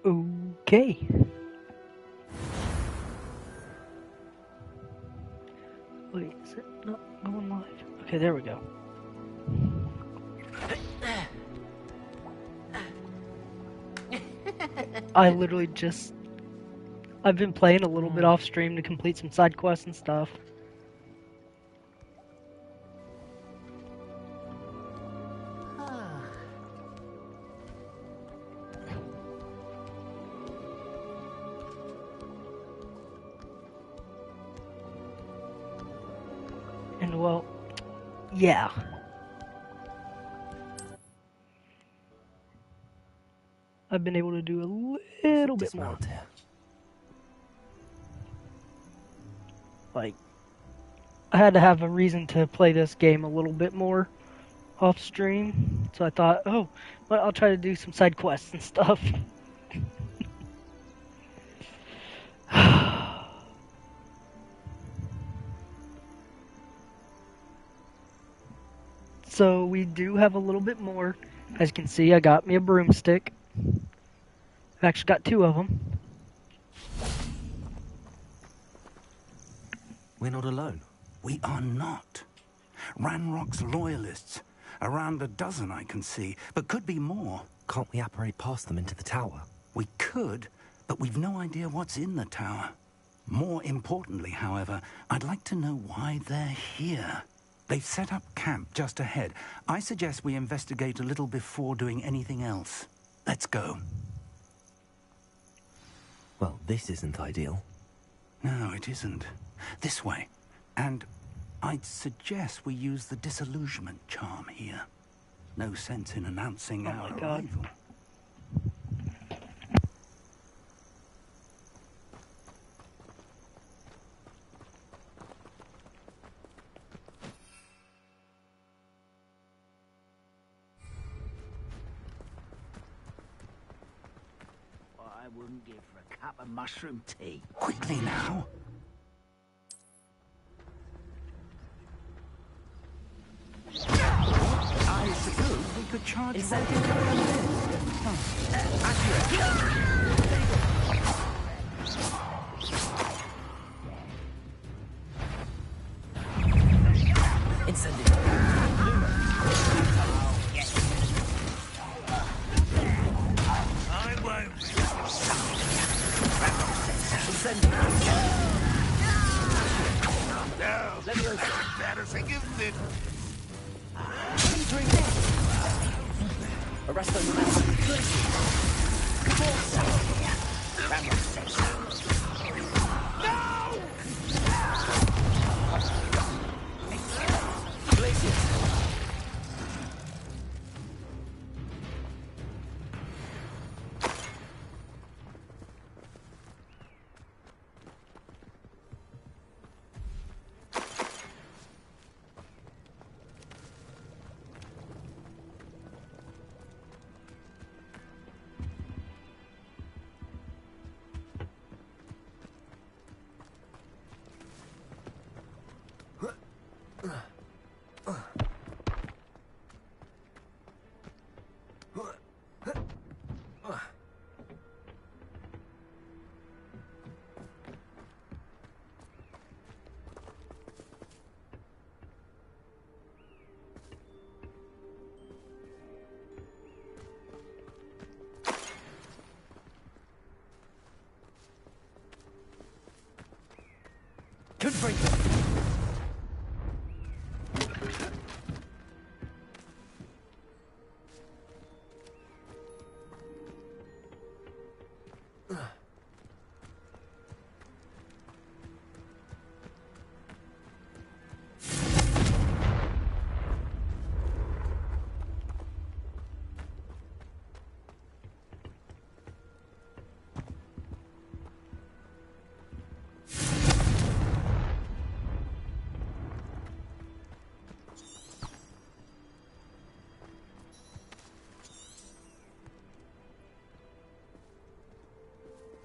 Okay. Wait, is it not going live? Okay, there we go. I literally just... I've been playing a little bit off stream to complete some side quests and stuff. And well, yeah. I've been able to do a little bit more. Here. Like, I had to have a reason to play this game a little bit more off stream. So I thought, oh, well, I'll try to do some side quests and stuff. So we do have a little bit more. As you can see, I got me a broomstick. I've actually got 2 of them. We're not alone. We are not. Ranrock's loyalists. Around a dozen I can see, but could be more. Can't we apparate past them into the tower? We could, but we've no idea what's in the tower. More importantly, however, I'd like to know why they're here. They've set up camp just ahead. I suggest we investigate a little before doing anything else. Let's go. Well, this isn't ideal. No, it isn't. This way. And I'd suggest we use the disillusionment charm here. No sense in announcing our arrival. I wouldn't give for a cup of mushroom tea. Quickly now. I suppose we could charge Good for you.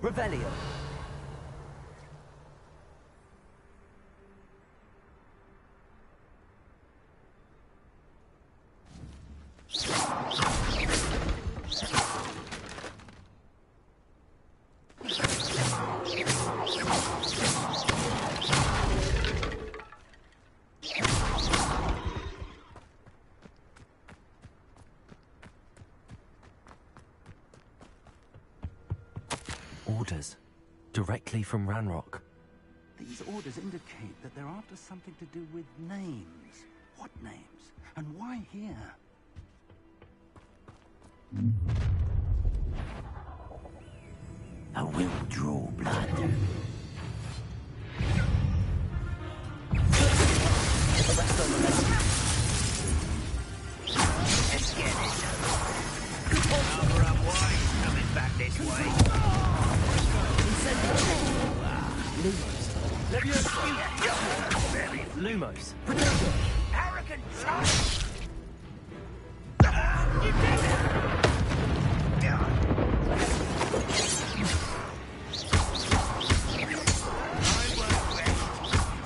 Revelio. Orders. Directly from Ranrock. These orders indicate that they're after something to do with names. What names? And why here? I will draw blood. Let's get it. Cover up wide, coming back this way. Lumos. Arrogant child!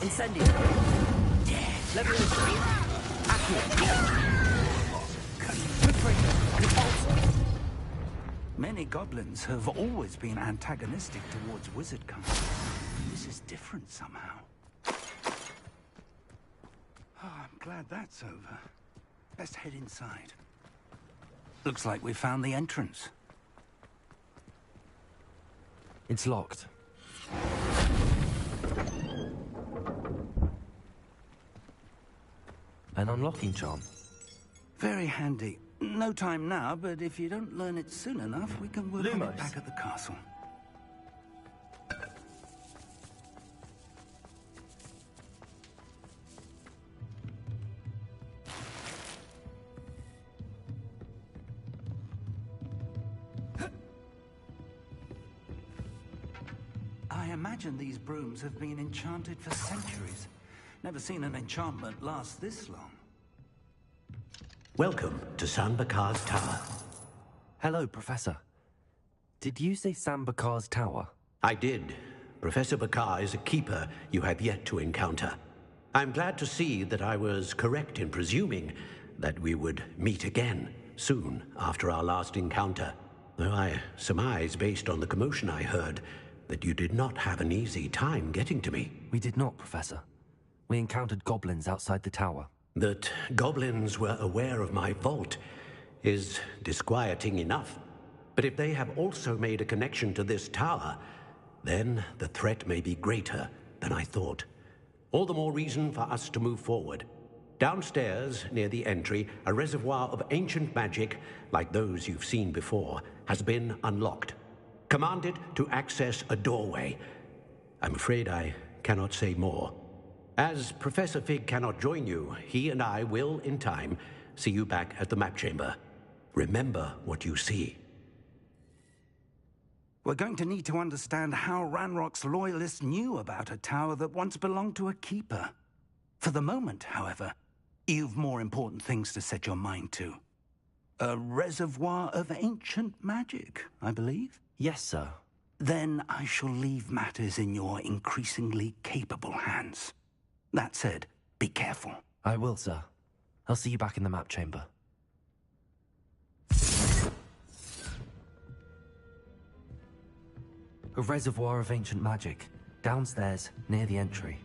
Incendio. Leviosa. Many goblins have always been antagonistic towards wizard kind. This is different somehow. Oh, I'm glad that's over. Let's head inside. Looks like we found the entrance. It's locked. An unlocking charm. Very handy. No time now, but if you don't learn it soon enough, we can work on Lumos. it back at the castle. I imagine these brooms have been enchanted for centuries. Never seen an enchantment last this long. Welcome to Sanbakar's Tower. Hello, Professor. Did you say Sambakar's Tower? I did. Professor Bakar is a keeper you have yet to encounter. I'm glad to see that I was correct in presuming that we would meet again soon after our last encounter. Though I surmise, based on the commotion I heard, that you did not have an easy time getting to me. We did not, Professor. We encountered goblins outside the tower. That goblins were aware of my vault is disquieting enough. But if they have also made a connection to this tower, then the threat may be greater than I thought. All the more reason for us to move forward. Downstairs, near the entry, a reservoir of ancient magic, like those you've seen before, has been unlocked. Commanded to access a doorway. I'm afraid I cannot say more. As Professor Fig cannot join you, he and I will, in time, see you back at the map chamber. Remember what you see. We're going to need to understand how Ranrock's loyalists knew about a tower that once belonged to a keeper. For the moment, however, you've more important things to set your mind to. A reservoir of ancient magic, I believe? Yes, sir. Then I shall leave matters in your increasingly capable hands. That said, be careful. I will, sir. I'll see you back in the map chamber. A reservoir of ancient magic, downstairs, near the entry.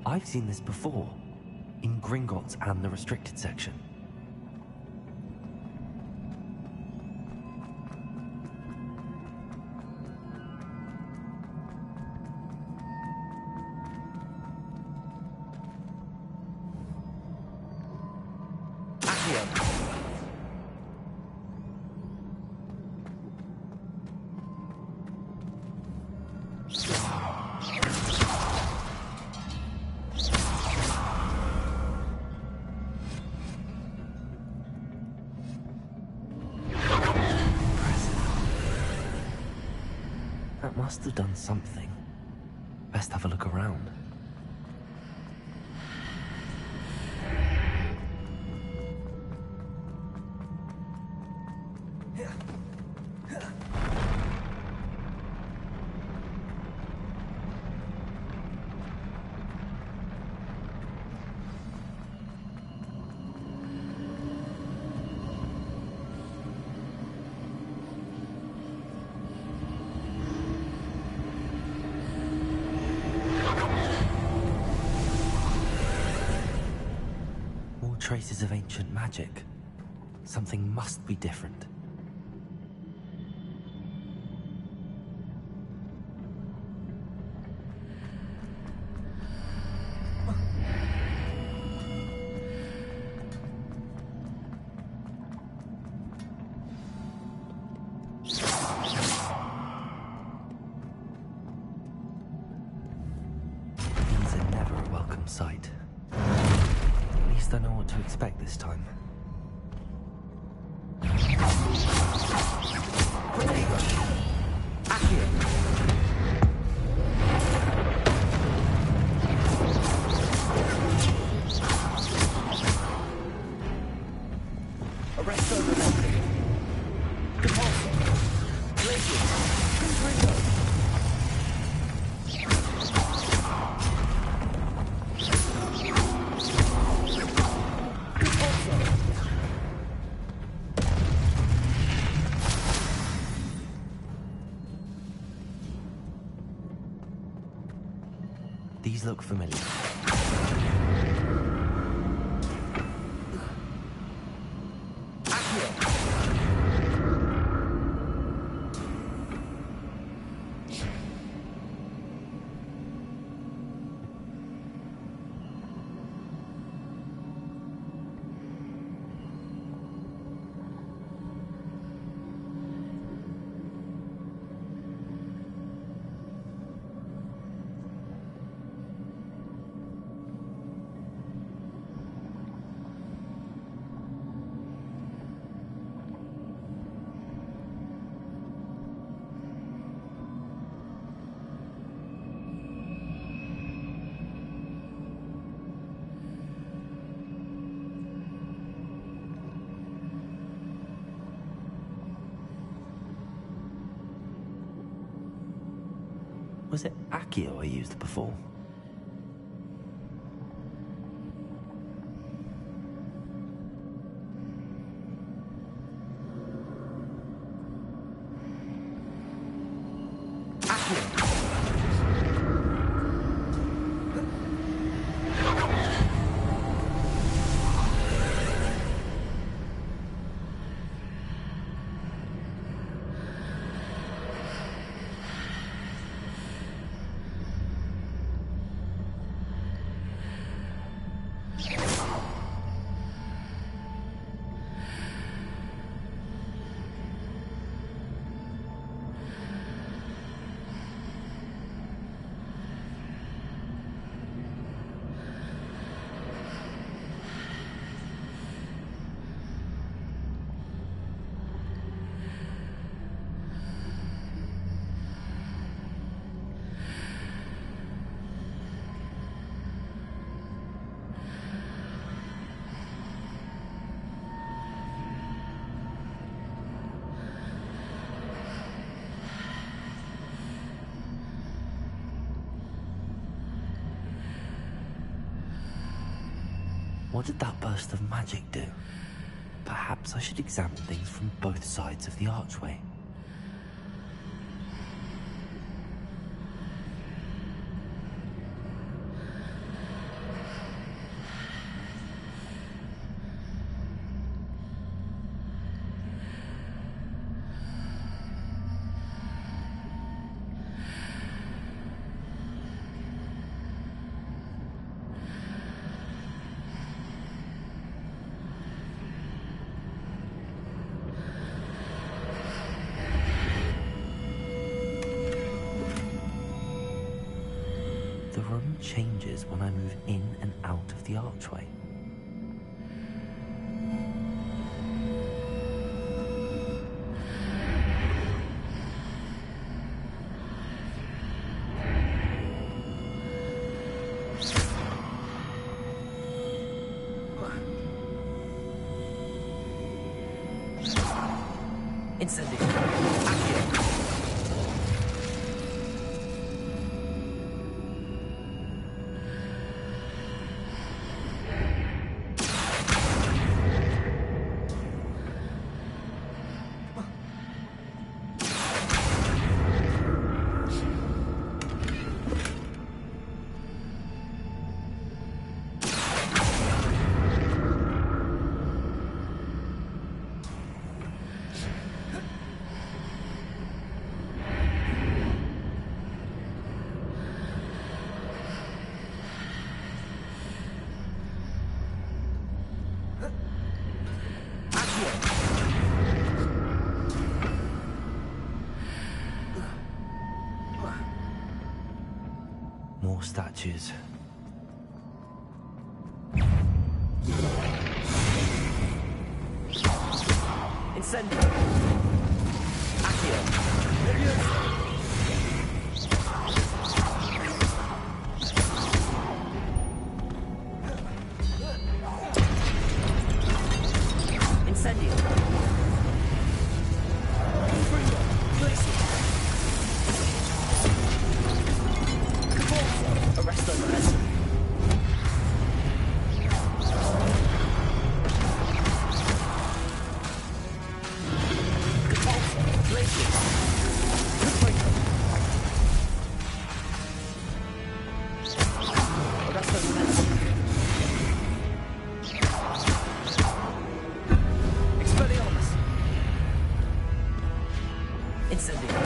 I've seen this before, in Gringotts and the restricted section. That must have done something. Best have a look around. More traces of ancient magic. Something must be different. These are never a welcome sight. At least I know what to expect this time. These look familiar. Was it Accio I used before? What did that burst of magic do? Perhaps I should examine things from both sides of the archway. The room changes when I move in and out of the archway. More statues. Incendio. Accio. Leviosa. Incendio. Confringo. Glacier. Caporzo. Arresto Arresto. Caporzo. Glacier. Confringo. Arresto Arresto. Expelliarmus. Incendio.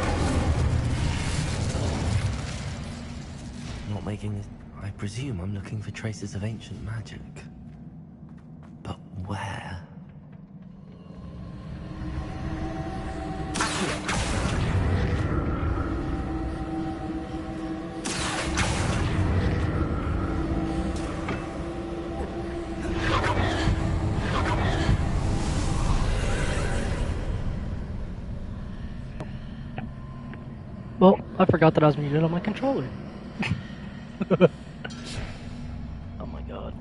Not making this. I presume I'm looking for traces of ancient magic. But where? Well, I forgot that I was muted on my controller. Oh my god.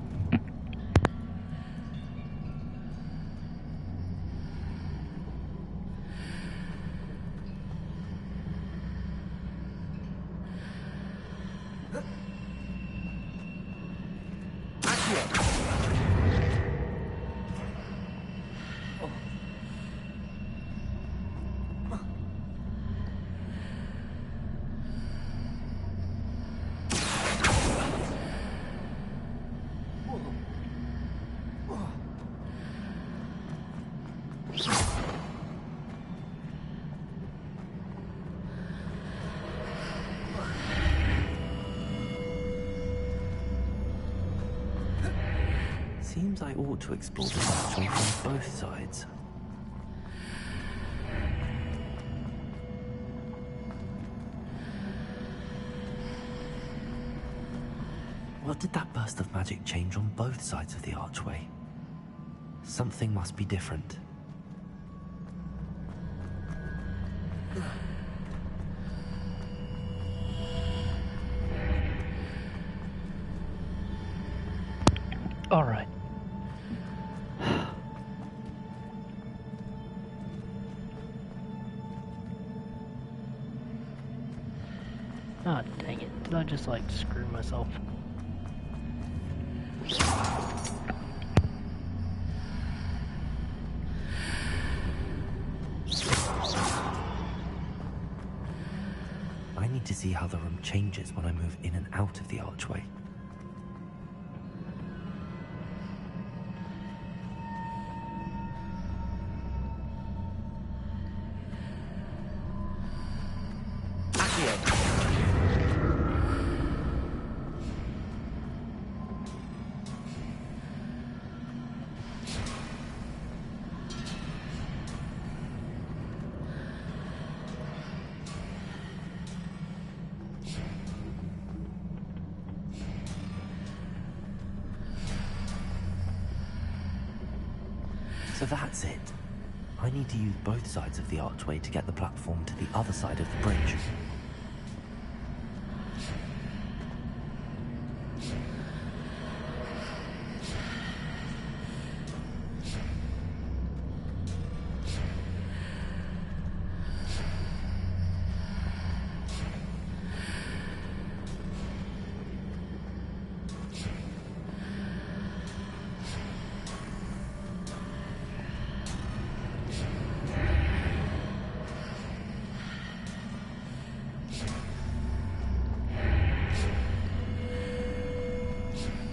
Seems I ought to explore this archway from both sides. What did that burst of magic change on both sides of the archway? Something must be different. All right. Ah, dang it. Did I just like screw myself? I need to see how the room changes when I move in and out of the archway. So that's it. I need to use both sides of the archway to get the platform to the other side of the bridge.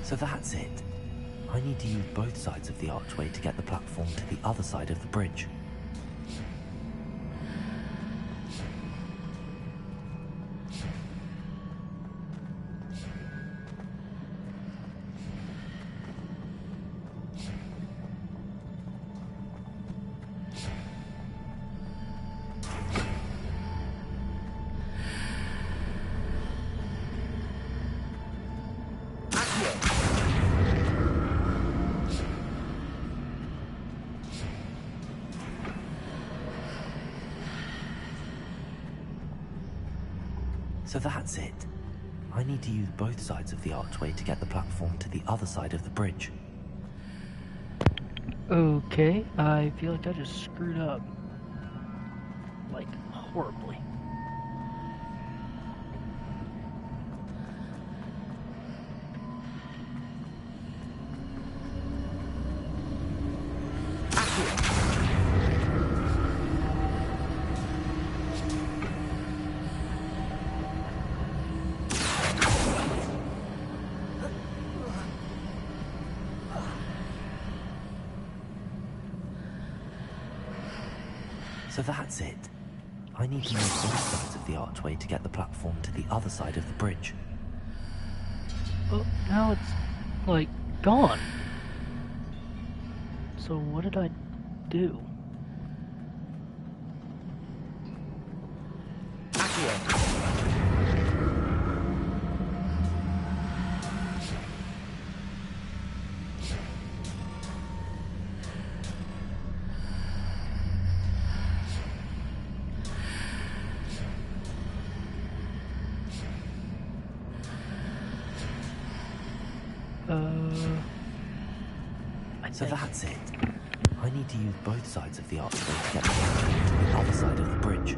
So that's it. I need to use both sides of the archway to get the platform to the other side of the bridge. So that's it. I need to use both sides of the archway to get the platform to the other side of the bridge. Okay, I feel like I just screwed up. Like, horribly. So that's it. I need to use both sides of the archway to get the platform to the other side of the bridge. Oh, now it's, like, gone. So what did I do? So that's it. I need to use both sides of the archway to get the platform to the other side of the bridge.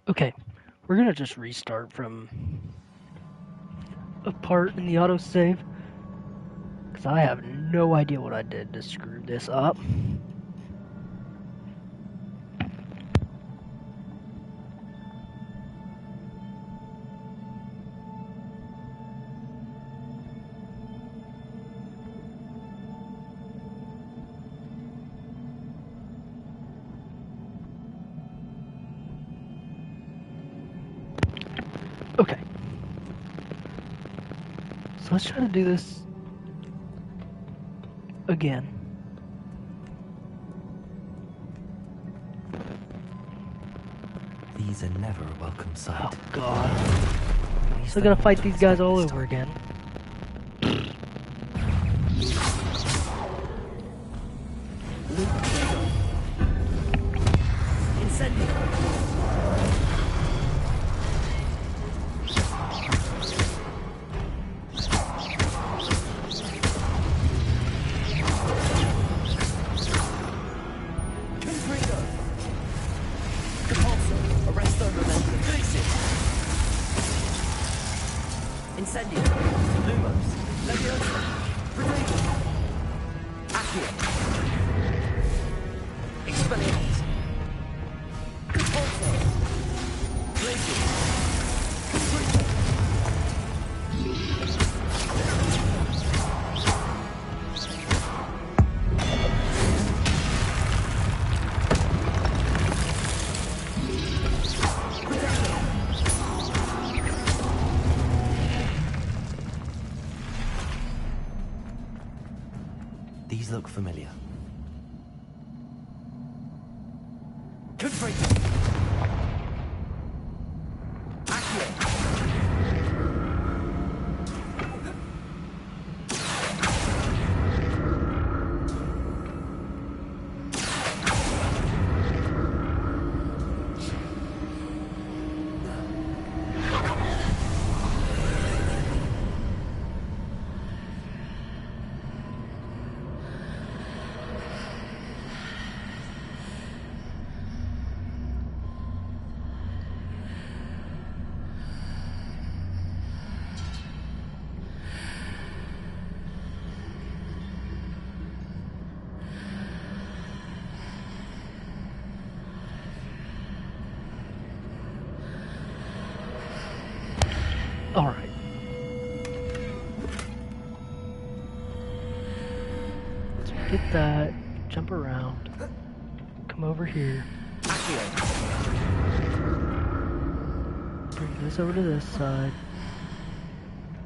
Okay, we're gonna just restart from a part in the autosave. Because I have no idea what I did to screw this up. Okay. So let's try to do this again. These are never a welcome sight. Oh god. Still gotta fight these guys all over again. Incendio. Lumos. Leviosa. Predator. Accio. Expelliarmus. Compulso. Glacius. Comprito. These look familiar. Confrito. Accio. Alright. Get that. Jump around. Come over here. Bring this over to this side.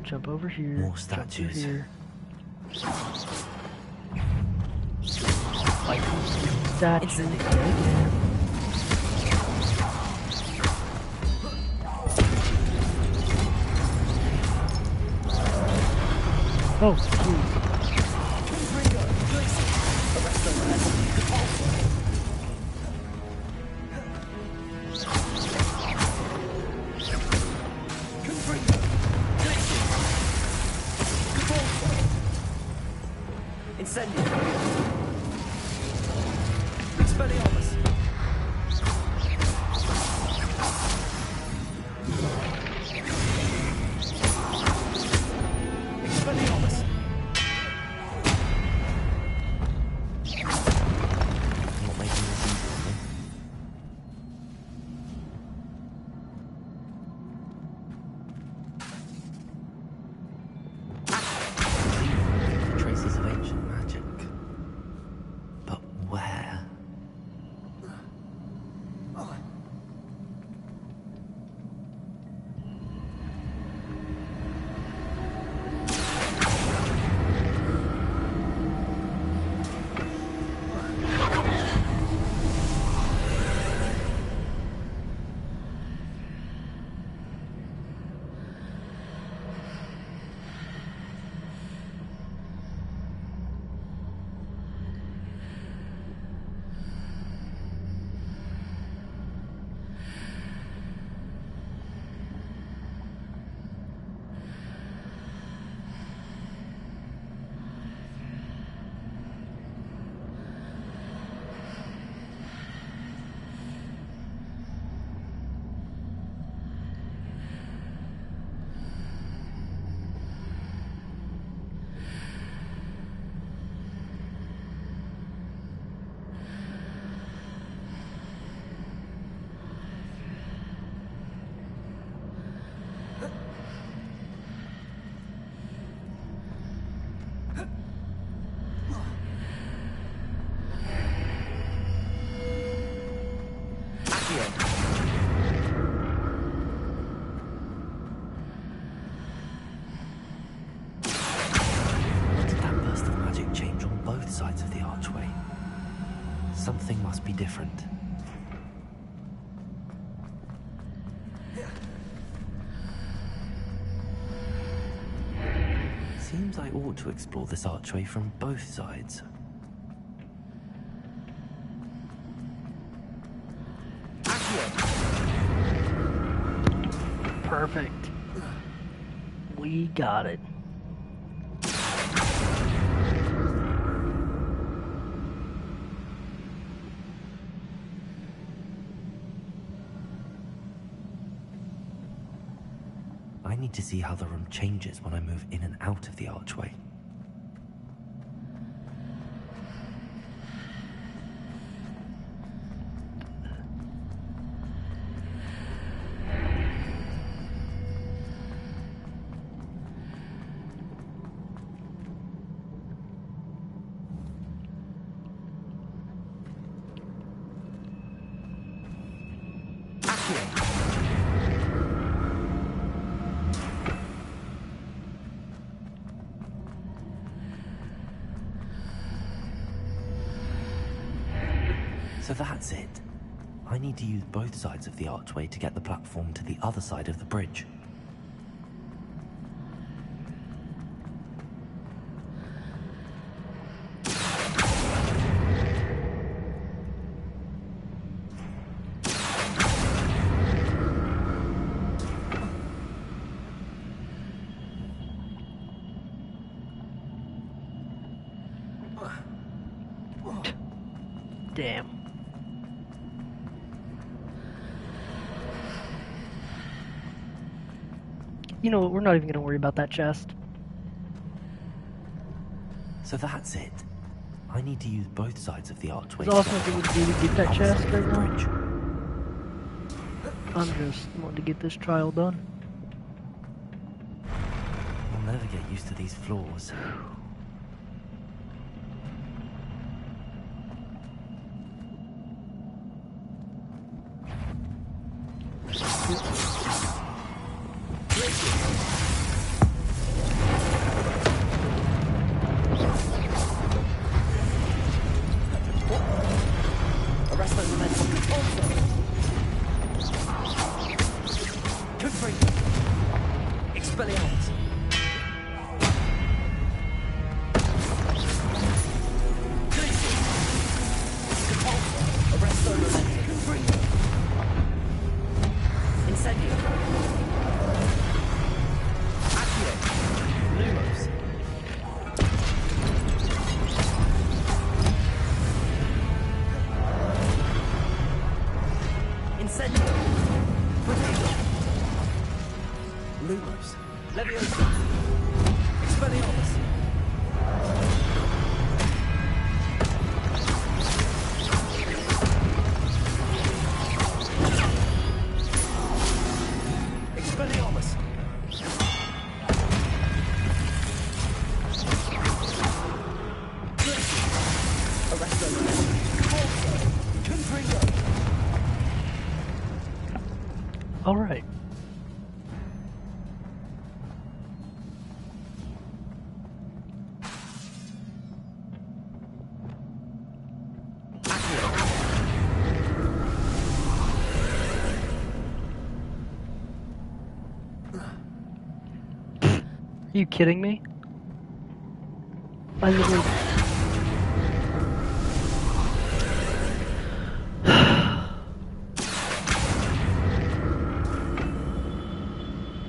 Jump over here. More Jump through statues. here. Like statues again. Oh, jeez. Incendio. Expelliarmus. Expelliarmus. Not making this easy. Traces of ancient magic. But where? What did that burst of magic change on both sides of the archway? Something must be different. Seems I ought to explore this archway from both sides. Perfect. We got it. I need to see how the room changes when I move in and out of the archway. So that's it. I need to use both sides of the archway to get the platform to the other side of the bridge. Damn. You know what? We're not even going to worry about that chest. So that's it. I need to use both sides of the archway. As awesome as it would be to get that chest right now, bridge. I'm just wanting to get this trial done. I'll never get used to these floors. Expelliarmus. Arresto momentum. Confringo. Incendio. Accio. Lumos. Incendio. Protego. Lumos. Leviosa. Expelliarmus. Expelliarmus. Arresto. Confringo. All right. Are you kidding me? I literally...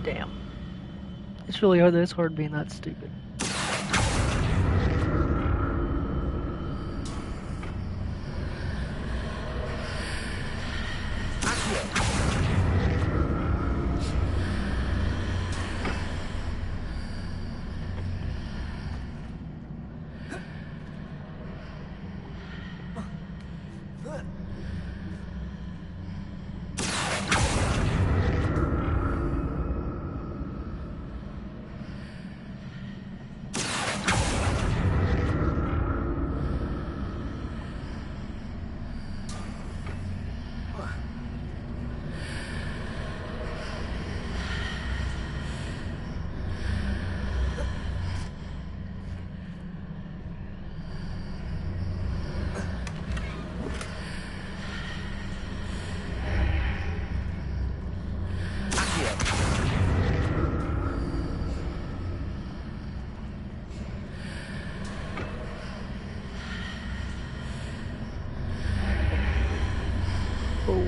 Damn. It's really hard. It's hard being that stupid. Oh.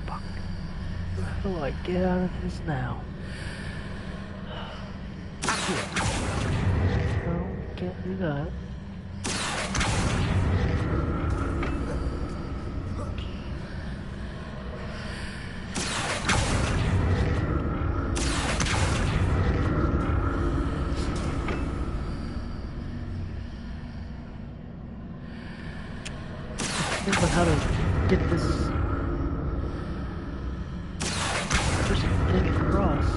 Fuck. How do I get out of this now? No, can't do that. Think about how to get this person thing across.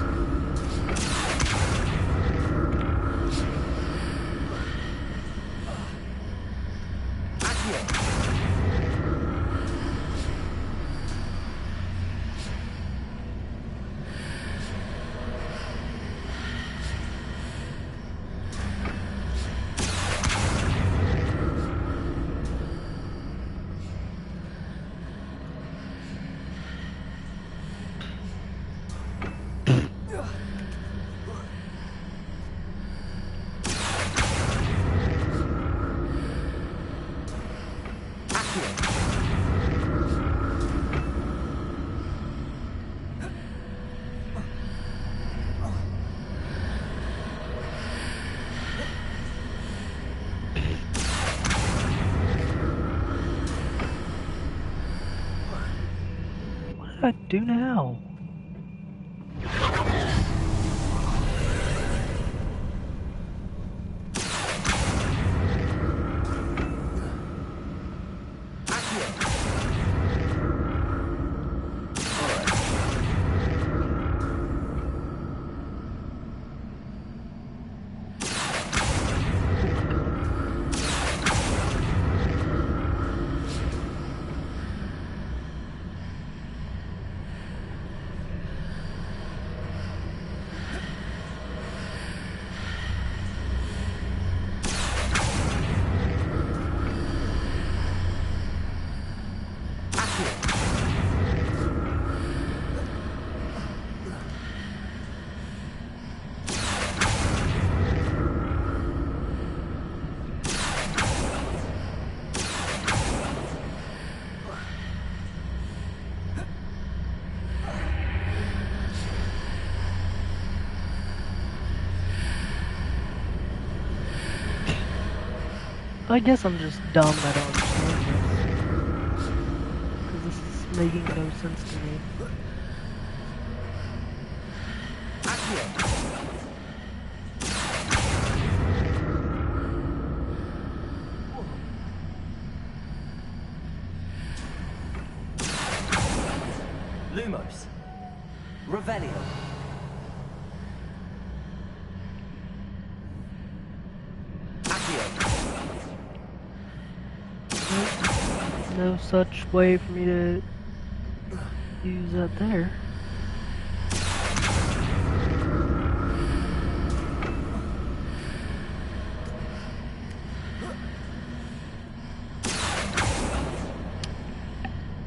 What do I do now? I guess I'm just dumb. I don't understand this. Because this is making no sense to me. Accio. Lumos. Revelio. Accio. No such way for me to use that there.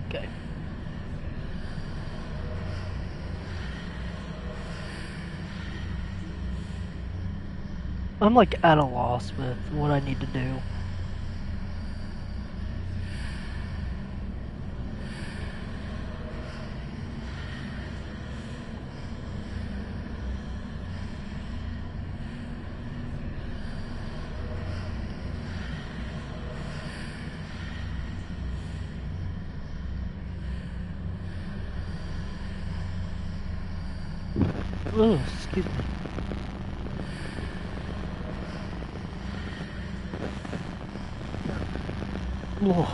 Okay. I'm like at a loss with what I need to do. Oh, excuse me. Whoa.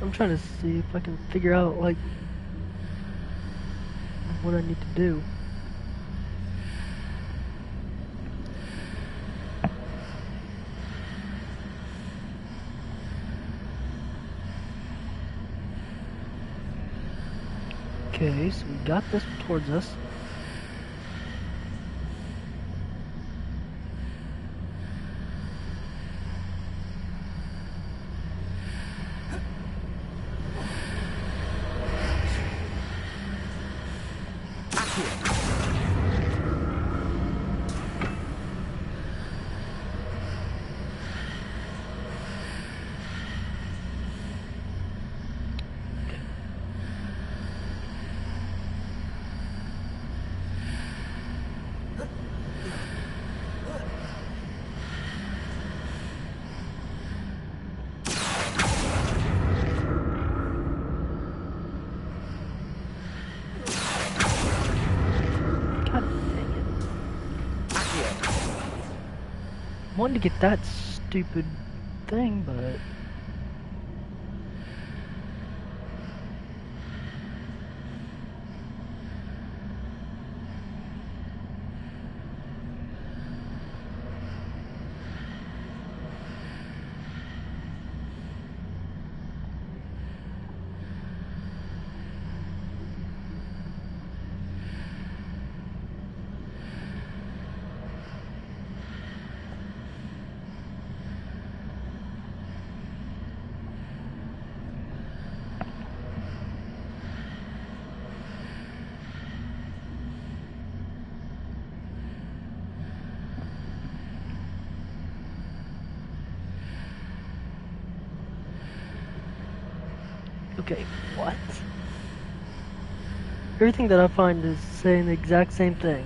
I'm trying to see if I can figure out, like, what I need to do. Okay, so we got this towards us. God dang it. I wanted to get that stupid thing, but... Okay, what? Everything that I find is saying the exact same thing.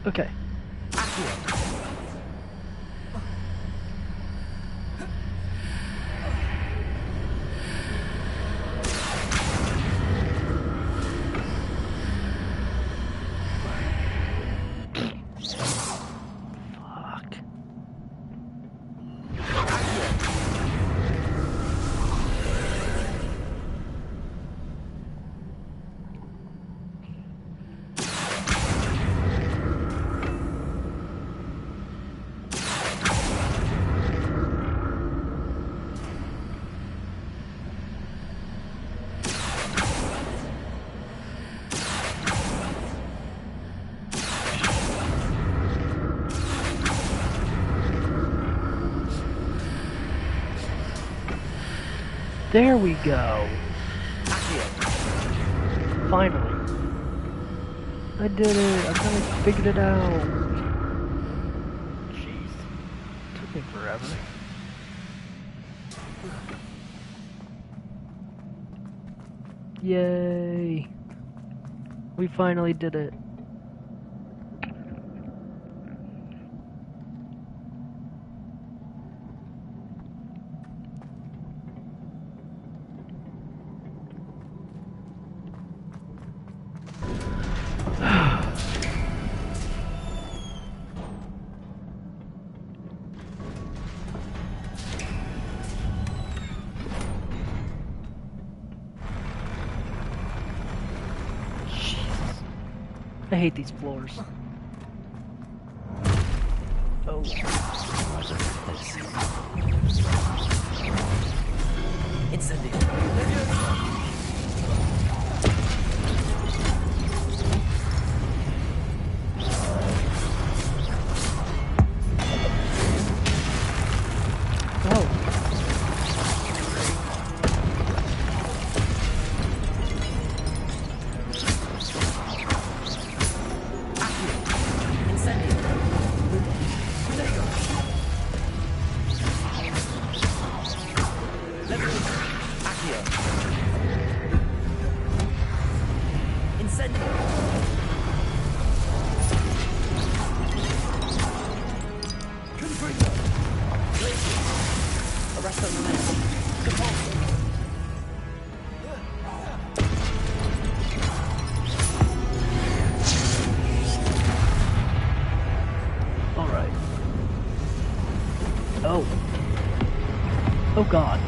Okay. Fuck. There we go. Finally. I did it. I finally figured it out. Jeez. Took me forever. Yay. We finally did it. I hate these floors. Oh. Alright. Oh. Oh god.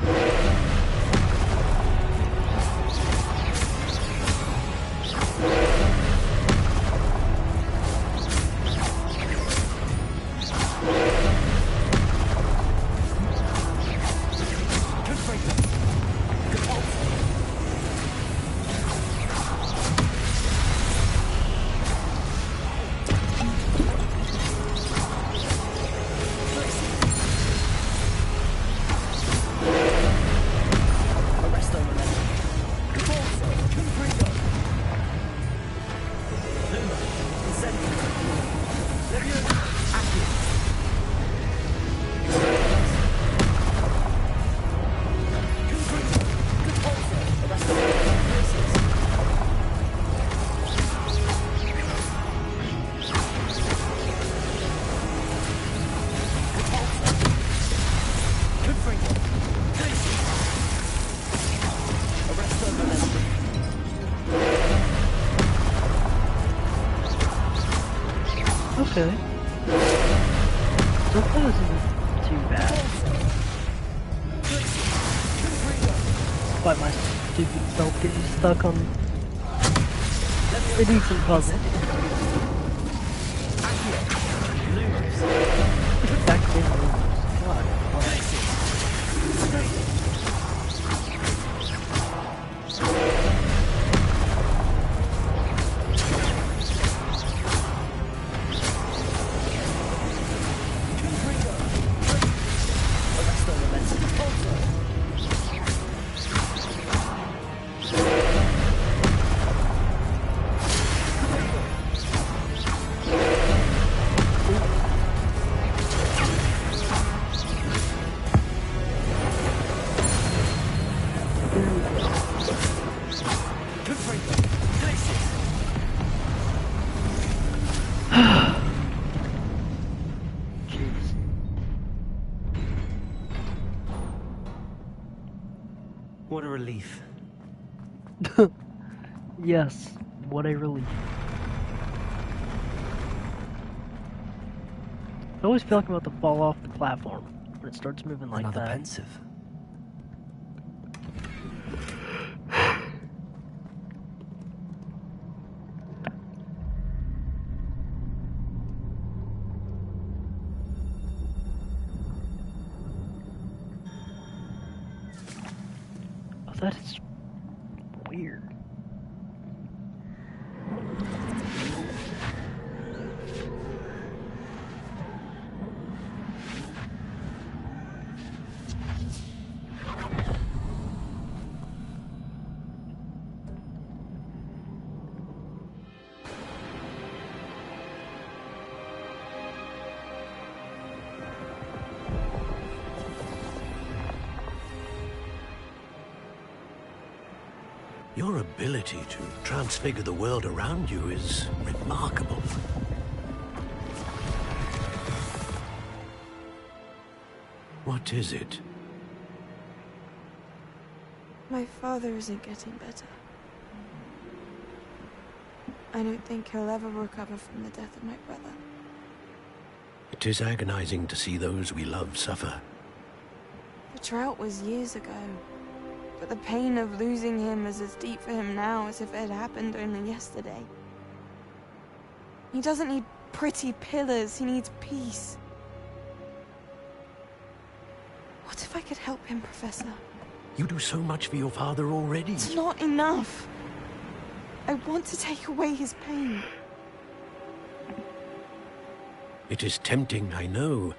Okay. So far this isn't too bad. Despite my stupid self getting stuck on a decent puzzle. Back in Lumos. God. What a relief. Yes, what a relief. I always feel like I'm about to fall off the platform when it starts moving like Another that. pensive. Oh, that is weird. Your ability to transfigure the world around you is remarkable. What is it? My father isn't getting better. I don't think he'll ever recover from the death of my brother. It is agonizing to see those we love suffer. The drought was years ago, but the pain of losing him is as deep for him now as if it had happened only yesterday. He doesn't need pretty pillars, he needs peace. What if I could help him, Professor? You do so much for your father already. It's not enough. I want to take away his pain. It is tempting, I know,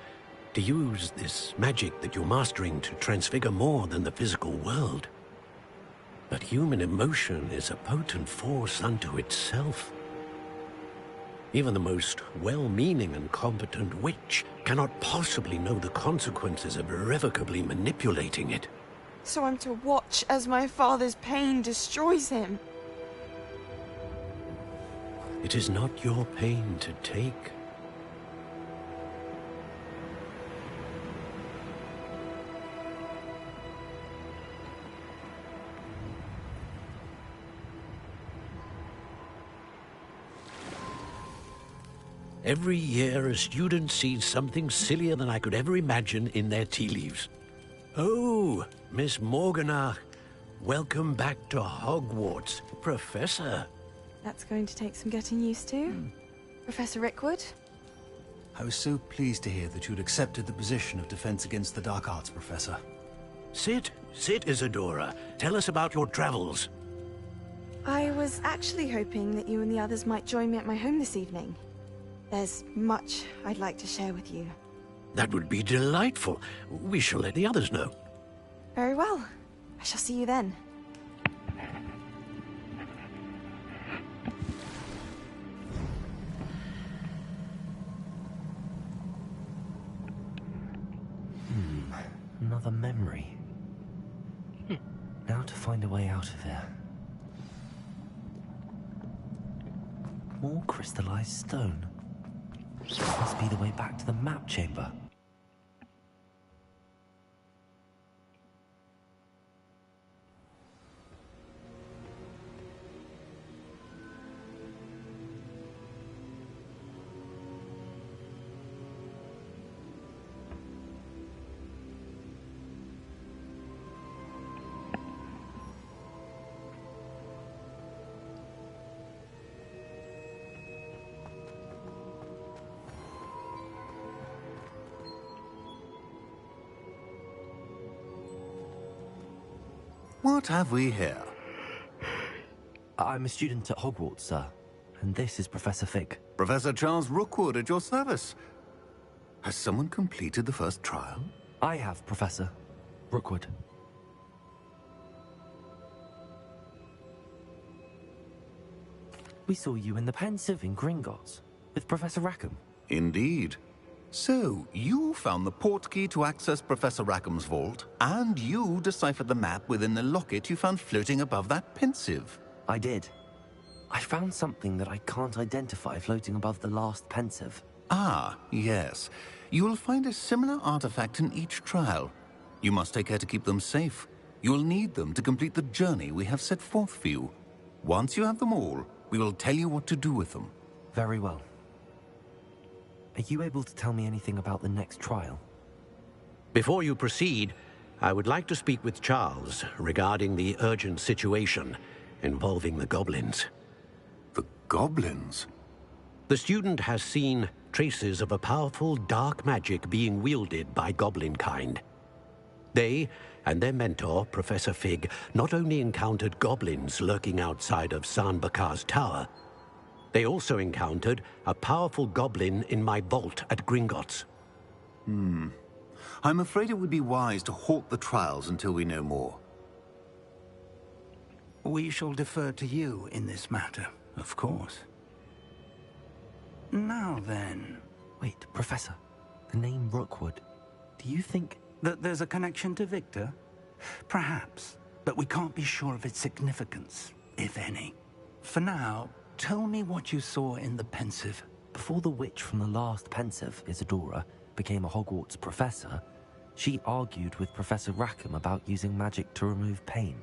to use this magic that you're mastering to transfigure more than the physical world. But human emotion is a potent force unto itself. Even the most well-meaning and competent witch cannot possibly know the consequences of irrevocably manipulating it. So I'm to watch as my father's pain destroys him. It is not your pain to take. Every year, a student sees something sillier than I could ever imagine in their tea leaves. Oh, Miss Morganach, welcome back to Hogwarts, Professor. That's going to take some getting used to. Professor Rickwood? I was so pleased to hear that you'd accepted the position of Defense Against the Dark Arts, Professor. Sit, Isadora. Tell us about your travels. I was actually hoping that you and the others might join me at my home this evening. There's much I'd like to share with you. That would be delightful. We shall let the others know. Very well. I shall see you then. Another memory. Now to find a way out of here. More crystallized stone. Must be the way back to the map chamber. What have we here? I'm a student at Hogwarts, sir. And this is Professor Fig. Professor Charles Rookwood at your service. Has someone completed the first trial? I have, Professor Rookwood. We saw you in the Pensive in Gringotts with Professor Rackham. Indeed. So, you found the portkey to access Professor Rackham's vault, and you deciphered the map within the locket you found floating above that Pensive. I did. I found something that I can't identify floating above the last Pensive. Ah, yes. You will find a similar artifact in each trial. You must take care to keep them safe. You'll need them to complete the journey we have set forth for you. Once you have them all, we will tell you what to do with them. Very well. Are you able to tell me anything about the next trial? Before you proceed, I would like to speak with Charles regarding the urgent situation involving the goblins. The goblins? The student has seen traces of a powerful dark magic being wielded by goblin kind. They and their mentor, Professor Fig, not only encountered goblins lurking outside of San Bakar's tower, they also encountered a powerful goblin in my vault at Gringotts. I'm afraid it would be wise to halt the trials until we know more. We shall defer to you in this matter, of course. Now then... Wait, Professor. The name Rookwood. Do you think... that there's a connection to Victor? Perhaps, but we can't be sure of its significance, if any. For now, tell me what you saw in the Pensive. Before the witch from the last Pensive, Isadora, became a Hogwarts professor, she argued with Professor Rackham about using magic to remove pain.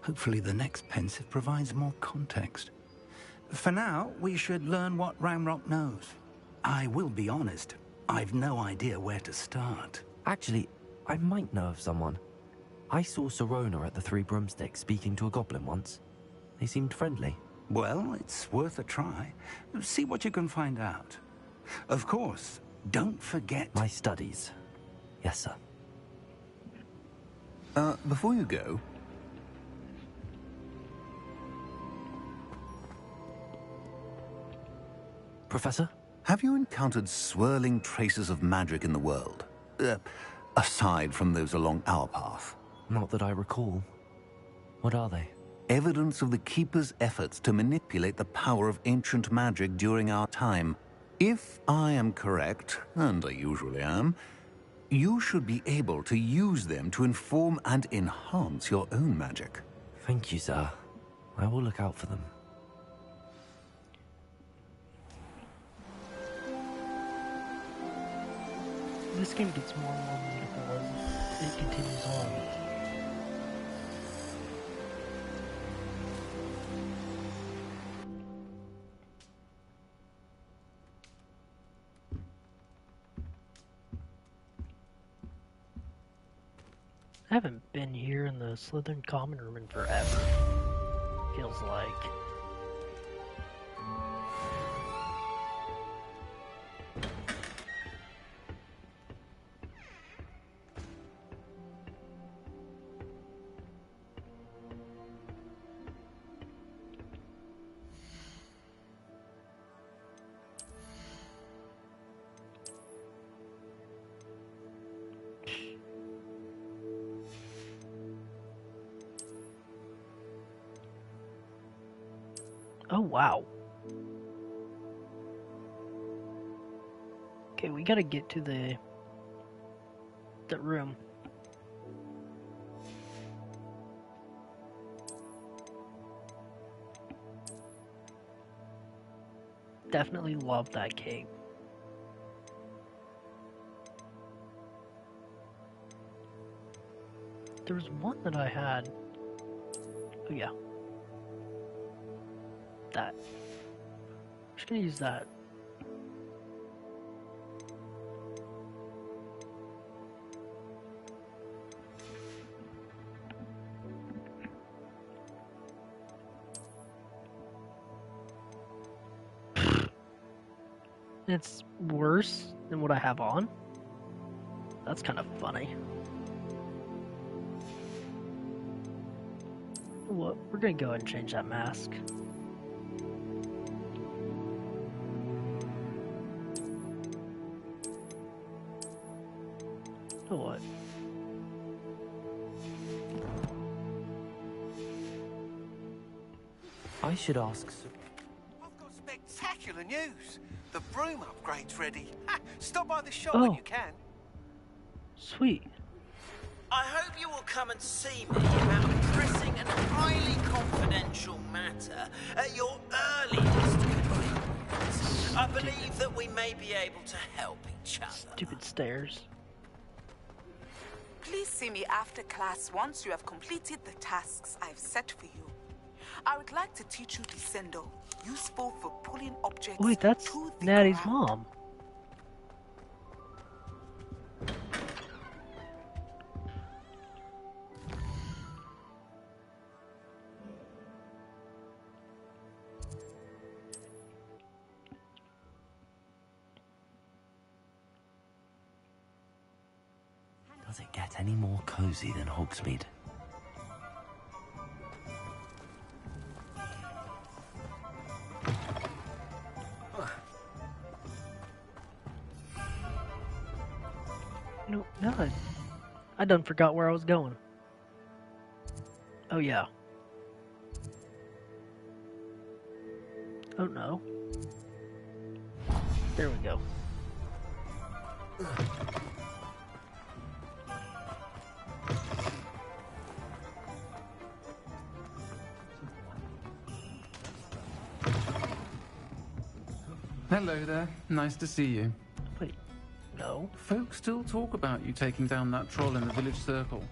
Hopefully the next Pensive provides more context. For now, we should learn what Ramrock knows. I will be honest, I've no idea where to start. Actually, I might know of someone. I saw Sirona at the Three Broomsticks speaking to a goblin once. They seemed friendly. Well, it's worth a try. See what you can find out. Of course, don't forget... My studies. Yes, sir. Before you go... Professor? Have you encountered swirling traces of magic in the world? Aside from those along our path? Not that I recall. What are they? Evidence of the Keeper's efforts to manipulate the power of ancient magic during our time. If I am correct, and I usually am, you should be able to use them to inform and enhance your own magic. Thank you, sir. I will look out for them. This game gets more and more beautiful as it continues on. I haven't been here in the Slytherin common room in forever. Feels like. Oh, wow. Okay, we gotta get to the room. Definitely love that cape. There was one that I had. Oh yeah. That. I'm just gonna use that. It's worse than what I have on. That's kind of funny. Well, we're gonna go ahead and change that mask. What? I should ask. I've got spectacular news. The broom upgrade's ready. Stop by the shop Oh. when you can. Sweet. I hope you will come and see me about a pressing and highly confidential matter at your earliest convenience. I believe that we may be able to help each other. Stupid stairs. Please see me after class once you have completed the tasks I've set for you. I would like to teach you Descendo, useful for pulling objects Wait, that's to the Natty's ground. mom. Does it get any more cozy than Hogsmeade? No, I done forgot where I was going. Oh yeah. Oh no. There we go. Hello there. Nice to see you. Wait, no. Folks still talk about you taking down that troll in the village circle.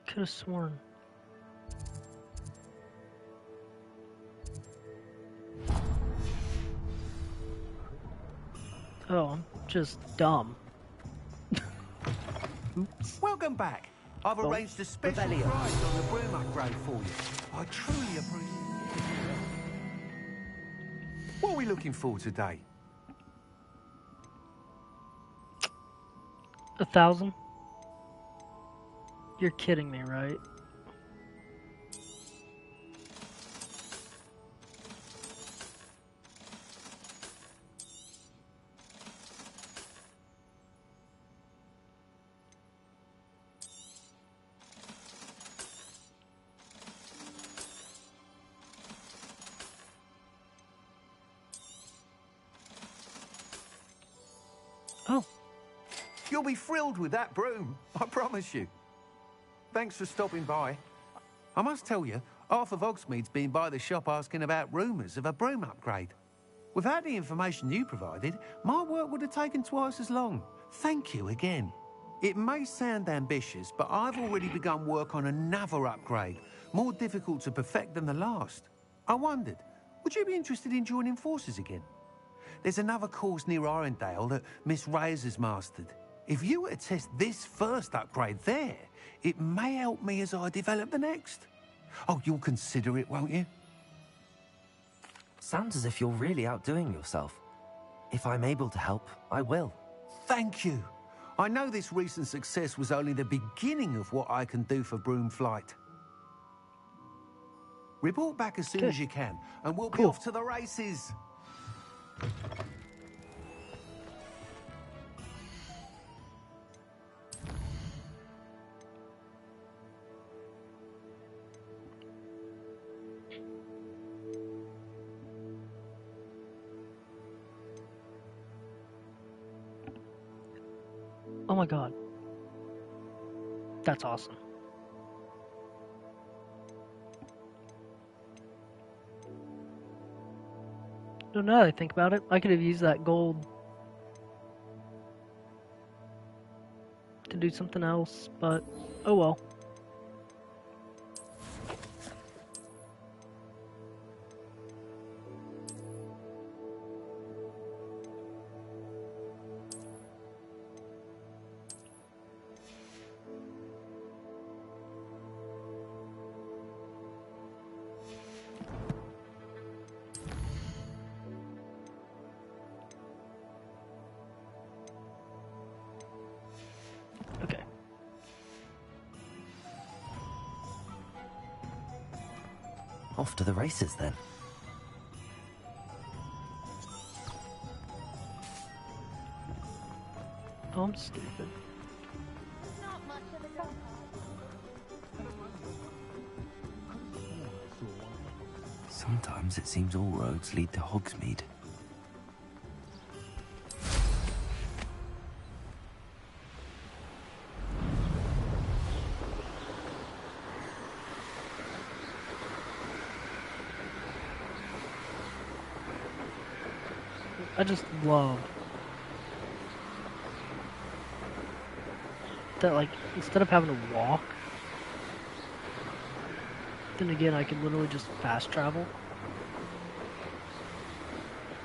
Could have sworn. Oh, I'm just dumb. Oops. Welcome back. I've arranged a special prize on the broom upgrade for you. I truly appreciate it. What are we looking for today? 1,000? You're kidding me, right? Oh. You'll be thrilled with that broom, I promise you. Thanks for stopping by. I must tell you, half of Hogsmeade's been by the shop asking about rumours of a broom upgrade. Without the information you provided, my work would have taken twice as long. Thank you again. It may sound ambitious, but I've already begun work on another upgrade, more difficult to perfect than the last. I wondered, would you be interested in joining forces again? There's another course near Arendelle that Miss Reyes has mastered. If you were to test this first upgrade there, it may help me as I develop the next. Oh, you'll consider it, won't you? Sounds as if you're really outdoing yourself. If I'm able to help, I will. Thank you. I know this recent success was only the beginning of what I can do for broom flight. Report back as soon as you can, and we'll be off to the races. Oh my god. That's awesome. No, now that I think about it, I could have used that gold to do something else, but oh well. Off to the races then. Oh, I'm stupid. Sometimes it seems all roads lead to Hogsmeade. I just love instead of having to walk, then again I could literally just fast travel.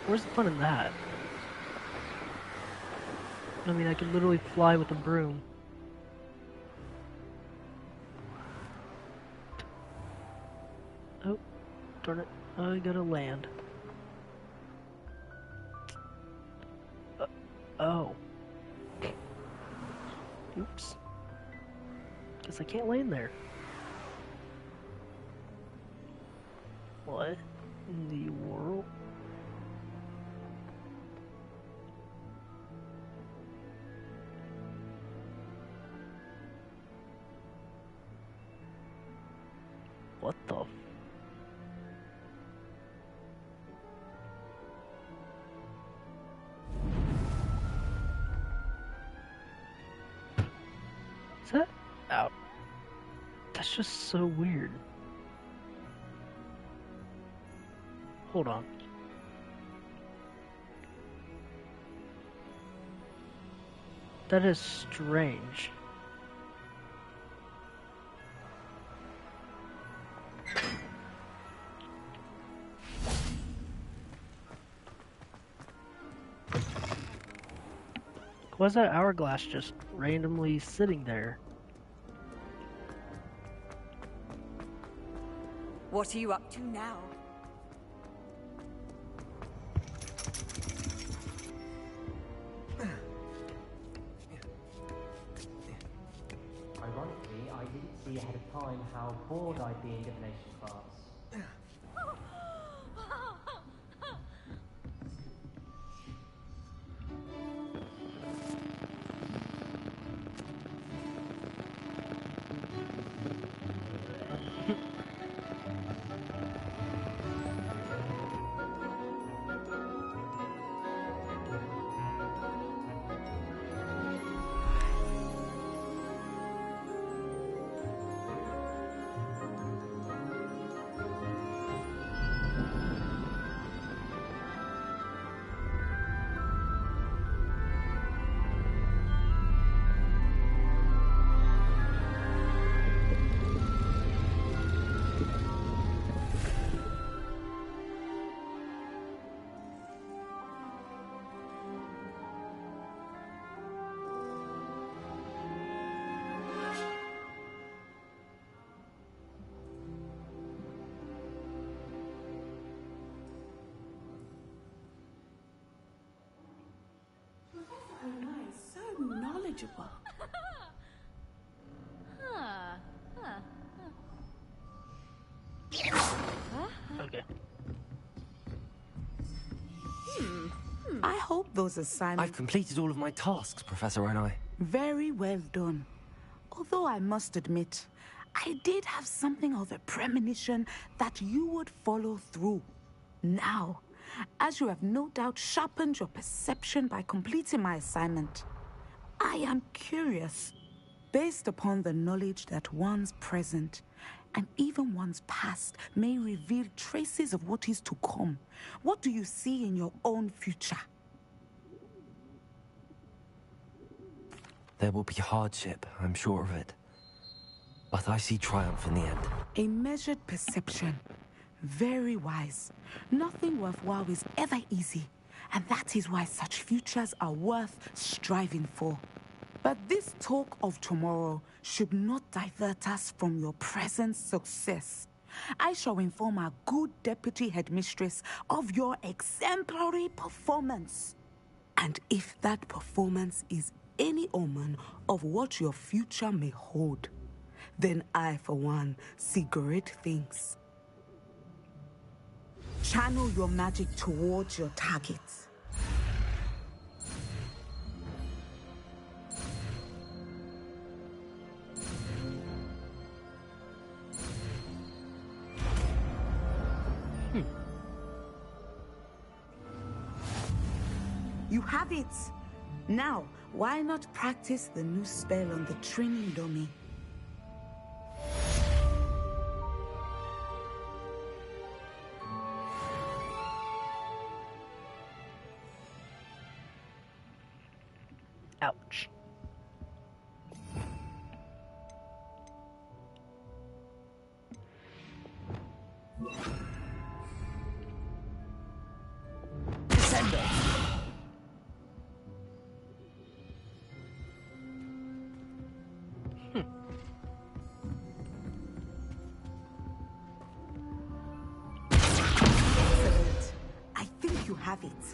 Where's the fun in that? I mean, I could literally fly with a broom. Oh, darn it. I gotta land. Oh. Oops. Guess I can't land there. What in the world? What the? Is that out? That's just so weird. Hold on. That is strange. Was that hourglass just randomly sitting there? What are you up to now? Ironically, I didn't see ahead of time how bored I'd be in divination class. So knowledgeable. Okay. I hope those assignments... I've completed all of my tasks, Professor Onai. Very well done. Although I must admit, I did have something of a premonition that you would follow through. Now, as you have no doubt sharpened your perception by completing my assignment, I am curious, based upon the knowledge that one's present and even one's past may reveal traces of what is to come. What do you see in your own future? There will be hardship, I'm sure of it. But I see triumph in the end. A measured perception. Very wise. Nothing worthwhile is ever easy, and that is why such futures are worth striving for. But this talk of tomorrow should not divert us from your present success. I shall inform our good deputy headmistress of your exemplary performance. And if that performance is any omen of what your future may hold, then I, for one, see great things. Channel your magic towards your targets. You have it! Now, why not practice the new spell on the training dummy? Ouch. have it.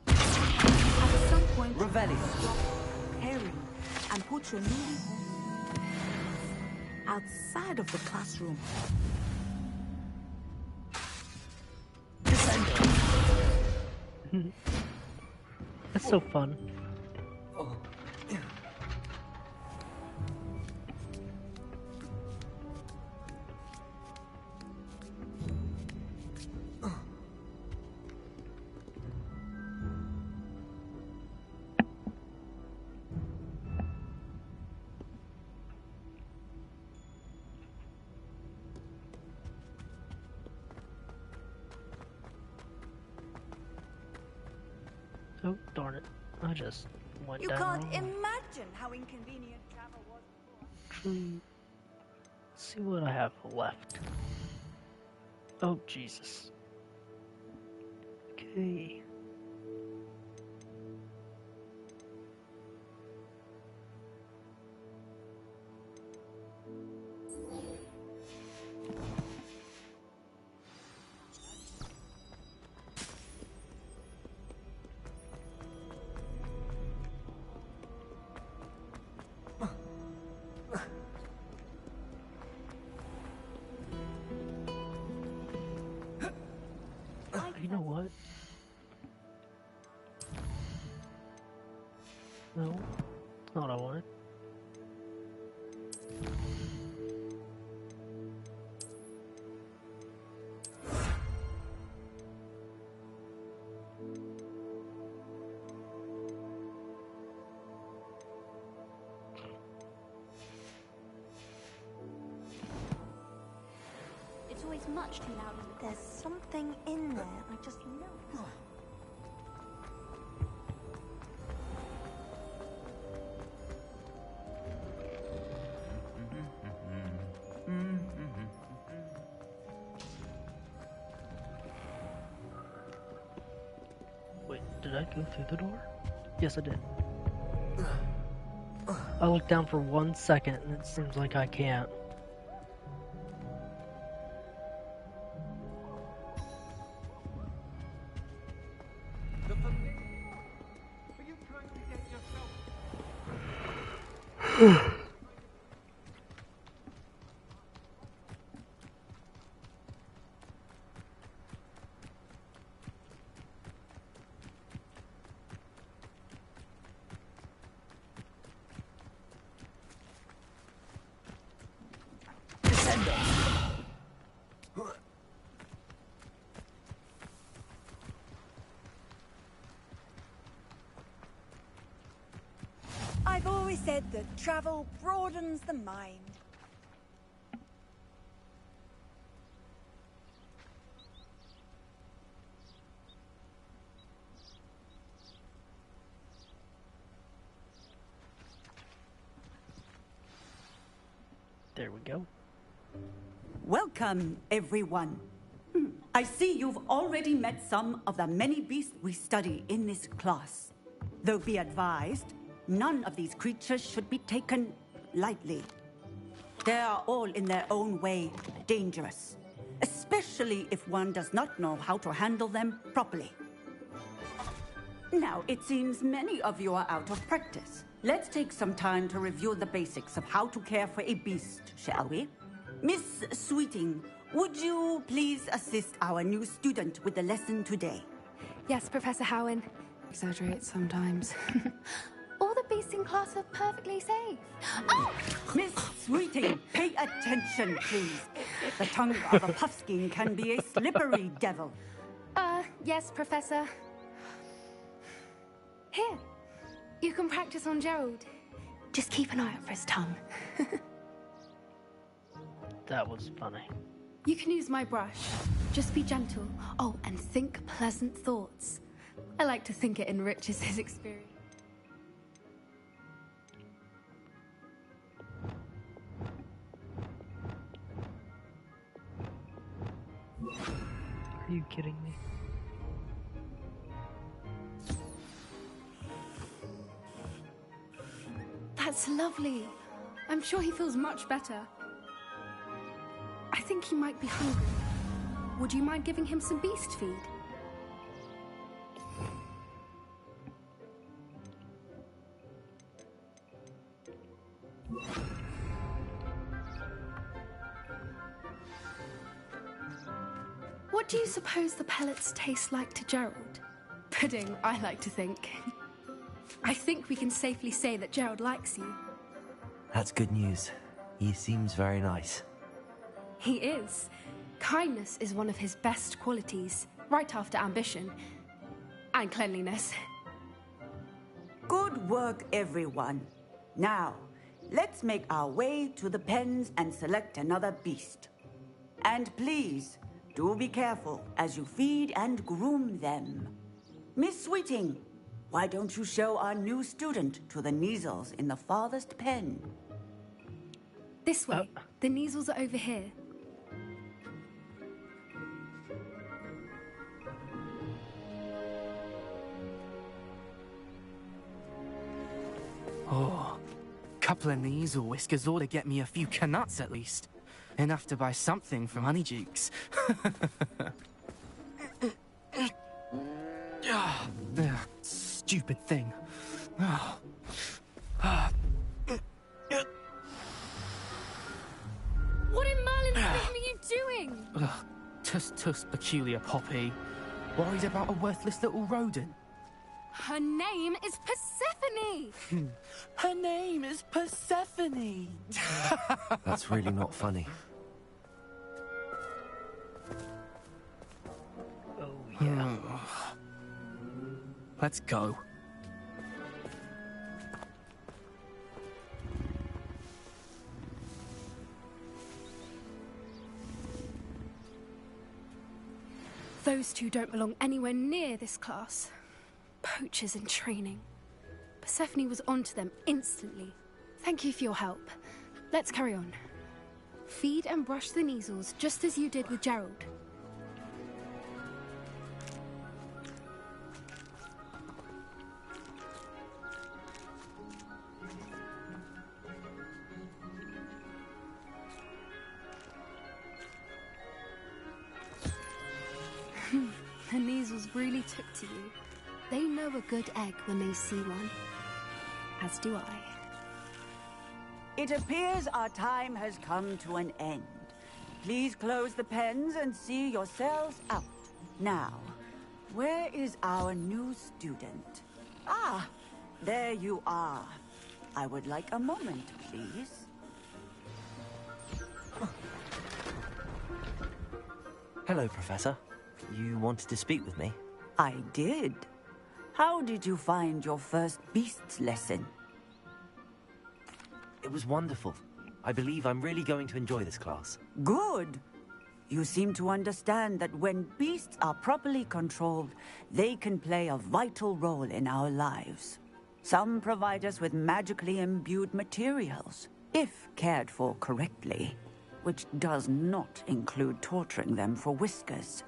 At some point, Revelio. stop preparing and put your newly outside of the classroom. That's so fun. Oh, darn it. I just went You down can't wrong way. imagine how inconvenient travel was before. True. Let's see what I have left. Oh, Jesus. Okay. You know what? No, not what I wanted. It's always much too loud. There's something in there. I just know. Wait, did I go through the door? Yes, I did. I looked down for 1 second and it seems like I can't. I've always said that travel broadens the mind. There we go. Welcome, everyone. I see you've already met some of the many beasts we study in this class. Though be advised, none of these creatures should be taken lightly. They are all in their own way dangerous, especially if one does not know how to handle them properly. Now, it seems many of you are out of practice. Let's take some time to review the basics of how to care for a beast, shall we? Miss Sweeting, would you please assist our new student with the lesson today? Yes, Professor Howen. Exaggerate sometimes. All the beasts in class are perfectly safe. Oh! Miss Sweeting, pay attention, please. The tongue of a puffskein can be a slippery devil. Yes, Professor. Here, you can practice on Gerald. Just keep an eye out for his tongue. That was funny. You can use my brush. Just be gentle. Oh, and think pleasant thoughts. I like to think it enriches his experience. Are you kidding me? That's lovely. I'm sure he feels much better. I think he might be hungry. Would you mind giving him some beast feed? What do you suppose the pellets taste like to Gerald? Pudding, I like to think. I think we can safely say that Gerald likes you. That's good news. He seems very nice. He is. Kindness is one of his best qualities, right after ambition. And cleanliness. Good work, everyone. Now, let's make our way to the pens and select another beast. And please, do be careful as you feed and groom them. Miss Sweeting, why don't you show our new student to the Neasels in the farthest pen? This way. The Neasels are over here. Oh, couple of Neasel whiskers ought to get me a few canuts at least. Enough to buy something from Honeydukes. Stupid thing. What in Merlin's name are you doing? Tuss, peculiar Poppy. Worried about a worthless little rodent. Her name is Persephone! Her name is Persephone! That's really not funny. Oh, yeah. Let's go. Those two don't belong anywhere near this class. Poachers in training. Persephone was onto them instantly. Thank you for your help. Let's carry on. Feed and brush the Neasels just as you did with Gerald. The Neasels really took to you. They know a good egg when they see one. As do I. It appears our time has come to an end. Please close the pens and see yourselves out. Now, where is our new student? Ah, there you are. I would like a moment, please. Hello, Professor. You wanted to speak with me? I did. How did you find your first beasts lesson? It was wonderful. I believe I'm really going to enjoy this class. Good. You seem to understand that when beasts are properly controlled, they can play a vital role in our lives. Some provide us with magically imbued materials, if cared for correctly, which does not include torturing them for whiskers.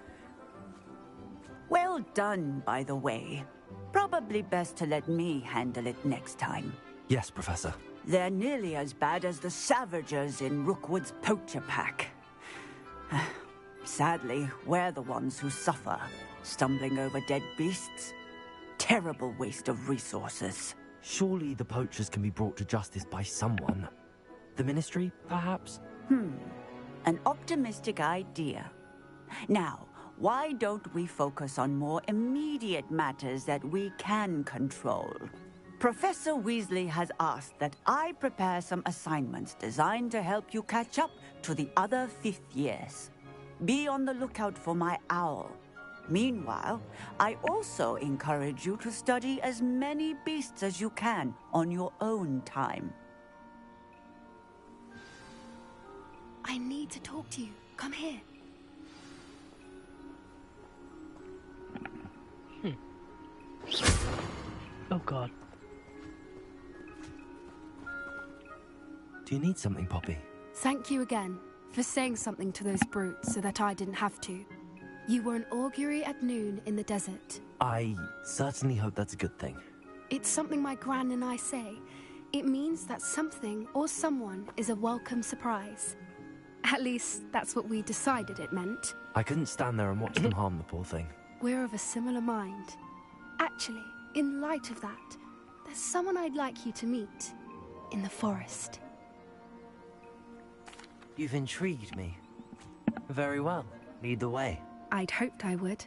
Well done, by the way. Probably best to let me handle it next time. Yes, Professor. They're nearly as bad as the Savagers in Rookwood's poacher pack. Sadly, we're the ones who suffer, stumbling over dead beasts. Terrible waste of resources. Surely the poachers can be brought to justice by someone. The Ministry, perhaps? An optimistic idea. Now, why don't we focus on more immediate matters that we can control? Professor Weasley has asked that I prepare some assignments designed to help you catch up to the other fifth years. Be on the lookout for my owl. Meanwhile, I also encourage you to study as many beasts as you can on your own time. I need to talk to you. Come here. Oh, God. Do you need something, Poppy? Thank you again for saying something to those brutes so that I didn't have to. You were an augury at noon in the desert. I certainly hope that's a good thing. It's something my gran and I say. It means that something or someone is a welcome surprise. At least, that's what we decided it meant. I couldn't stand there and watch them harm the poor thing. We're of a similar mind. Actually, in light of that, there's someone I'd like you to meet. In the forest. You've intrigued me. Very well. Lead the way. I'd hoped I would.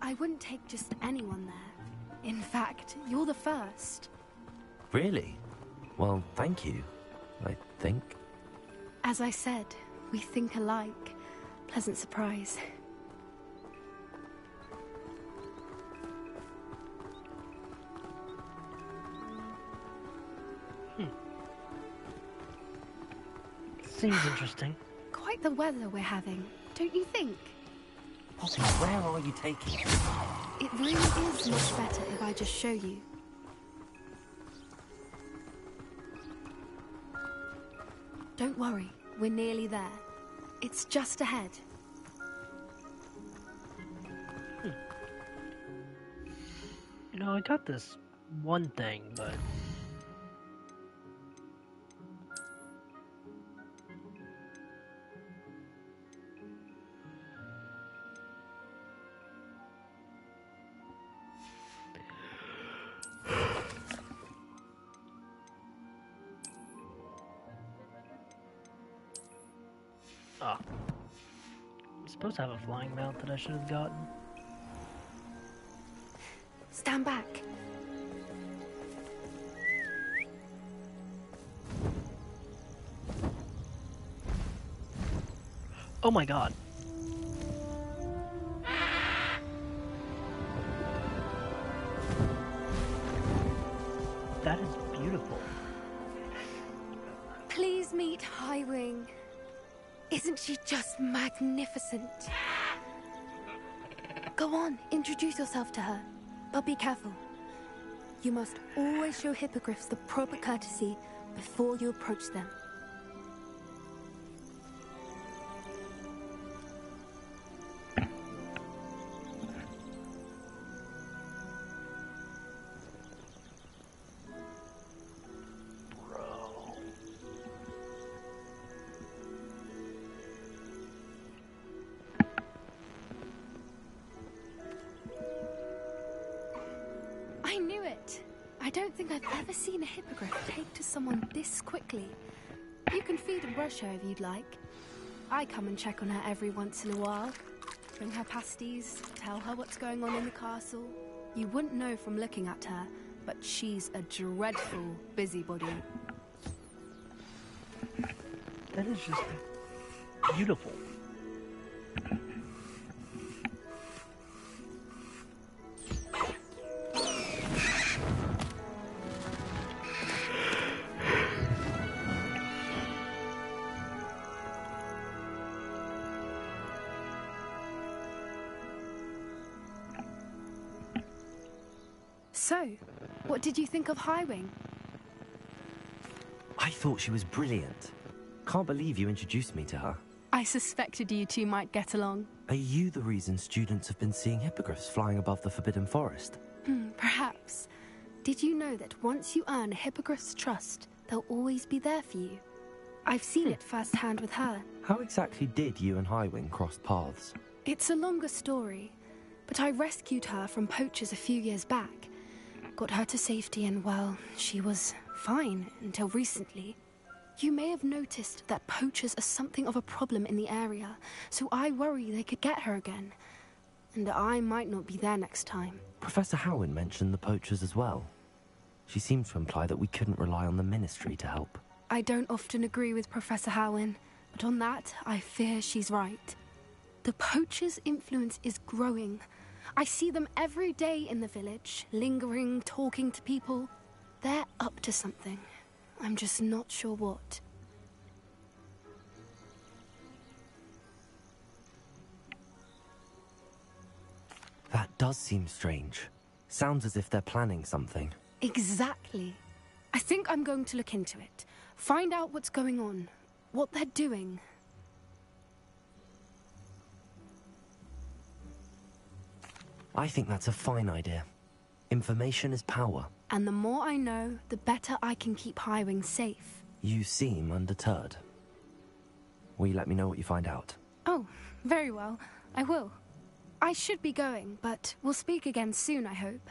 I wouldn't take just anyone there. In fact, you're the first. Really? Well, thank you, I think. As I said, we think alike. Pleasant surprise. Seems interesting. Quite the weather we're having, don't you think? Poppy, where are you taking me? It really is much better if I just show you. Don't worry, we're nearly there. It's just ahead. You know, I got this one thing, but... Ah. I'm supposed to have a flying mount that I should have gotten. Stand back. Oh my god. That is beautiful. Please meet Highwing. Isn't she just magnificent? Go on, introduce yourself to her. But be careful. You must always show hippogriffs the proper courtesy before you approach them. I knew it! I don't think I've ever seen a hippogriff take to someone this quickly. You can feed and brush her if you'd like. I come and check on her every once in a while. Bring her pasties, tell her what's going on in the castle. You wouldn't know from looking at her, but she's a dreadful busybody. That is just beautiful. So, what did you think of Highwing? I thought she was brilliant. Can't believe you introduced me to her. I suspected you two might get along. Are you the reason students have been seeing hippogriffs flying above the Forbidden Forest? Perhaps. Did you know that once you earn a hippogriff's trust, they'll always be there for you? I've seen it firsthand with her. How exactly did you and Highwing cross paths? It's a longer story, but I rescued her from poachers a few years back. Got her to safety and, well, she was fine until recently. You may have noticed that poachers are something of a problem in the area, so I worry they could get her again. And I might not be there next time. Professor Howin mentioned the poachers as well. She seemed to imply that we couldn't rely on the Ministry to help. I don't often agree with Professor Howin, but on that, I fear she's right. The poachers' influence is growing. I see them every day in the village, lingering, talking to people. They're up to something. I'm just not sure what. That does seem strange. Sounds as if they're planning something. Exactly. I think I'm going to look into it. Find out what's going on, what they're doing. I think that's a fine idea. Information is power. And the more I know, the better I can keep Highwing safe. You seem undeterred. Will you let me know what you find out? Oh, very well. I will. I should be going, but we'll speak again soon, I hope.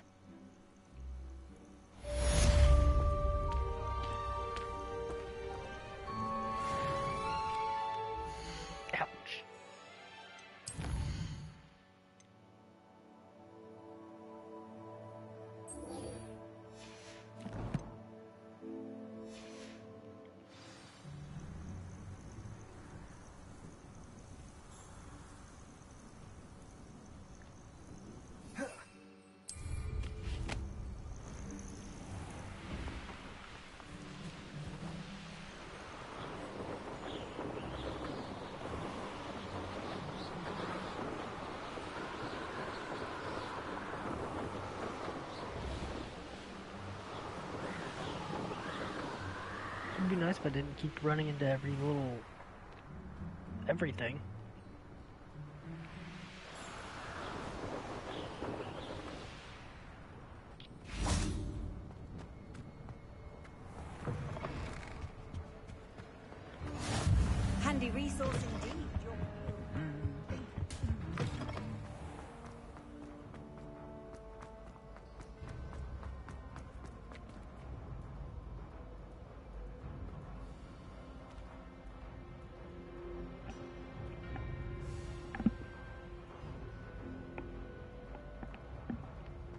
Ouch. It'd be nice if I didn't keep running into every little... everything. Handy resource indeed.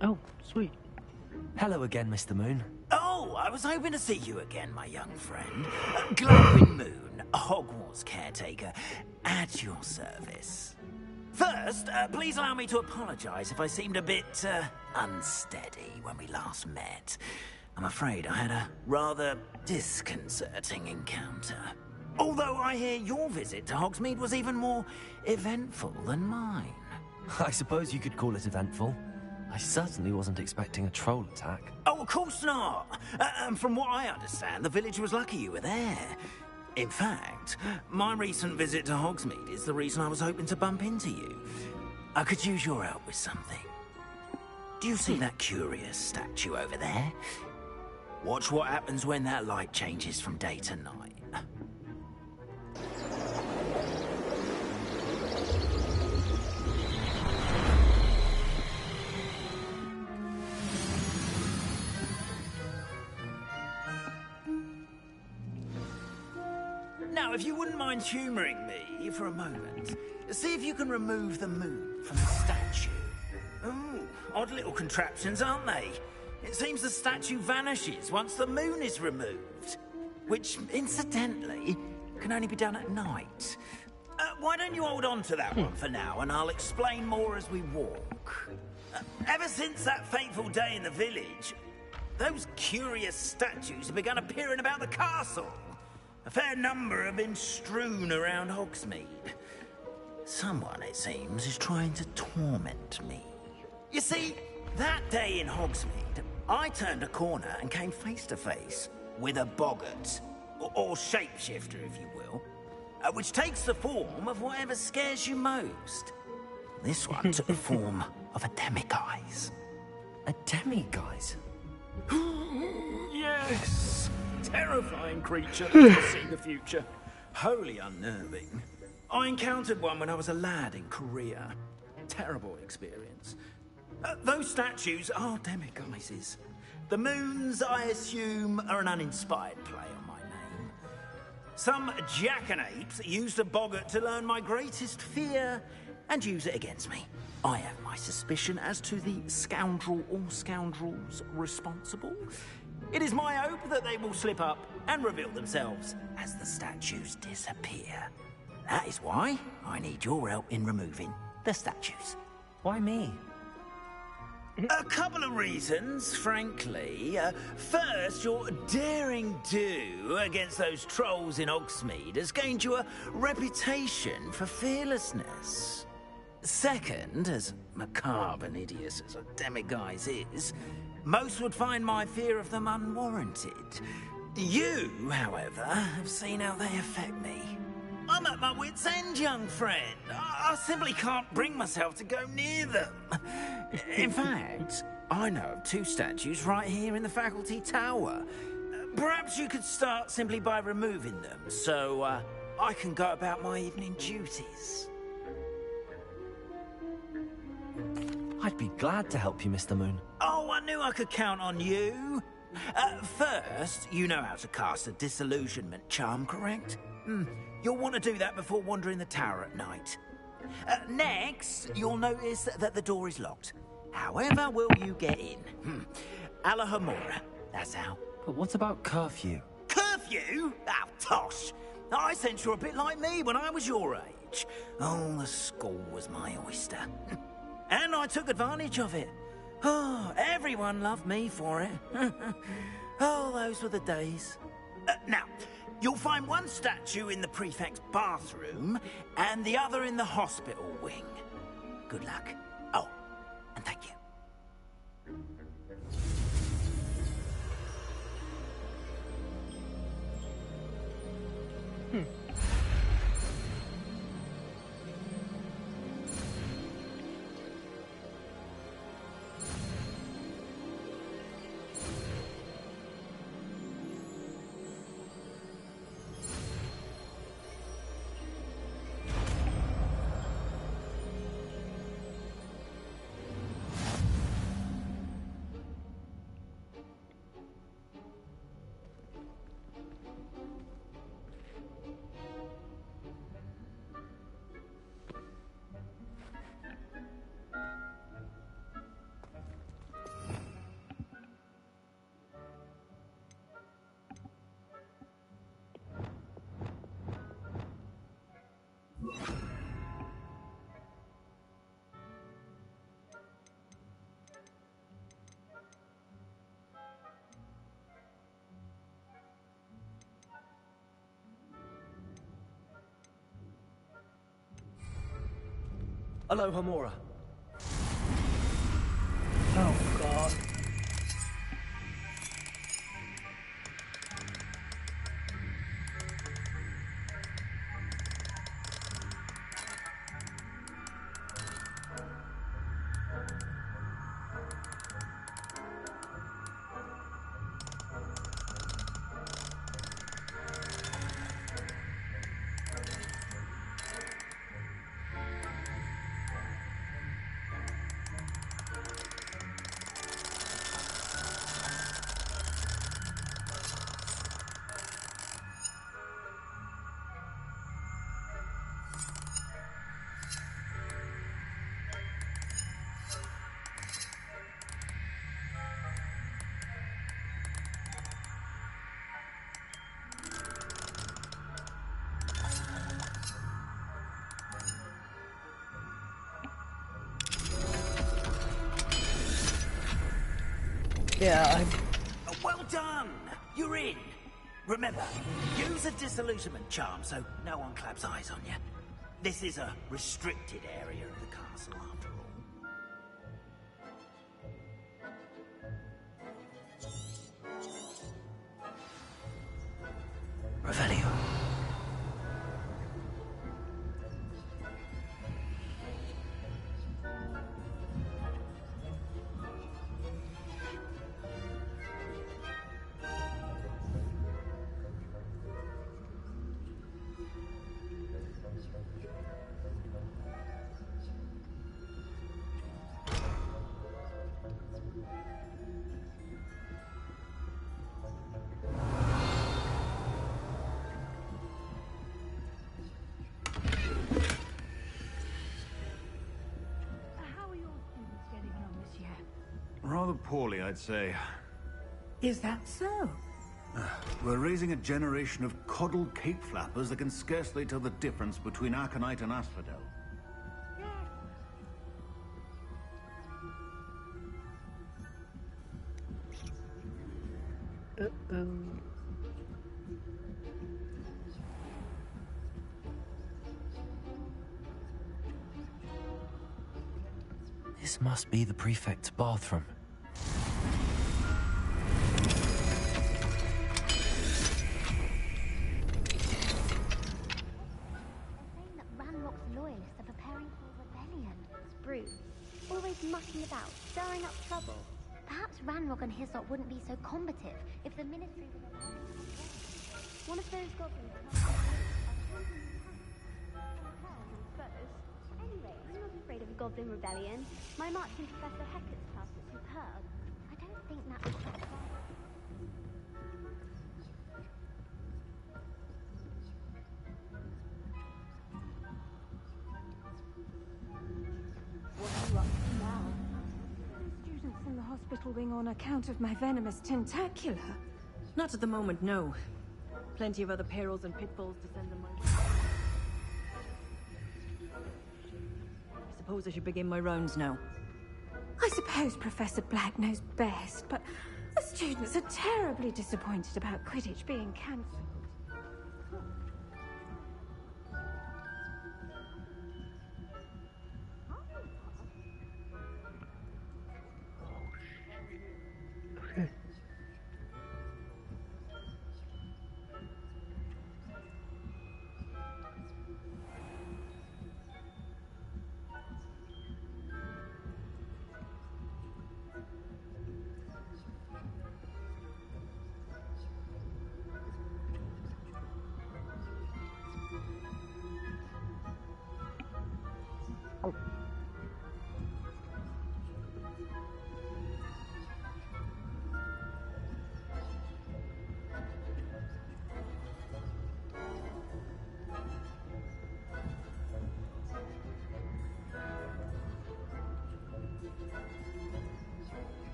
Oh, sweet. Hello again, Mr. Moon. Oh, I was hoping to see you again, my young friend. Glowing Moon, Hogwarts caretaker, at your service. First, please allow me to apologize if I seemed a bit unsteady when we last met. I'm afraid I had a rather disconcerting encounter. Although I hear your visit to Hogsmeade was even more eventful than mine. I suppose you could call it eventful. I certainly wasn't expecting a troll attack. Oh, of course not. And from what I understand, the village was lucky you were there. In fact, my recent visit to Hogsmeade is the reason I was hoping to bump into you. I could use your help with something. Do you see that curious statue over there? Watch what happens when that light changes from day to night. Now, if you wouldn't mind humouring me for a moment, see if you can remove the moon from the statue. Ooh, odd little contraptions, aren't they? It seems the statue vanishes once the moon is removed. Which, incidentally, can only be done at night. Why don't you hold on to that one for now, and I'll explain more as we walk. Ever since that fateful day in the village, those curious statues have begun appearing about the castle. A fair number have been strewn around Hogsmeade. Someone, it seems, is trying to torment me. You see, that day in Hogsmeade, I turned a corner and came face to face with a boggart, or shapeshifter, if you will, which takes the form of whatever scares you most. This one took the form of a demiguise. A demiguise? Yes! Terrifying creature that can see the future. Wholly unnerving. I encountered one when I was a lad in Korea. Terrible experience. Those statues are demiguises. The moons, I assume, are an uninspired play on my name. Some jackanapes used a boggart to learn my greatest fear and use it against me. I have my suspicion as to the scoundrel or scoundrels responsible. It is my hope that they will slip up and reveal themselves as the statues disappear. That is why I need your help in removing the statues. Why me? A couple of reasons, frankly. First, your daring do against those trolls in Hogsmeade has gained you a reputation for fearlessness. Second, as macabre and hideous as a demiguise is, most would find my fear of them unwarranted. You, however, have seen how they affect me. I'm at my wit's end, young friend. I simply can't bring myself to go near them. In fact, I know of 2 statues right here in the faculty tower. Perhaps you could start simply by removing them, so I can go about my evening duties. I'd be glad to help you, Mr. Moon. Oh, I knew I could count on you. First, you know how to cast a disillusionment charm, correct? You'll want to do that before wandering the tower at night. Next, you'll notice that the door is locked. However will you get in? Alahomora, that's how. But what about curfew? Curfew? Oh, tosh. I sense you're a bit like me when I was your age. Oh, the school was my oyster. And I took advantage of it. Oh, everyone loved me for it. Oh, those were the days. Now, you'll find one statue in the prefect's bathroom and the other in the hospital wing. Good luck. Oh, and thank you. Alohomora. Oh, God. Yeah, Well done! You're in! Remember, use a disillusionment charm so no one claps eyes on you. This is a restricted area of the castle, after all. Revelio. Rather poorly, I'd say. Is that so? We're raising a generation of coddled cape flappers that can scarcely tell the difference between Aconite and Asphodel. uh-oh. This must be the prefect's bathroom. Loyalists are preparing for a rebellion. Spruce, always mucking about, stirring up trouble. Ranrock and Hyssop wouldn't be so combative if the Ministry would allow them to work. One of those goblins Anyway, I'm not afraid of a goblin rebellion. My march in Professor Hecat's class was superb. I don't think that was that far. What are you up to now? Students in the hospital wing on account of my venomous tentacular? Not at the moment, no. Plenty of other perils and pitfalls to send them my way. I suppose I should begin my rounds now. I suppose Professor Black knows best, but the students are terribly disappointed about Quidditch being cancelled.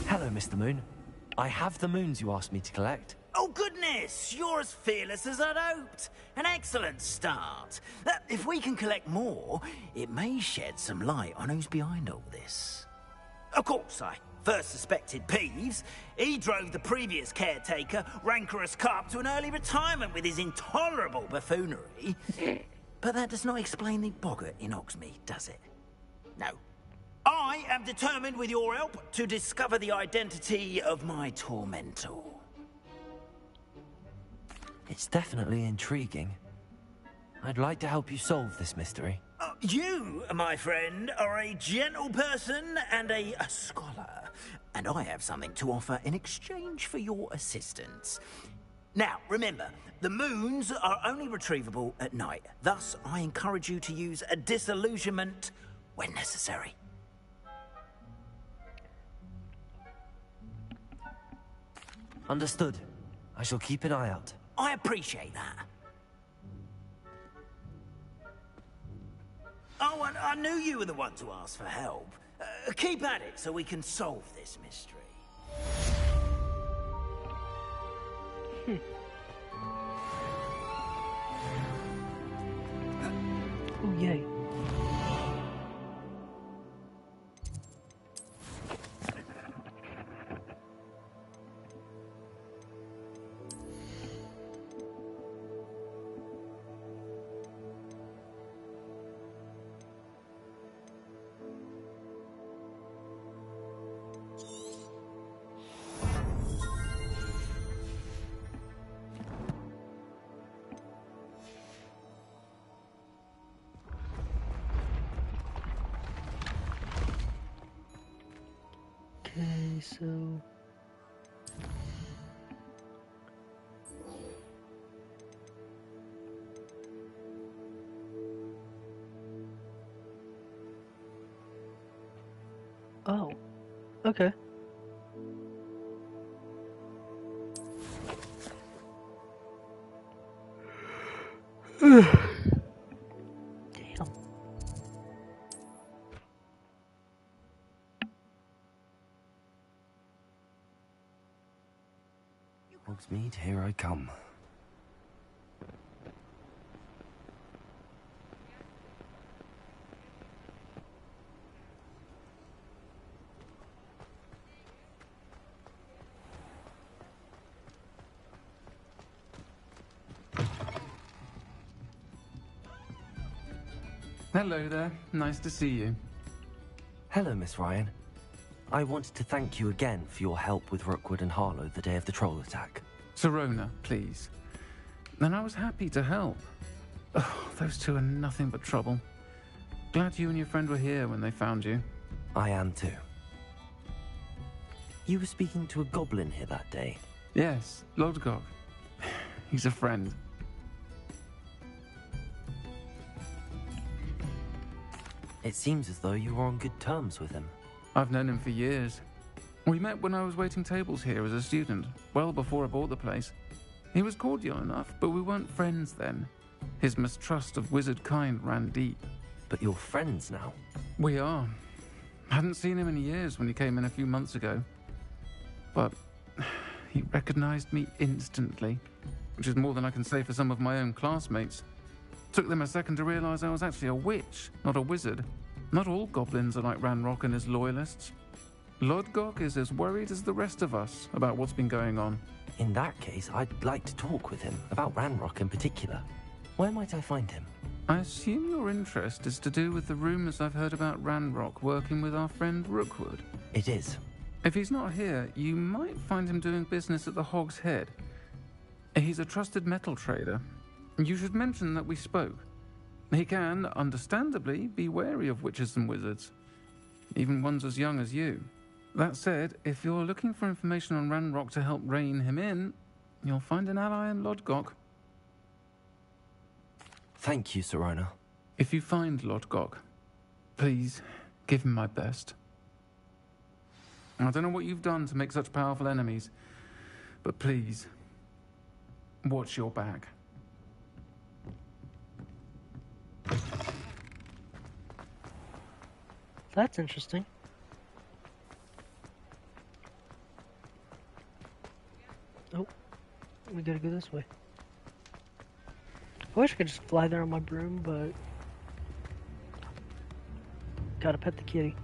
Hello, Mr. Moon. I have the moons you asked me to collect. Oh, goodness! You're as fearless as I'd hoped. An excellent start. If we can collect more, it may shed some light on who's behind all this. Of course, I first suspected Peeves. He drove the previous caretaker, Rancorous Carp, to an early retirement with his intolerable buffoonery. But that does not explain the boggart in Hogsmeade, does it? No. I am determined, with your help, to discover the identity of my tormentor. It's definitely intriguing. I'd like to help you solve this mystery. You, my friend, are a gentle person and a scholar, and I have something to offer in exchange for your assistance. Now, remember, the moons are only retrievable at night. Thus, I encourage you to use a disillusionment when necessary. Understood. I shall keep an eye out. I appreciate that. Oh, and I knew you were the one to ask for help. Keep at it so we can solve this mystery. Oh, yay. Okay, so... Oh, okay. Damn. Hogsmeade, here I come. Hello there. Nice to see you. Hello, Miss Ryan. I wanted to thank you again for your help with Rookwood and Harlow the day of the troll attack. Sirona, please. And I was happy to help. Oh, those two are nothing but trouble. Glad you and your friend were here when they found you. I am too. You were speaking to a goblin here that day? Yes, Lodgok. He's a friend. It seems as though you were on good terms with him. I've known him for years. We met when I was waiting tables here as a student, well before I bought the place. He was cordial enough, but we weren't friends then. His mistrust of wizard kind ran deep. But you're friends now? We are. Hadn't seen him in years when he came in a few months ago. But he recognized me instantly, which is more than I can say for some of my own classmates. Took them a second to realize I was actually a witch, not a wizard. Not all goblins are like Ranrock and his loyalists. Lodgok is as worried as the rest of us about what's been going on. In that case, I'd like to talk with him, about Ranrock in particular. Where might I find him? I assume your interest is to do with the rumors I've heard about Ranrock working with our friend Rookwood. It is. If he's not here, you might find him doing business at the Hog's Head. He's a trusted metal trader. You should mention that we spoke. He can, understandably, be wary of witches and wizards, even ones as young as you. That said, if you're looking for information on Ranrock to help rein him in, you'll find an ally in Lodgok. Thank you, Sirona. If you find Lodgok, please give him my best. I don't know what you've done to make such powerful enemies, but please, watch your back. That's interesting. Oh, we gotta go this way. I wish I could just fly there on my broom, but gotta pet the kitty.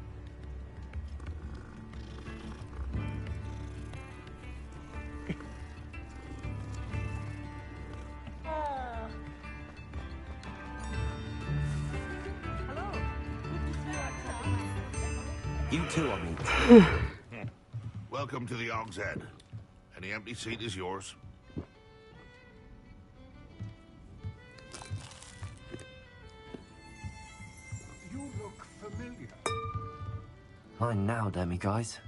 You too, I mean. Welcome to the Hog's Head. Any empty seat is yours. You look familiar. Fine now, demi-guys.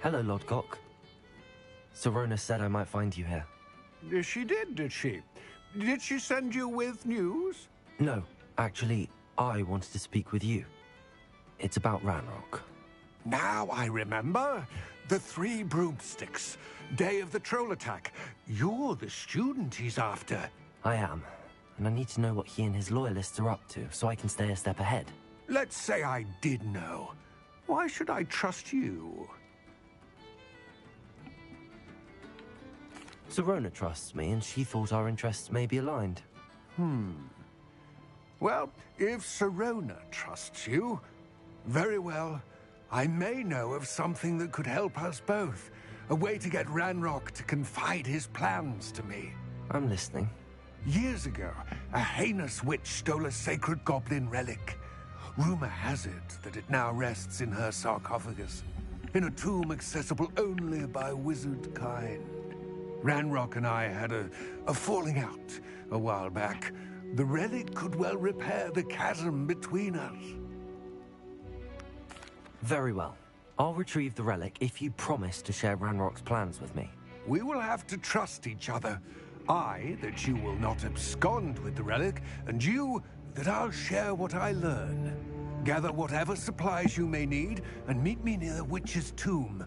Hello, Lodgok. Sirona said I might find you here. She did she? Did she send you with news? No, actually, I wanted to speak with you. It's about Ranrock. Now I remember. The 3 broomsticks. Day of the troll attack. You're the student he's after. I am. And I need to know what he and his loyalists are up to, so I can stay a step ahead. Let's say I did know. Why should I trust you? Sirona trusts me, and she thought our interests may be aligned. Well, if Sirona trusts you, very well. I may know of something that could help us both. A way to get Ranrock to confide his plans to me. I'm listening. Years ago, a heinous witch stole a sacred goblin relic. Rumor has it that it now rests in her sarcophagus, in a tomb accessible only by wizard kind. Ranrock and I had a falling out a while back. The relic could well repair the chasm between us. Very well. I'll retrieve the relic if you promise to share Ranrock's plans with me. We will have to trust each other. I, that you will not abscond with the relic, and you, that I'll share what I learn. Gather whatever supplies you may need, and meet me near the witch's tomb.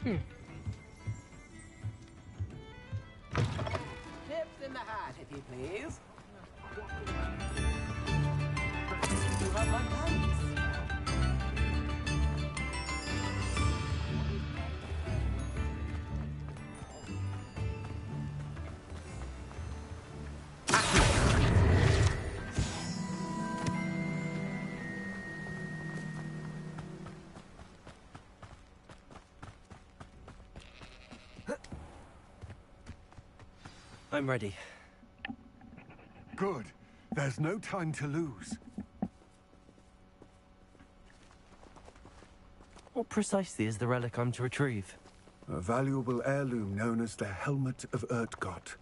Tips in the hat, if you please. You have my thanks. I'm ready. Good. There's no time to lose. What precisely is the relic I'm to retrieve? A valuable heirloom known as the Helmet of Urtgott.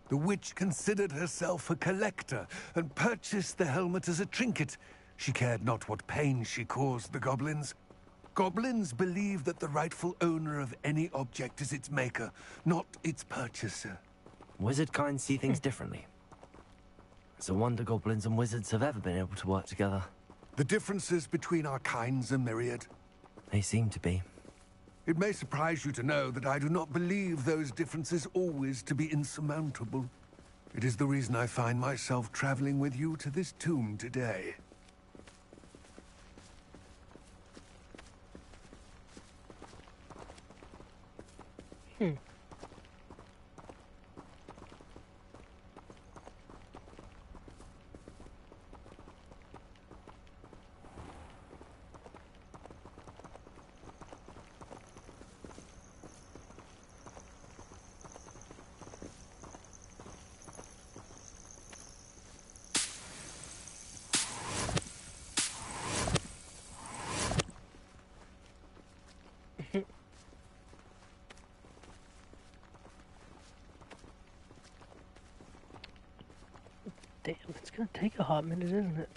The witch considered herself a collector and purchased the helmet as a trinket. She cared not what pain she caused the goblins. Goblins believe that the rightful owner of any object is its maker, not its purchaser. Wizard kind see things differently. It's a wonder goblins and wizards have ever been able to work together. The differences between our kinds are myriad. They seem to be. It may surprise you to know that I do not believe those differences always to be insurmountable. It is the reason I find myself traveling with you to this tomb today. Damn, it's gonna take a hot minute, isn't it?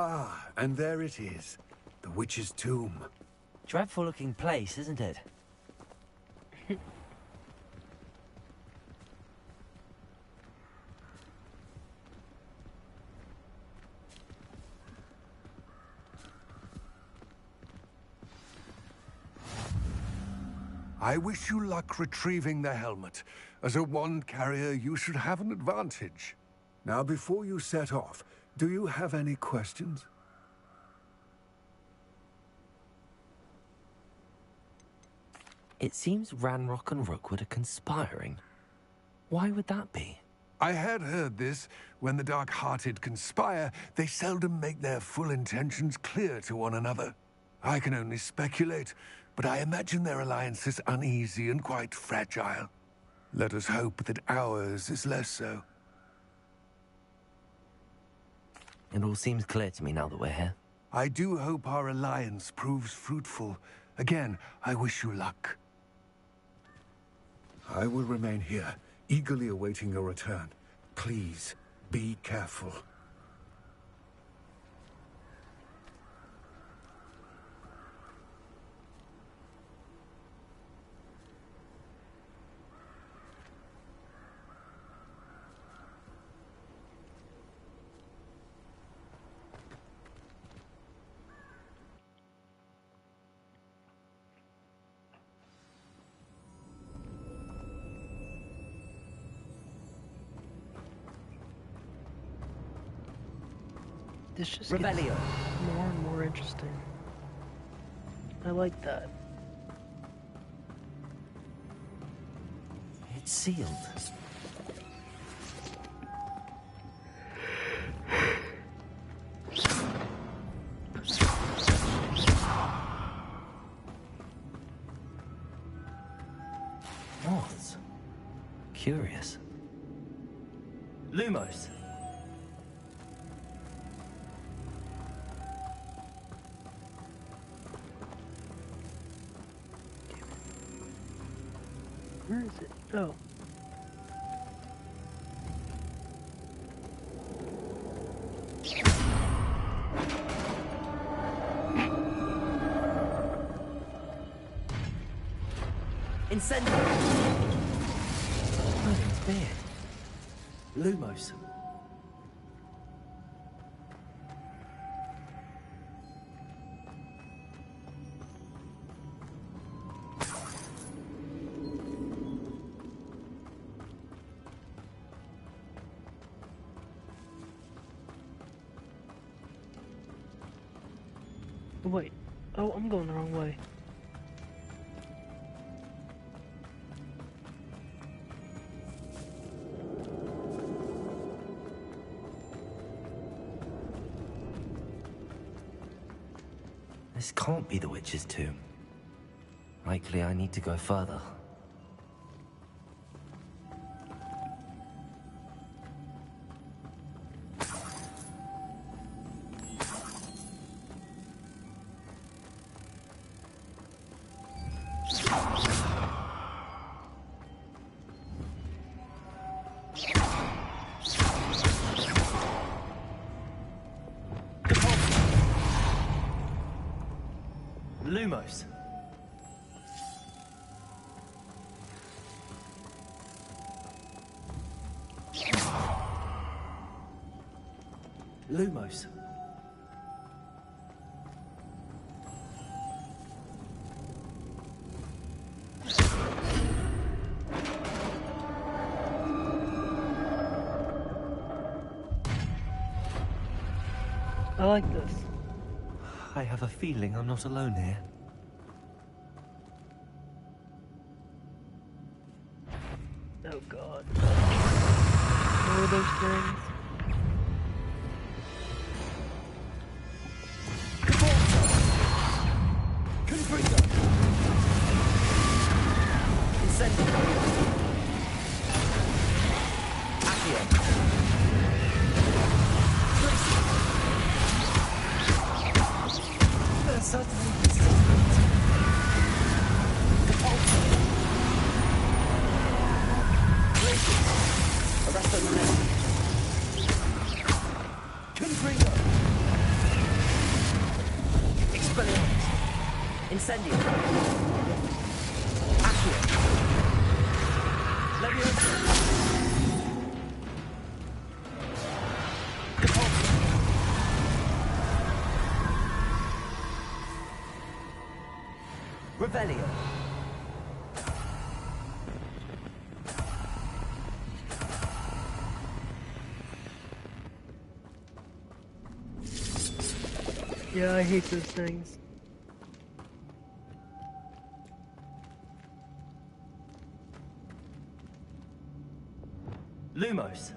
Ah, and there it is. The witch's tomb. Dreadful looking place, isn't it? I wish you luck retrieving the helmet. As a wand carrier, you should have an advantage. Now, before you set off, do you have any questions? It seems Ranrock and Rookwood are conspiring. Why would that be? I had heard this. When the dark-hearted conspire, they seldom make their full intentions clear to one another. I can only speculate, but I imagine their alliance is uneasy and quite fragile. Let us hope that ours is less so. It all seems clear to me now that we're here. I do hope our alliance proves fruitful. Again, I wish you luck. I will remain here, eagerly awaiting your return. Please, be careful. This just Rebellion. gets more and more interesting. I like that. It's sealed. Moths. Curious. Lumos. Where is it? Oh. Incendio! Merlin's beard. Lumos. Oh, wait. Oh, I'm going the wrong way. This can't be the witch's tomb. Likely I need to go further. Lumos. Lumos. I like this. I have a feeling I'm not alone here. Oh god. What are those things? Incendio. Accio. Leviosa. Revelio. Yeah, I hate those things. Lumos.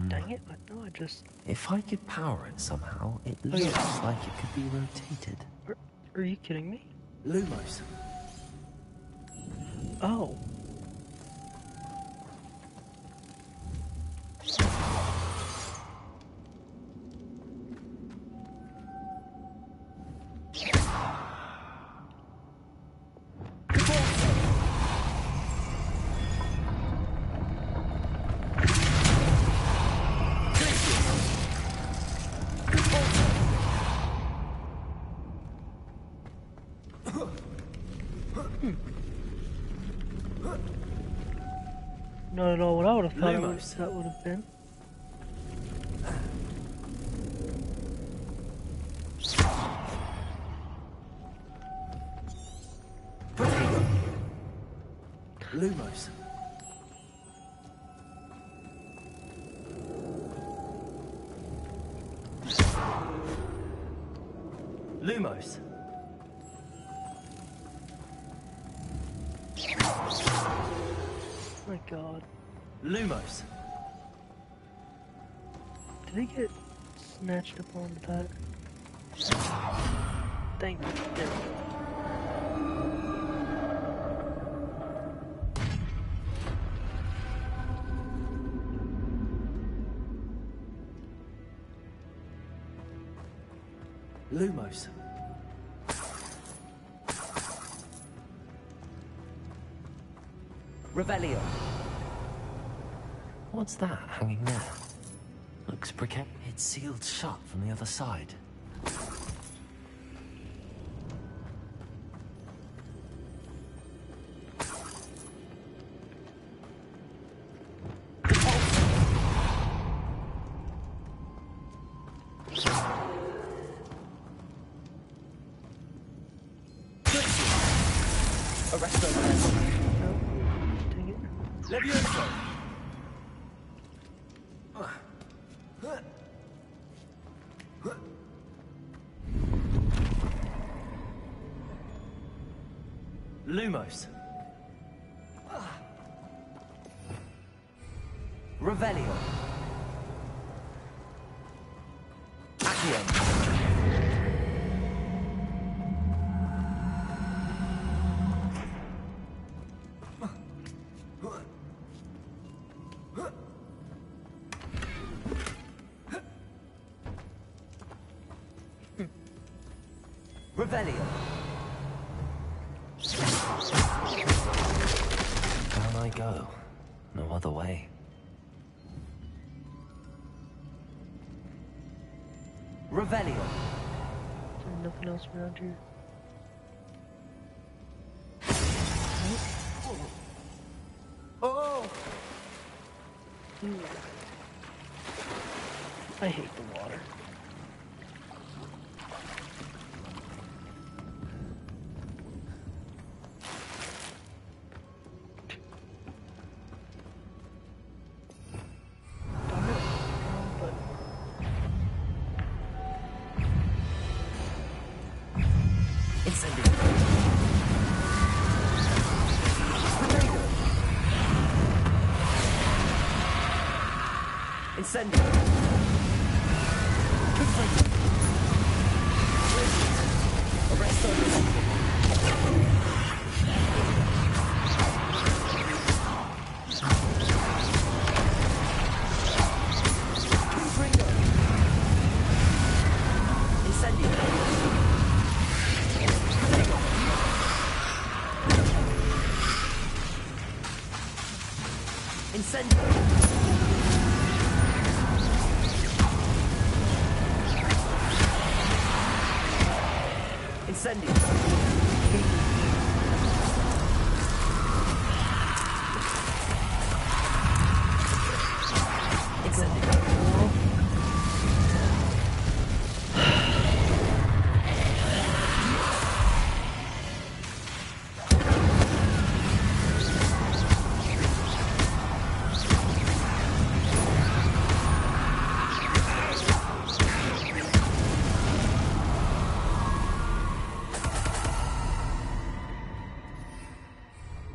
Dang it, I know I just... If I could power it somehow, it looks like it could be rotated. Are you kidding me? Lumos. Oh. Not at all what I would have thought that would have been. Lumos. Lumos. My god. Lumos. Did he get snatched up on that? Thank you. There we go. Lumos. Revelio. What's that hanging there? Looks precarious. It's sealed shut from the other side. Lumos. Revelio. Accio. Revelio. Down I go. No other way. Revelio. There's nothing else around here. Oh! I hate the water. Incendio.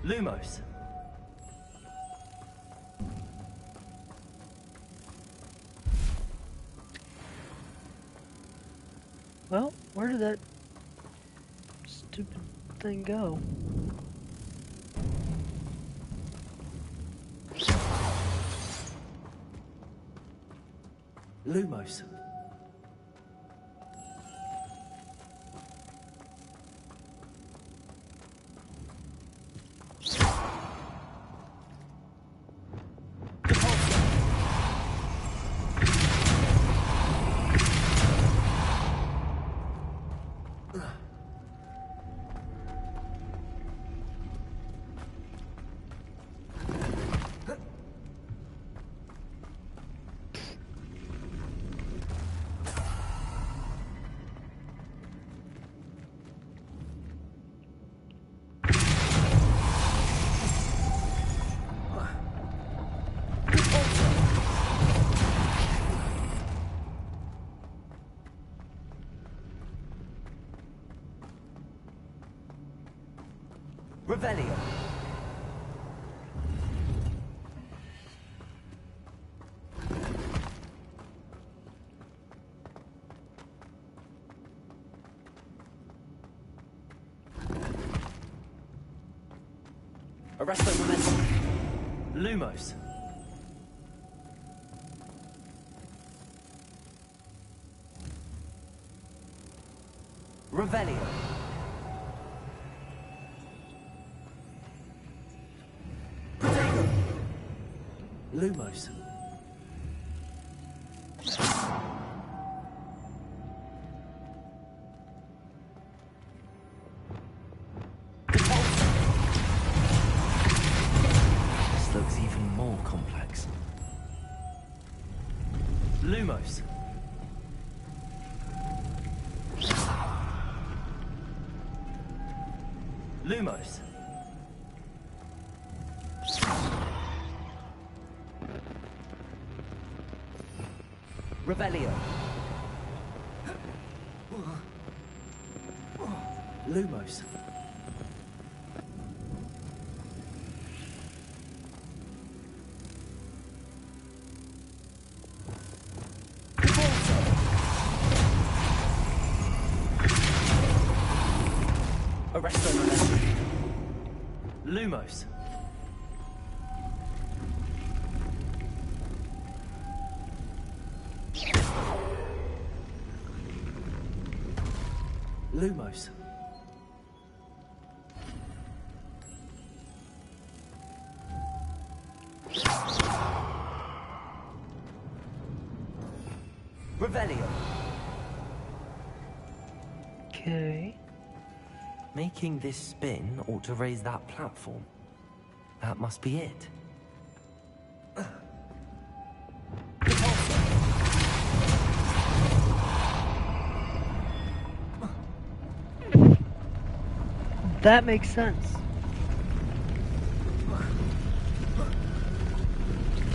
Lumos. Well, where did that stupid thing go? Lumos. Revelio. Arresto momentum. Lumos. Revelio. Protego. Lumos. This looks even more complex. Lumos. Lumos. Revelio. Lumos. Arresto Revelio. Lumos. Lumos. Revelio. Okay. Making this spin ought to raise that platform. That must be it. That makes sense.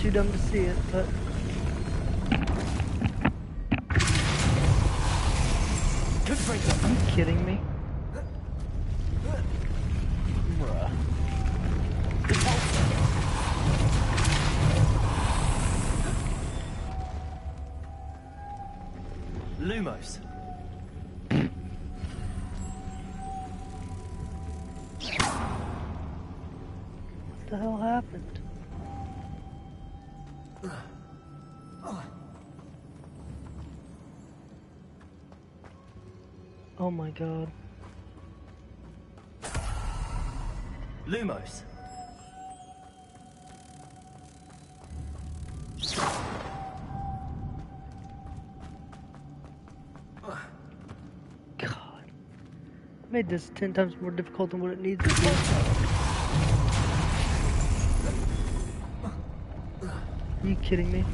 Too dumb to see it, but... Are you kidding me? Bruh. Lumos. What the hell happened? Oh my god. Lumos. God. Made this 10 times more difficult than what it needs to be. Are you kidding me?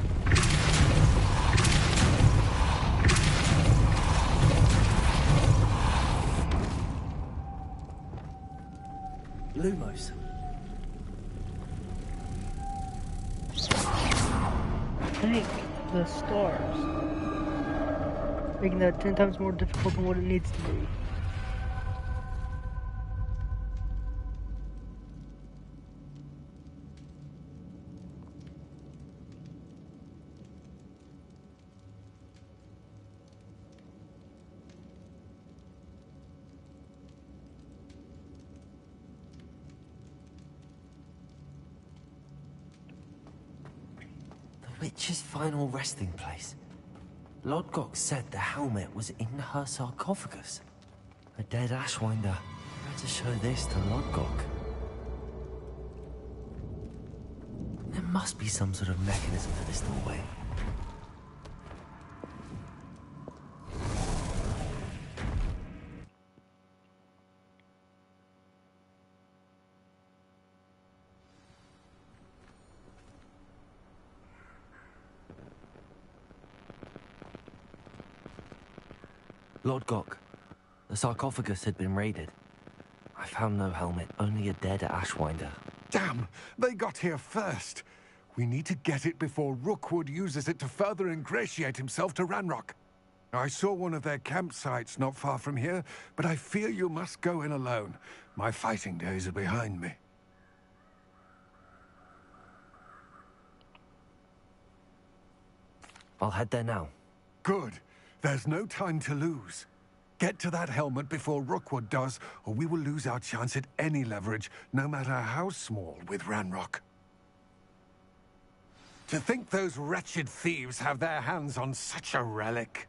Lumos. Thank the stars. Making that 10 times more difficult than what it needs to be. The witch's final resting place. Lodgok said the helmet was in her sarcophagus. A dead Ashwinder. Better show this to Lodgok. There must be some sort of mechanism for this doorway. Lodgok, the sarcophagus had been raided. I found no helmet, only a dead Ashwinder. Damn! They got here first. We need to get it before Rookwood uses it to further ingratiate himself to Ranrock. I saw one of their campsites not far from here, but I fear you must go in alone. My fighting days are behind me. I'll head there now. Good. There's no time to lose. Get to that helmet before Rookwood does, or we will lose our chance at any leverage, no matter how small, with Ranrock. To think those wretched thieves have their hands on such a relic.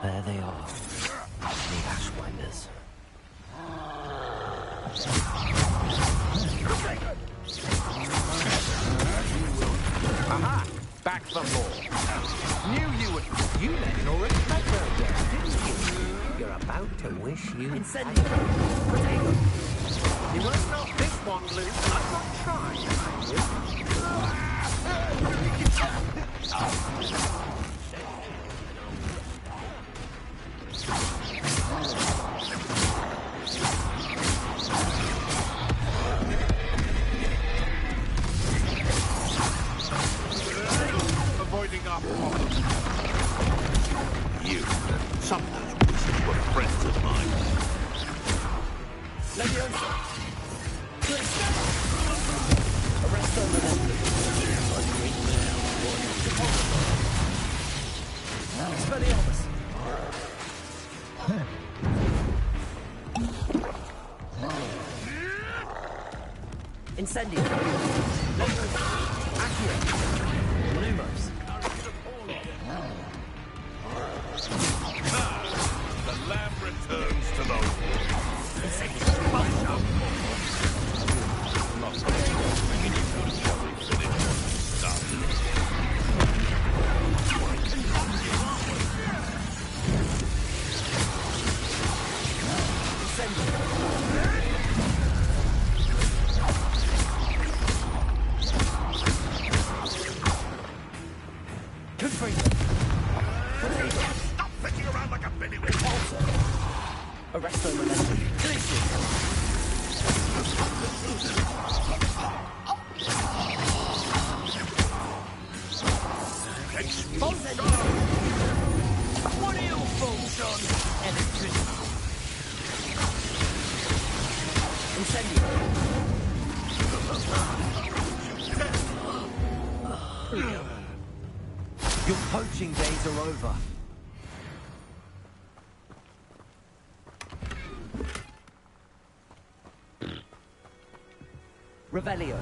There they are. The Ashwinders. Aha! Back for more. Knew you would. You let Nora Clever again, didn't you? You're about to wish you. Incendio! Potato! You must not this one, Luke. I'm not trying. Avoiding our problem. You, sometimes you were friends of mine. Leviosa! Arresto Menendi. Expelliarmus. Incendio. Accio. Lumos. The lamb returns to the Stop flicking around like a penny with Arresto Menendi. What are your thoughts on electricity? Incendio. Your poaching days are over. Revelio.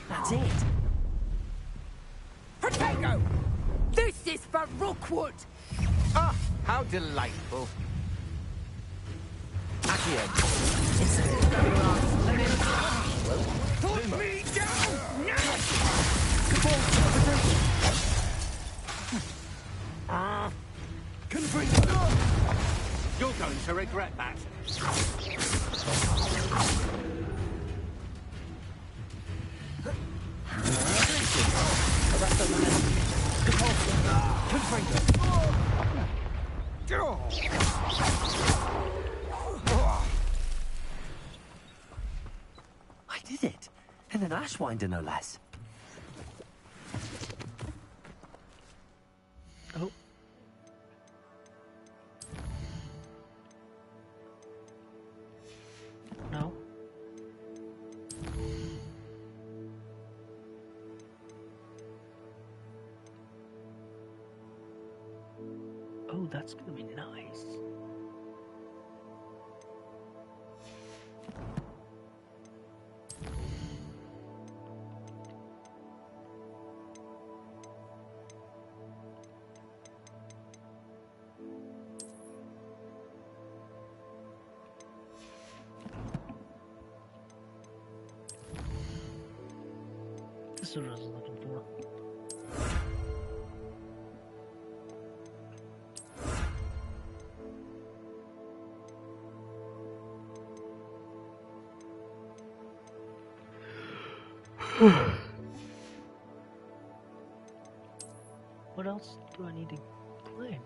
That's it. Potato! This is for Rookwood! Ah, how delightful. Accio. Put me down now! You're going to regret that. I did it. And an Ashwinder, no less. Oh. No. Oh, that's gonna be nice. This is what I was looking for. What else do I need to claim?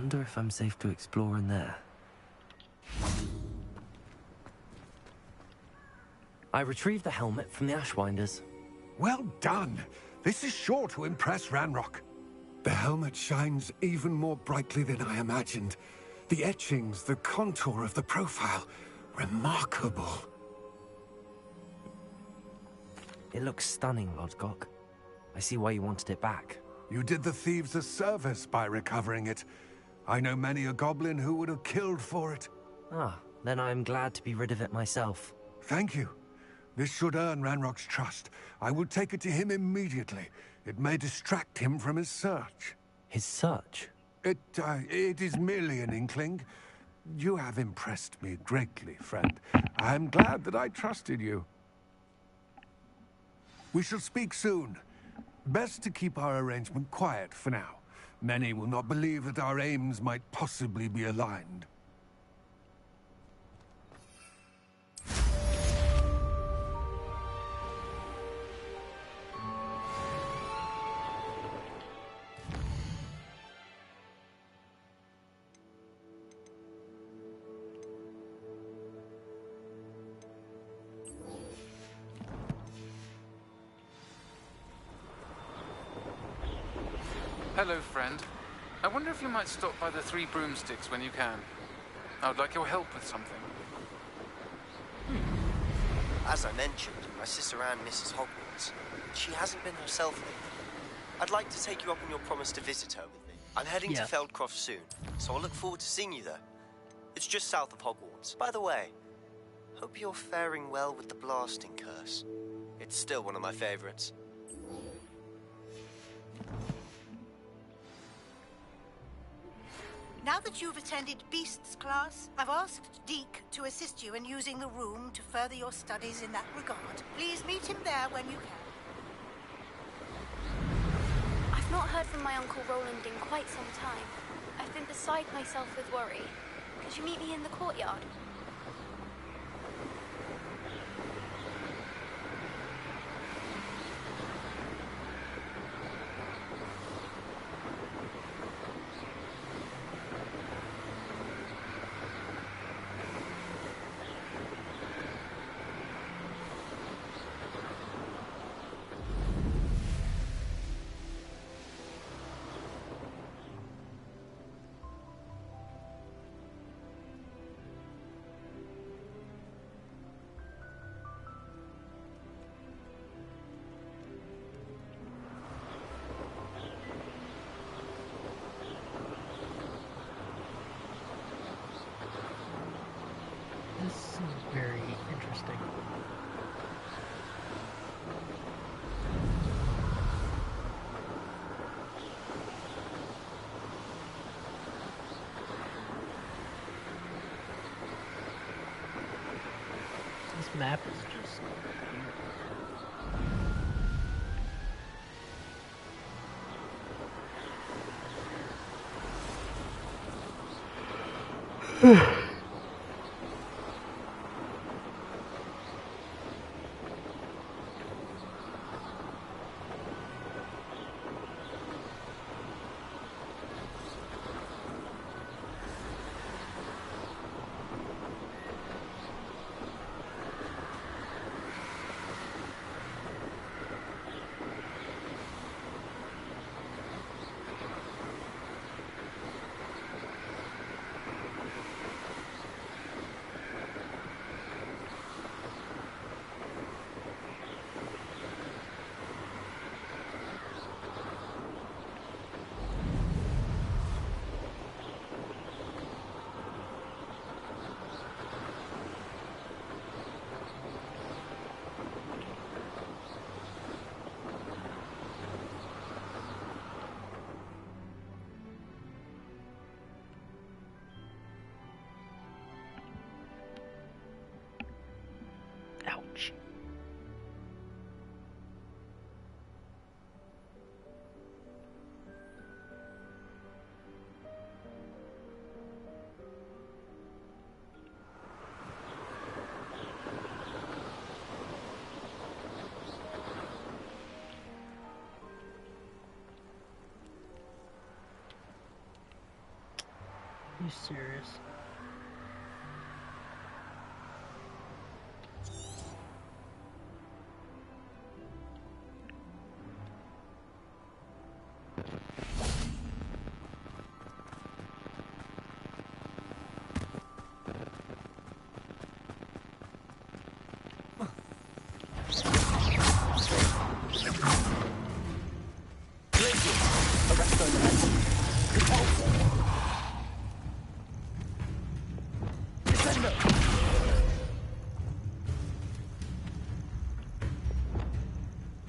Wonder if I'm safe to explore in there. I retrieved the helmet from the Ashwinders. Well done. This is sure to impress Ranrock. The helmet shines even more brightly than I imagined. The etchings, the contour of the profile, remarkable. It looks stunning, Lodgok. I see why you wanted it back. You did the thieves a service by recovering it. I know many a goblin who would have killed for it. Ah, then I'm glad to be rid of it myself. Thank you. This should earn Ranrock's trust. I will take it to him immediately. It may distract him from his search. His search? It is merely an inkling. You have impressed me greatly, friend. I am glad that I trusted you. We shall speak soon. Best to keep our arrangement quiet for now. Many will not believe that our aims might possibly be aligned. Hello, friend. I wonder if you might stop by the Three Broomsticks when you can. I would like your help with something. As I mentioned, my sister Anne misses Hogwarts. She hasn't been herself lately. I'd like to take you up on your promise to visit her with me. I'm heading to Feldcroft soon, so I'll look forward to seeing you there. It's just south of Hogwarts. By the way, hope you're faring well with the blasting curse. It's still one of my favorites. Now that you've attended Beasts class, I've asked Deke to assist you in using the room to further your studies in that regard. Please meet him there when you can. I've not heard from my Uncle Roland in quite some time. I've been beside myself with worry. Could you meet me in the courtyard? This seems very interesting. This map is just beautiful. serious?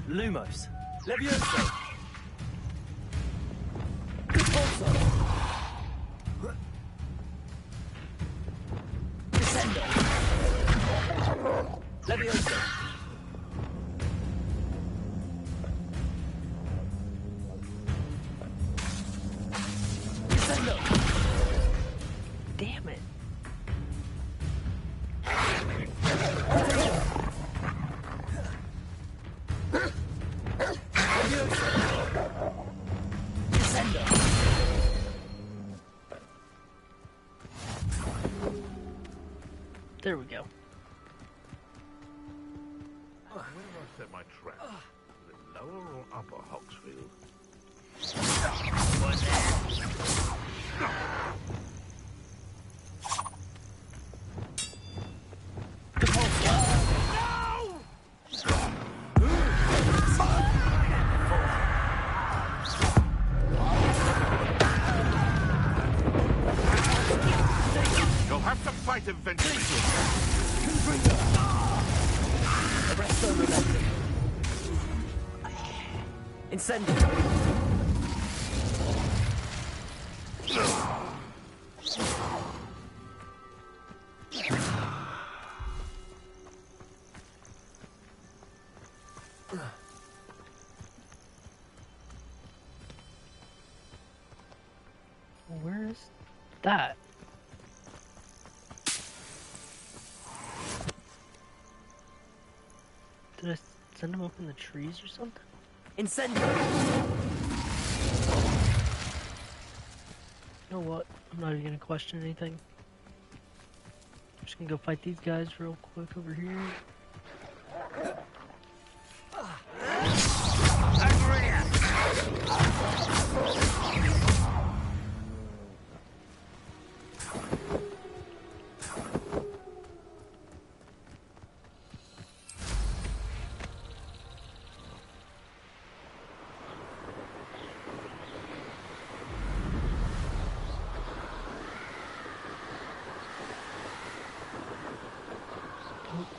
Lumos. Levioso. Descendo. Levioso. Descendo. Damn it. There we go. Where do I set my trap? Is it lower or upper Hogsfield? You'll have to fight eventually. Incendio. Where is that? Did I send him up in the trees or something? Incendio. You know what? I'm not even gonna question anything. I'm just gonna go fight these guys real quick over here.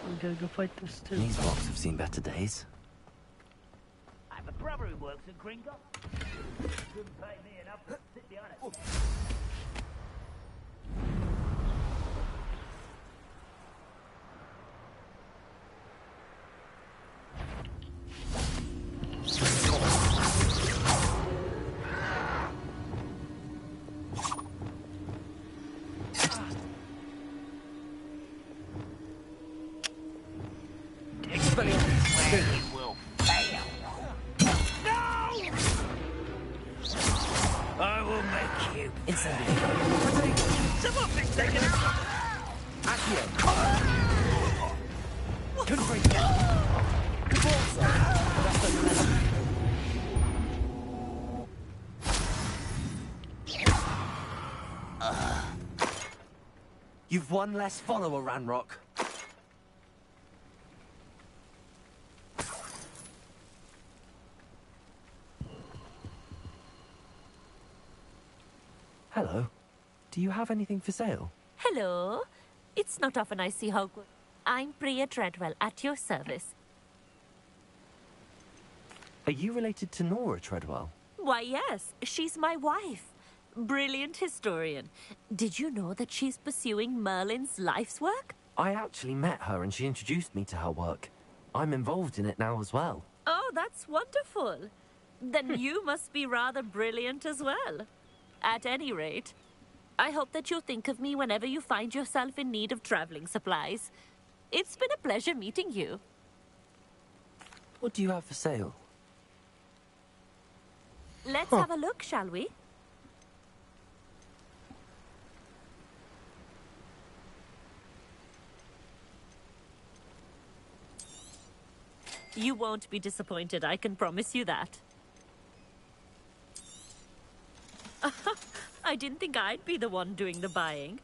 We gotta go fight this too. These rocks have seen better days. I have a brother who works at Gringotts. Couldn't pay me enough to sit behind a desk. Will fail. No! I will make you. Incendio. Someone been taken out. Accio. You've one less follower, Ranrock. Hello. Do you have anything for sale? Hello. It's not often I see Hogwarts. I'm Priya Treadwell, at your service. Are you related to Nora Treadwell? Why, yes. She's my wife. Brilliant historian. Did you know that she's pursuing Merlin's life's work? I actually met her and she introduced me to her work. I'm involved in it now as well. Oh, that's wonderful. Then you must be rather brilliant as well. At any rate, I hope that you'll think of me whenever you find yourself in need of traveling supplies. It's been a pleasure meeting you. What do you have for sale? Let's have a look, shall we? You won't be disappointed, I can promise you that. I didn't think I'd be the one doing the buying.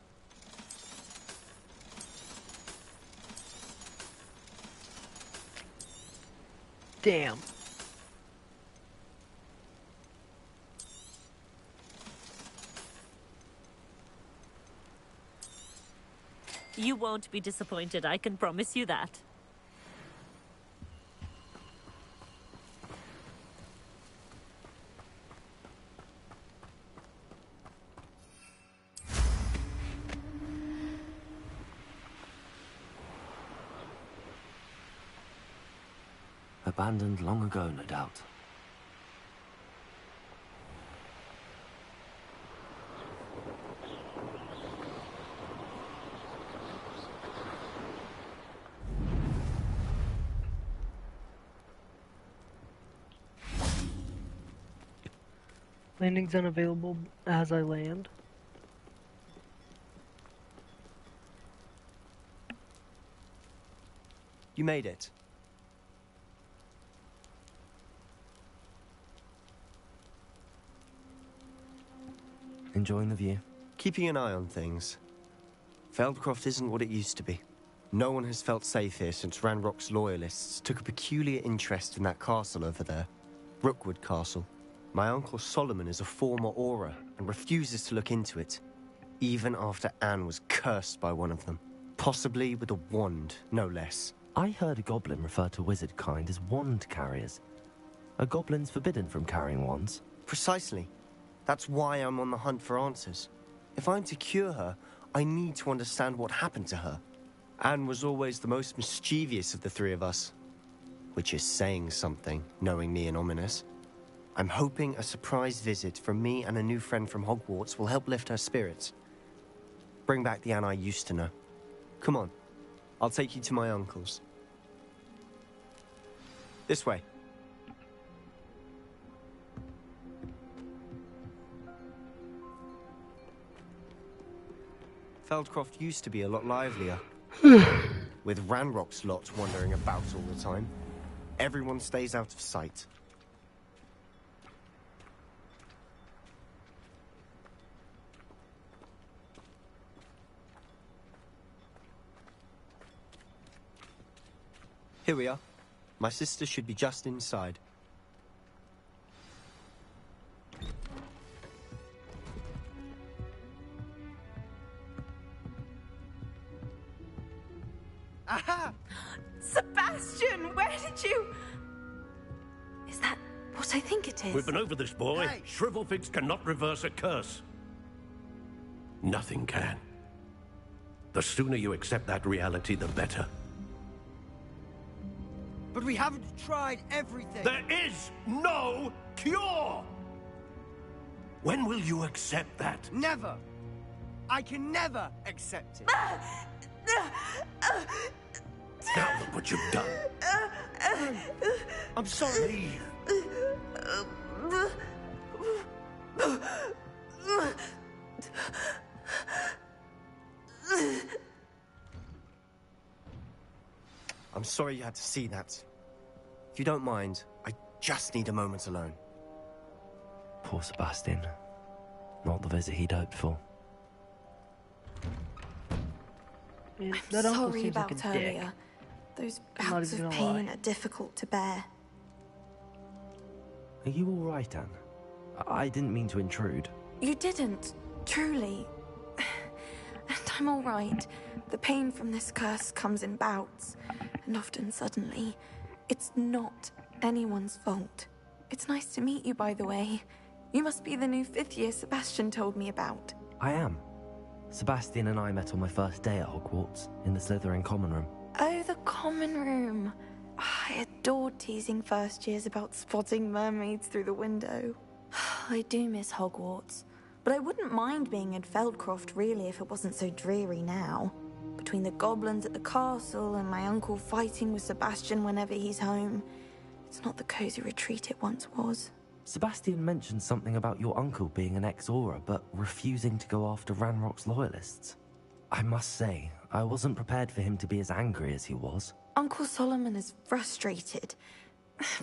Damn. You won't be disappointed, I can promise you that. Abandoned long ago, no doubt. Landing's unavailable as I land. You made it. Enjoying the view? Keeping an eye on things. Feldcroft isn't what it used to be. No one has felt safe here since Ranrock's loyalists took a peculiar interest in that castle over there. Rookwood Castle. My uncle Solomon is a former Auror and refuses to look into it, even after Anne was cursed by one of them. Possibly with a wand, no less. I heard a goblin refer to wizard kind as wand carriers. Are goblins forbidden from carrying wands? Precisely. That's why I'm on the hunt for answers. If I'm to cure her, I need to understand what happened to her. Anne was always the most mischievous of the three of us. Which is saying something, knowing me and Ominous. I'm hoping a surprise visit from me and a new friend from Hogwarts will help lift her spirits. Bring back the Anne I used to know. Come on, I'll take you to my uncle's. This way. Feldcroft used to be a lot livelier. With Ranrock's lot wandering about all the time. Everyone stays out of sight. Here we are. My sister should be just inside. Aha! Sebastian, where did you... Is that what I think it is? We've been over this, boy. Hey. Shrivelfigs cannot reverse a curse. Nothing can. The sooner you accept that reality, the better. But we haven't tried everything. There is no cure! When will you accept that? Never. I can never accept it. Now look what you've done. I'm sorry. I'm sorry you had to see that. If you don't mind, I just need a moment alone. Poor Sebastian. Not the visit he'd hoped for. Man, I'm that uncle sorry seems like about a earlier. dick. Those I'm not bouts even of gonna pain lie. are difficult to bear. Are you all right, Anne? I didn't mean to intrude. You didn't, truly. And I'm all right. The pain from this curse comes in bouts, and often suddenly. It's not anyone's fault. It's nice to meet you, by the way. You must be the new 5th year Sebastian told me about. I am. Sebastian and I met on my first day at Hogwarts, in the Slytherin common room. Oh, the common room. I adored teasing first years about spotting mermaids through the window. I do miss Hogwarts, but I wouldn't mind being in Feldcroft really if it wasn't so dreary now. Between the goblins at the castle and my uncle fighting with Sebastian whenever he's home, it's not the cozy retreat it once was. Sebastian mentioned something about your uncle being an ex-Auror, but refusing to go after Ranrock's loyalists. I must say, I wasn't prepared for him to be as angry as he was. Uncle Solomon is frustrated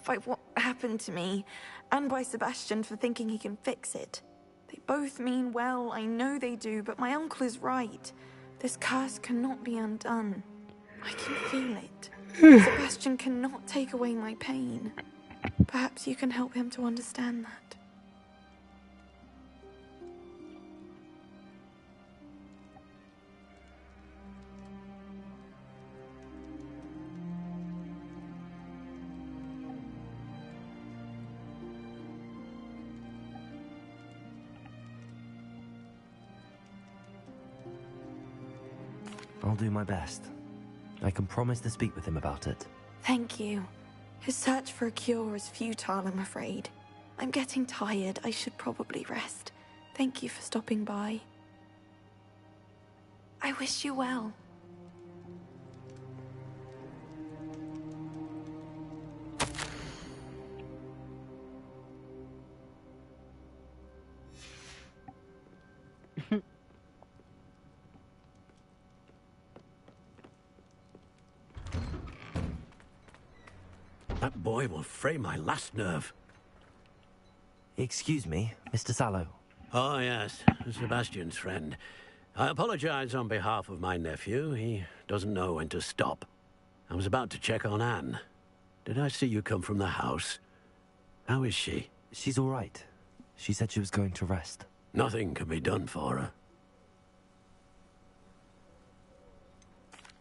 by what happened to me, and by Sebastian for thinking he can fix it. They both mean well, I know they do, but my uncle is right. This curse cannot be undone. I can feel it. Sebastian cannot take away my pain. Perhaps you can help him to understand that. I'll do my best. I can promise to speak with him about it. Thank you. His search for a cure is futile, I'm afraid. I'm getting tired. I should probably rest. Thank you for stopping by. I wish you well. That boy will fray my last nerve. Excuse me, Mr. Sallow. Oh, yes, Sebastian's friend. I apologize on behalf of my nephew. He doesn't know when to stop. I was about to check on Anne. Did I see you come from the house? How is she? She's all right. She said she was going to rest. Nothing can be done for her.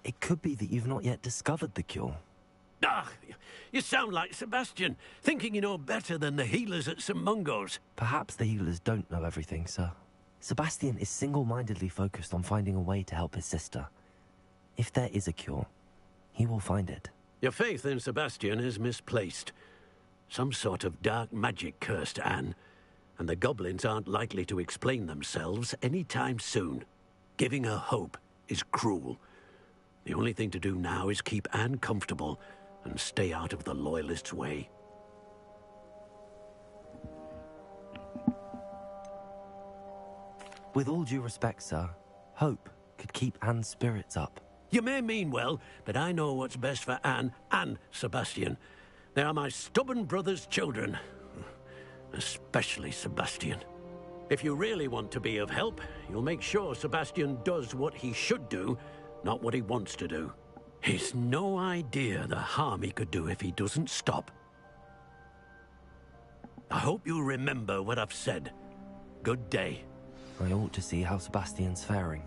It could be that you've not yet discovered the cure. Ah, you sound like Sebastian, thinking you know better than the healers at St. Mungo's. Perhaps the healers don't know everything, sir. Sebastian is single-mindedly focused on finding a way to help his sister. If there is a cure, he will find it. Your faith in Sebastian is misplaced. Some sort of dark magic cursed Anne, and the goblins aren't likely to explain themselves anytime soon. Giving her hope is cruel. The only thing to do now is keep Anne comfortable and stay out of the Loyalists' way. With all due respect, sir, hope could keep Anne's spirits up. You may mean well, but I know what's best for Anne and Sebastian. They are my stubborn brother's children. Especially Sebastian. If you really want to be of help, you'll make sure Sebastian does what he should do, not what he wants to do. He's no idea the harm he could do if he doesn't stop. I hope you'll remember what I've said. Good day. I ought to see how Sebastian's faring.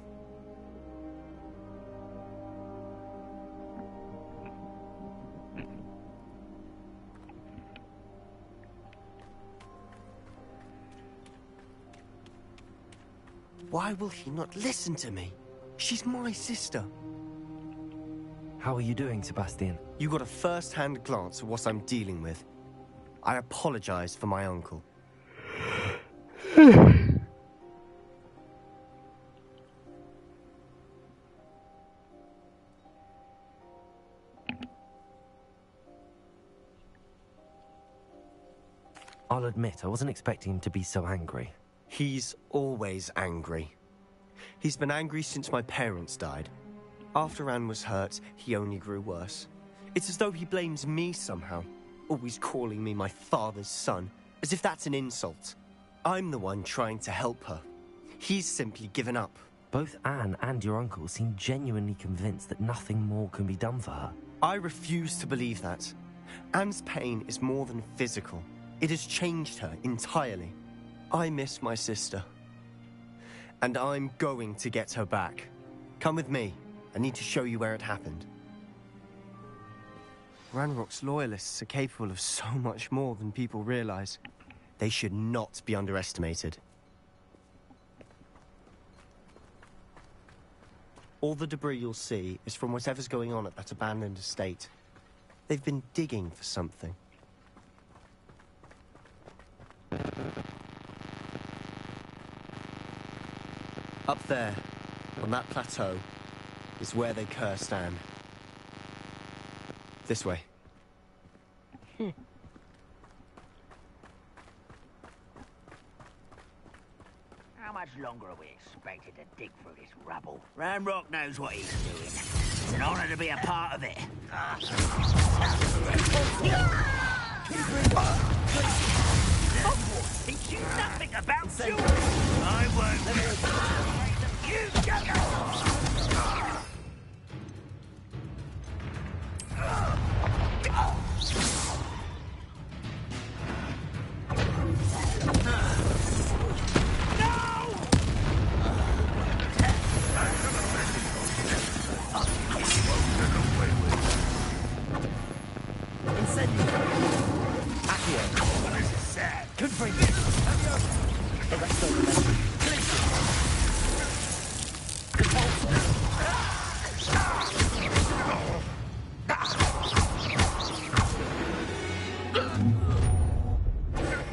Why will he not listen to me? She's my sister. How are you doing, Sebastian? You got a first-hand glance at what I'm dealing with. I apologize for my uncle. I'll admit, I wasn't expecting him to be so angry. He's always angry. He's been angry since my parents died. After Anne was hurt, he only grew worse. It's as though he blames me somehow, always calling me my father's son, as if that's an insult. I'm the one trying to help her. He's simply given up. Both Anne and your uncle seem genuinely convinced that nothing more can be done for her. I refuse to believe that. Anne's pain is more than physical. It has changed her entirely. I miss my sister. And I'm going to get her back. Come with me. I need to show you where it happened. Ranrock's loyalists are capable of so much more than people realize. They should not be underestimated. All the debris you'll see is from whatever's going on at that abandoned estate. They've been digging for something. Up there, on that plateau, is where they cursed Anne. This way. much longer are we expected to dig through this rubble? Ramrock knows what he's doing. It's an honor to be a part of it. Hogwarts teach you nothing about children. I won't. You get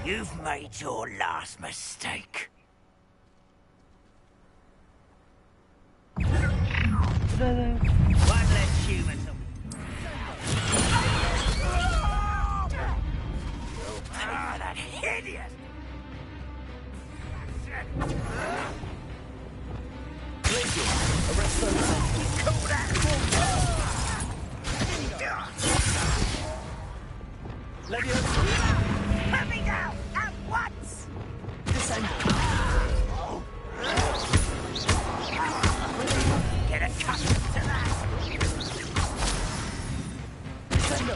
You've made your last mistake. One less human to... Ah, that idiot! Arrest those. Call that Let me go! At once! Descend. Get accustomed to that! Descend.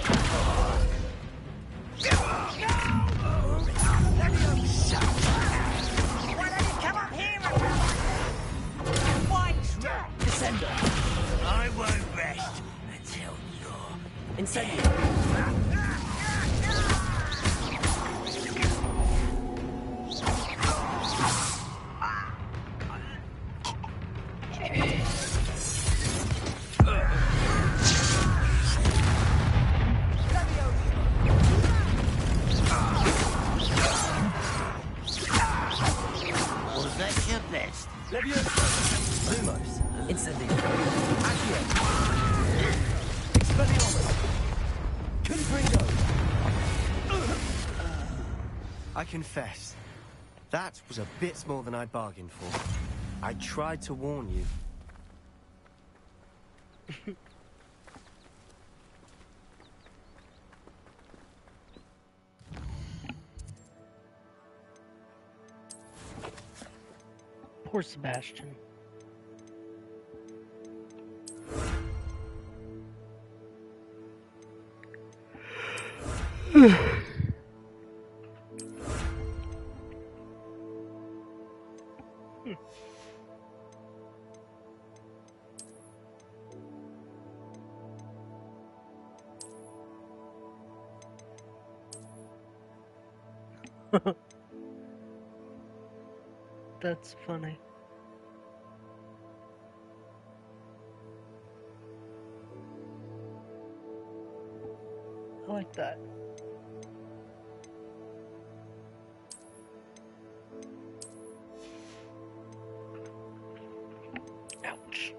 Why don't you come up here and... White! Descender. I won't rest until you're... Incendio. Was that your best? Lumos. Incendio. Accio. Expelliarmus. Confringo. I confess, that was a bit more than I'd bargained for. I tried to warn you. Poor Sebastian. That's funny. I like that. Ouch.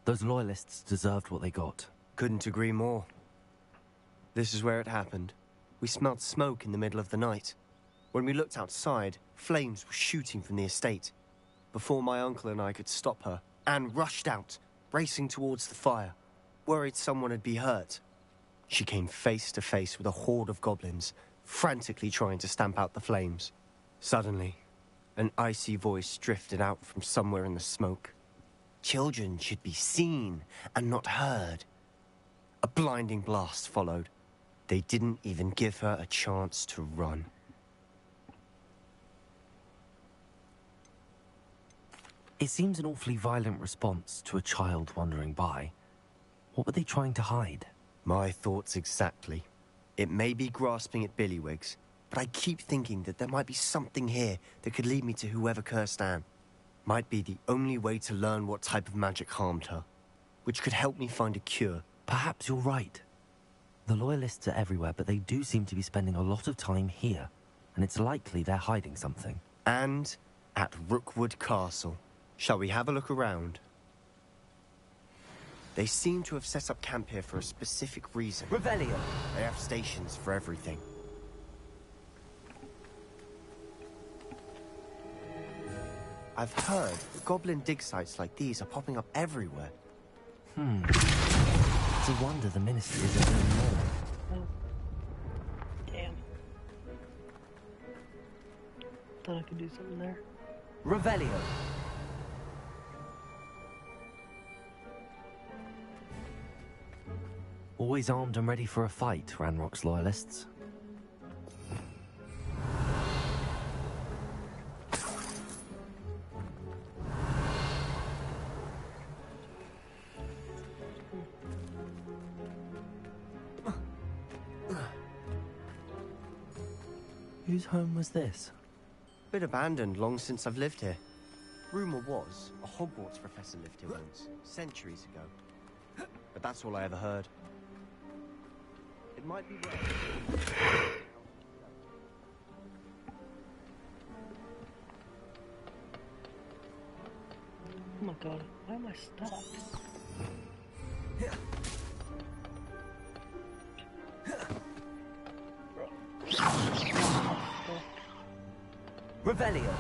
Those loyalists deserved what they got. Couldn't agree more. This is where it happened. We smelled smoke in the middle of the night. When we looked outside, flames were shooting from the estate. Before my uncle and I could stop her, Anne rushed out, racing towards the fire, worried someone had been hurt. She came face to face with a horde of goblins, frantically trying to stamp out the flames. Suddenly, an icy voice drifted out from somewhere in the smoke. Children should be seen and not heard. A blinding blast followed. They didn't even give her a chance to run. It seems an awfully violent response to a child wandering by. What were they trying to hide? My thoughts exactly. It may be grasping at Billywigs, but I keep thinking that there might be something here that could lead me to whoever cursed Anne. Might be the only way to learn what type of magic harmed her, which could help me find a cure. Perhaps you're right. The Loyalists are everywhere, but they do seem to be spending a lot of time here, and it's likely they're hiding something. And at Rookwood Castle. Shall we have a look around? They seem to have set up camp here for a specific reason. Revelio. They have stations for everything. I've heard that goblin dig sites like these are popping up everywhere. It's a wonder the Ministry isn't doing more. Oh. Damn. Thought I could do something there. Revelio. Always armed and ready for a fight, Ranrock's loyalists. Whose home was this? Been abandoned long since I've lived here. Rumor was a Hogwarts professor lived here once, centuries ago. But that's all I ever heard. It might be worth. Oh my god, why am I stuck? Revelio.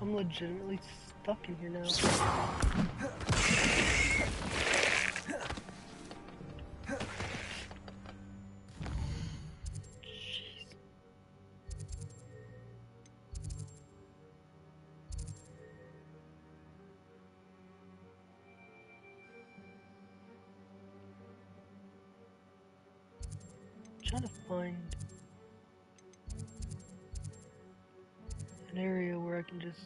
I'm legitimately stuck in here now. Trying to find an area where I can just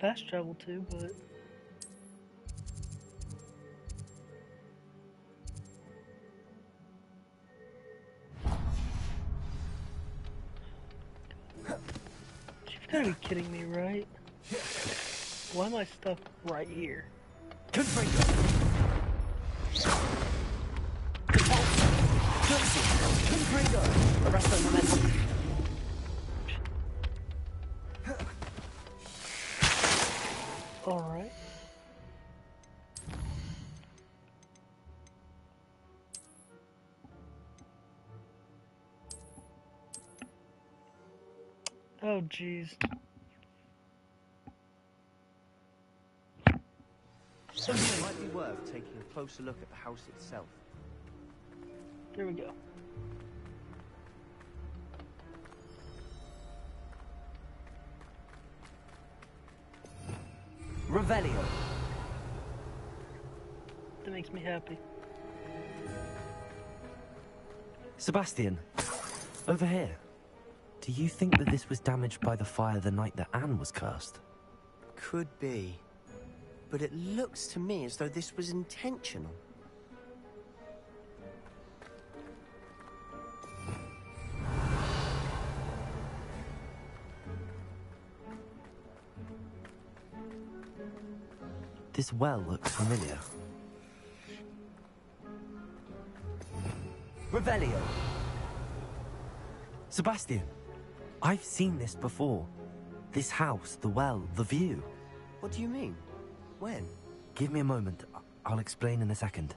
fast travel to, but you've got to be kidding me, right? Why am I stuck right here? Confringo. Confringo. Arrest the momentum. Alright. Oh, jeez. It might be worth taking a closer look at the house itself. There we go. Revelio. That makes me happy. Sebastian, over here. Do you think that this was damaged by the fire the night that Anne was cursed? Could be. But it looks to me as though this was intentional. This well looks familiar. Revelio. Sebastian, I've seen this before. This house, the well, the view. What do you mean? When? Give me a moment. I'll explain in a second.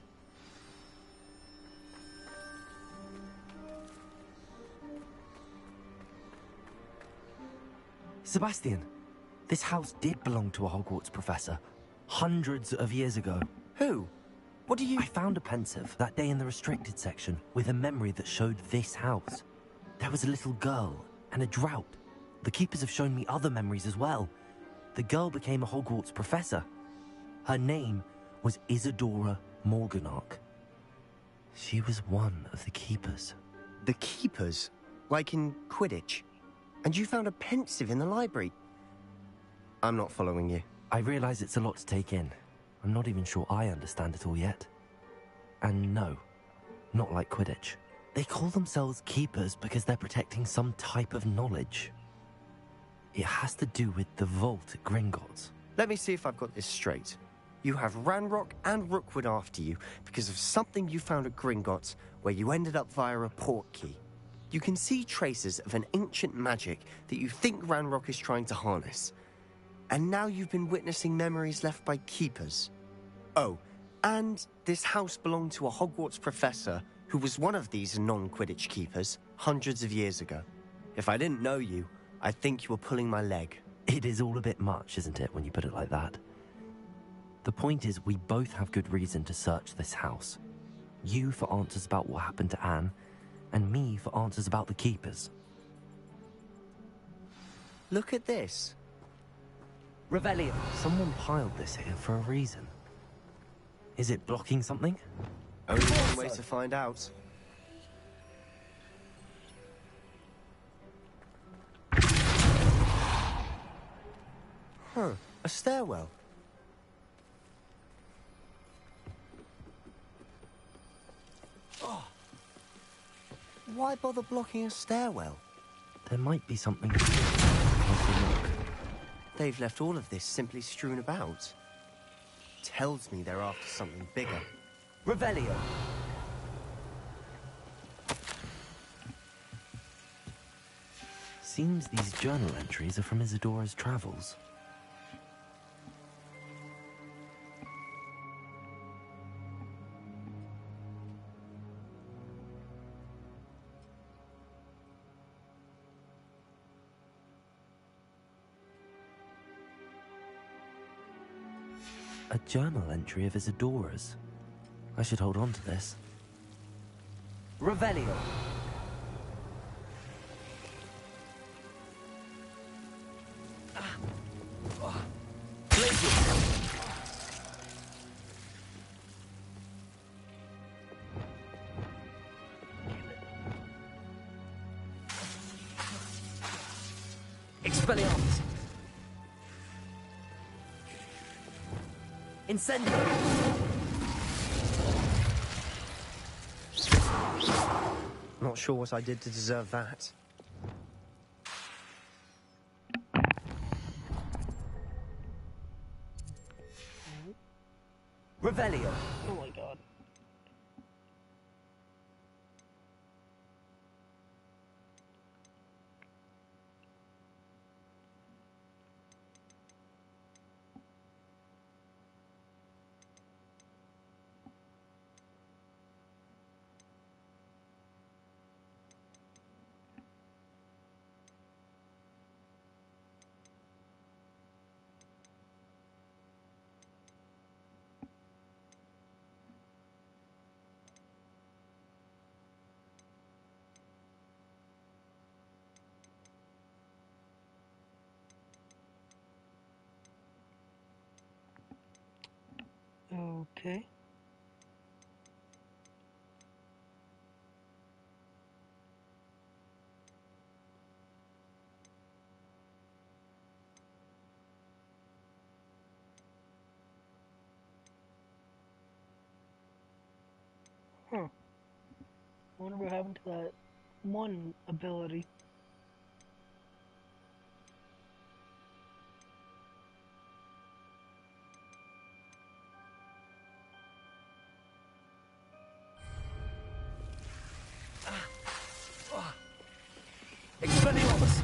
Sebastian, this house did belong to a Hogwarts professor. Hundreds of years ago. Who? What do you... I found a pensive that day in the restricted section with a memory that showed this house. There was a little girl and a drought. The keepers have shown me other memories as well. The girl became a Hogwarts professor. Her name was Isadora Morganach. She was one of the keepers. The keepers? Like in Quidditch? And you found a pensive in the library? I'm not following you. I realize it's a lot to take in. I'm not even sure I understand it all yet. And no, not like Quidditch. They call themselves keepers because they're protecting some type of knowledge. It has to do with the vault at Gringotts. Let me see if I've got this straight. You have Ranrock and Rookwood after you because of something you found at Gringotts where you ended up via a port key. You can see traces of an ancient magic that you think Ranrock is trying to harness. And now you've been witnessing memories left by keepers. Oh, and this house belonged to a Hogwarts professor who was one of these non-Quidditch keepers hundreds of years ago. If I didn't know you, I'd think you were pulling my leg. It is all a bit much, isn't it, when you put it like that? The point is, we both have good reason to search this house. You for answers about what happened to Anne, and me for answers about the keepers. Look at this. Revelio. Someone piled this here for a reason. Is it blocking something? Only one way to find out. Huh, a stairwell. Oh. Why bother blocking a stairwell? There might be something. They've left all of this simply strewn about. Tells me they're after something bigger. Revelio. Seems these journal entries are from Isadora's travels. A journal entry of Isadora's. I should hold on to this. Revelio. Expelliarmus. Incendio. Not sure what I did to deserve that. Revelio. Oh my god. Okay. Huh. I wonder what happened to that one ability. Expelliarmus.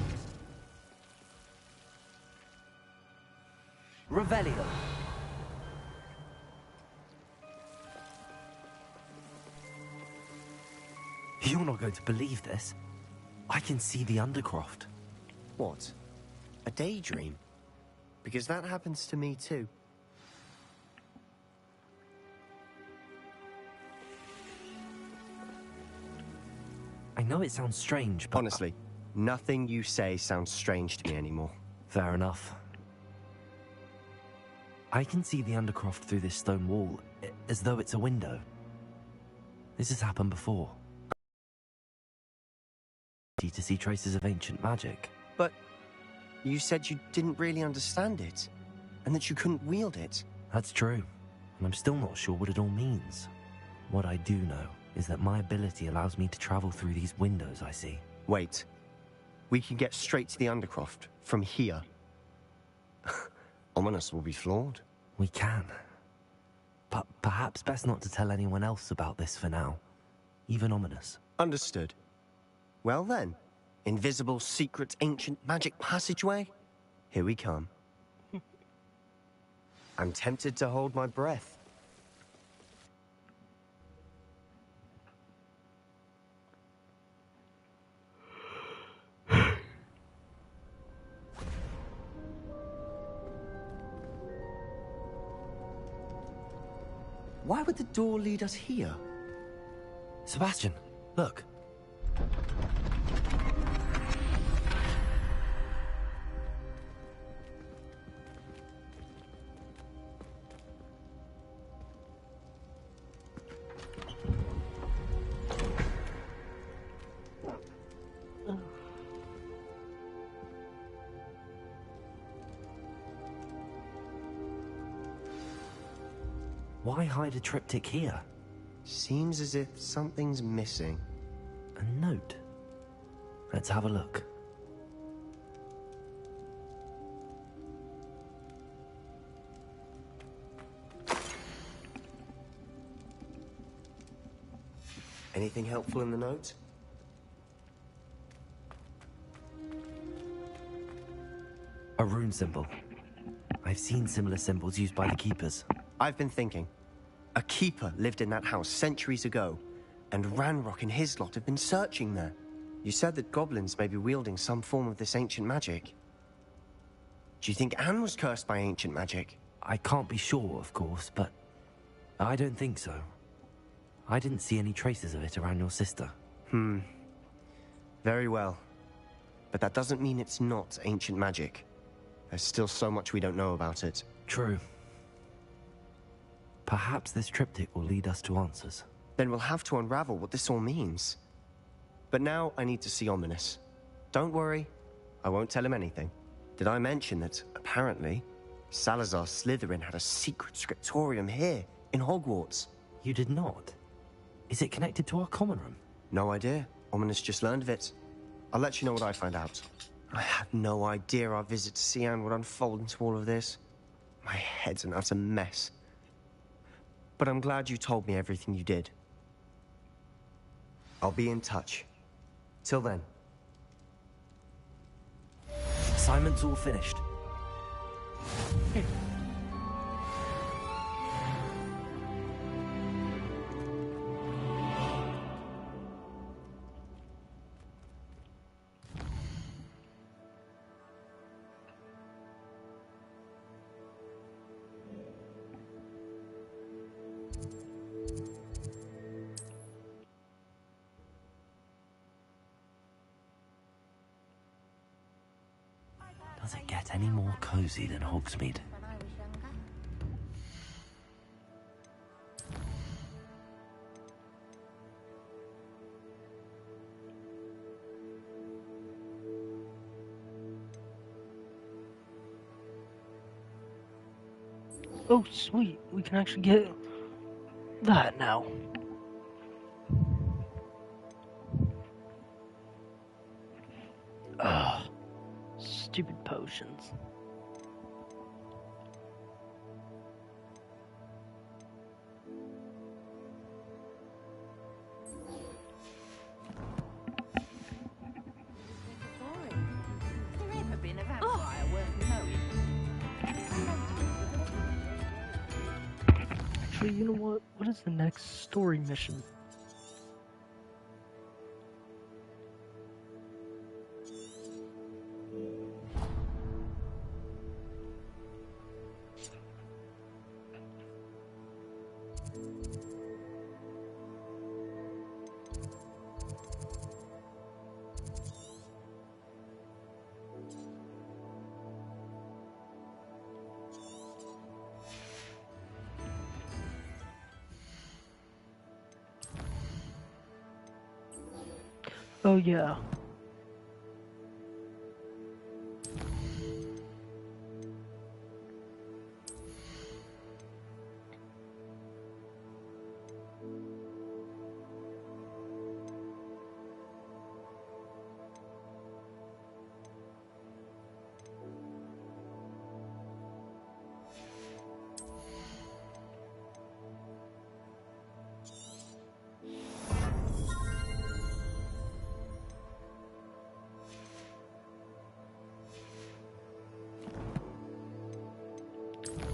Revelio. You're not going to believe this. I can see the Undercroft. What? A daydream? Because that happens to me too. I know it sounds strange, but... Honestly, nothing you say sounds strange to me anymore. Fair enough. I can see the Undercroft through this stone wall, as though it's a window. This has happened before. To see traces of ancient magic. But you said you didn't really understand it, and that you couldn't wield it. That's true, and I'm still not sure what it all means. What I do know is that my ability allows me to travel through these windows I see. Wait. We can get straight to the Undercroft from here. Ominous will be floored. We can. But perhaps best not to tell anyone else about this for now. Even Ominous. Understood. Well then, invisible, secret, ancient magic passageway? Here we come. I'm tempted to hold my breath. Why would the door lead us here? Sebastian, look. Why hide a triptych here? Seems as if something's missing. A note. Let's have a look. Anything helpful in the note? A rune symbol. I've seen similar symbols used by the keepers. I've been thinking. A keeper lived in that house centuries ago, and Ranrock and his lot have been searching there. You said that goblins may be wielding some form of this ancient magic. Do you think Anne was cursed by ancient magic? I can't be sure, of course, but I don't think so. I didn't see any traces of it around your sister. Very well. But that doesn't mean it's not ancient magic. There's still so much we don't know about it. True. Perhaps this triptych will lead us to answers. Then we'll have to unravel what this all means. But now I need to see Ominous. Don't worry, I won't tell him anything. Did I mention that, apparently, Salazar Slytherin had a secret scriptorium here, in Hogwarts? You did not? Is it connected to our common room? No idea. Ominous just learned of it. I'll let you know what I find out. I had no idea our visit to Cian would unfold into all of this. My head's an utter mess. But I'm glad you told me everything you did. I'll be in touch. Till then. Assignment's all finished. Does it get any more cozy than Hogsmeade? Oh, sweet. We can actually get that now. Ugh. Stupid potions. Actually, you know what? What is the next story mission? Oh yeah.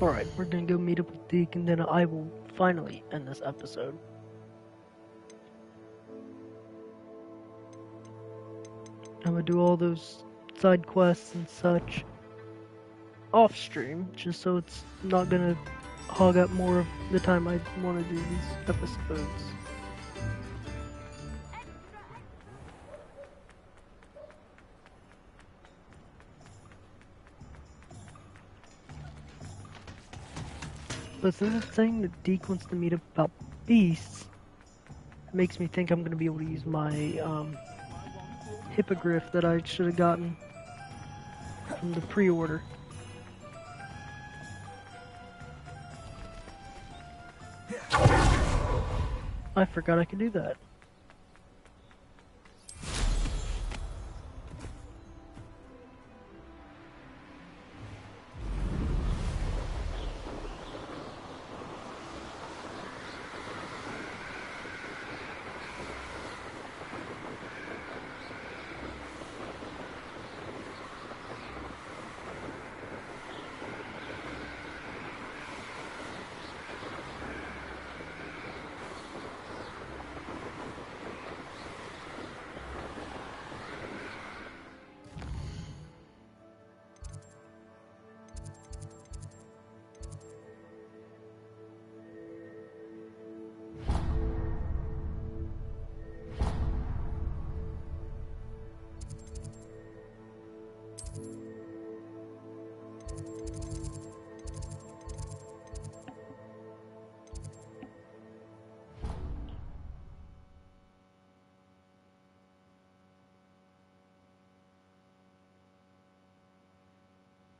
Alright, we're gonna go meet up with Deke, and then I will finally end this episode. I'm gonna do all those side quests and such off stream, just so it's not gonna hog up more of the time I want to do these episodes. But since it's saying that Deke wants to meet up about beasts, it makes me think I'm gonna be able to use my hippogriff that I should have gotten from the pre-order. I forgot I could do that.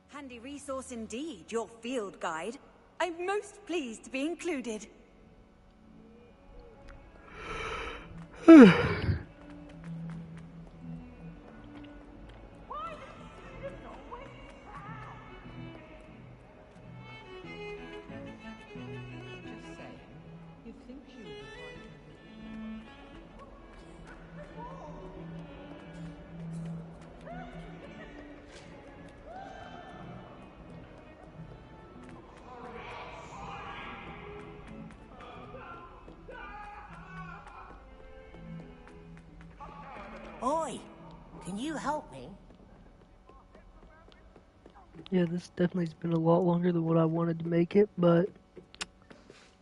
Handy resource indeed, your field guide. I'm most pleased to be included. Oi, can you help me? Yeah, this definitely has been a lot longer than what I wanted to make it, but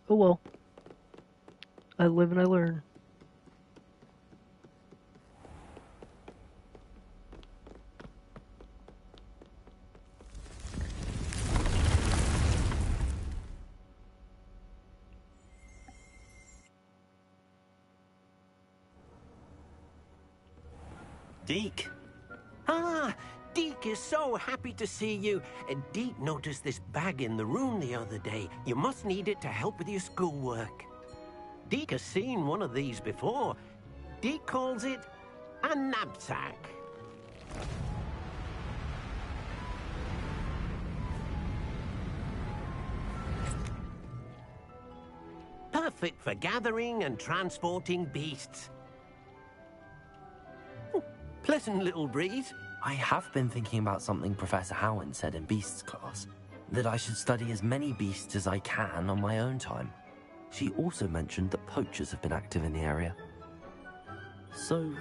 oh well. I live and I learn. Deke. Ah, Deke is so happy to see you. Deke noticed this bag in the room the other day. You must need it to help with your schoolwork. Deke has seen one of these before. Deke calls it a knapsack. Perfect for gathering and transporting beasts. Pleasant little breeze. I have been thinking about something Professor Howland said in Beasts class, that I should study as many beasts as I can on my own time. She also mentioned that poachers have been active in the area. So,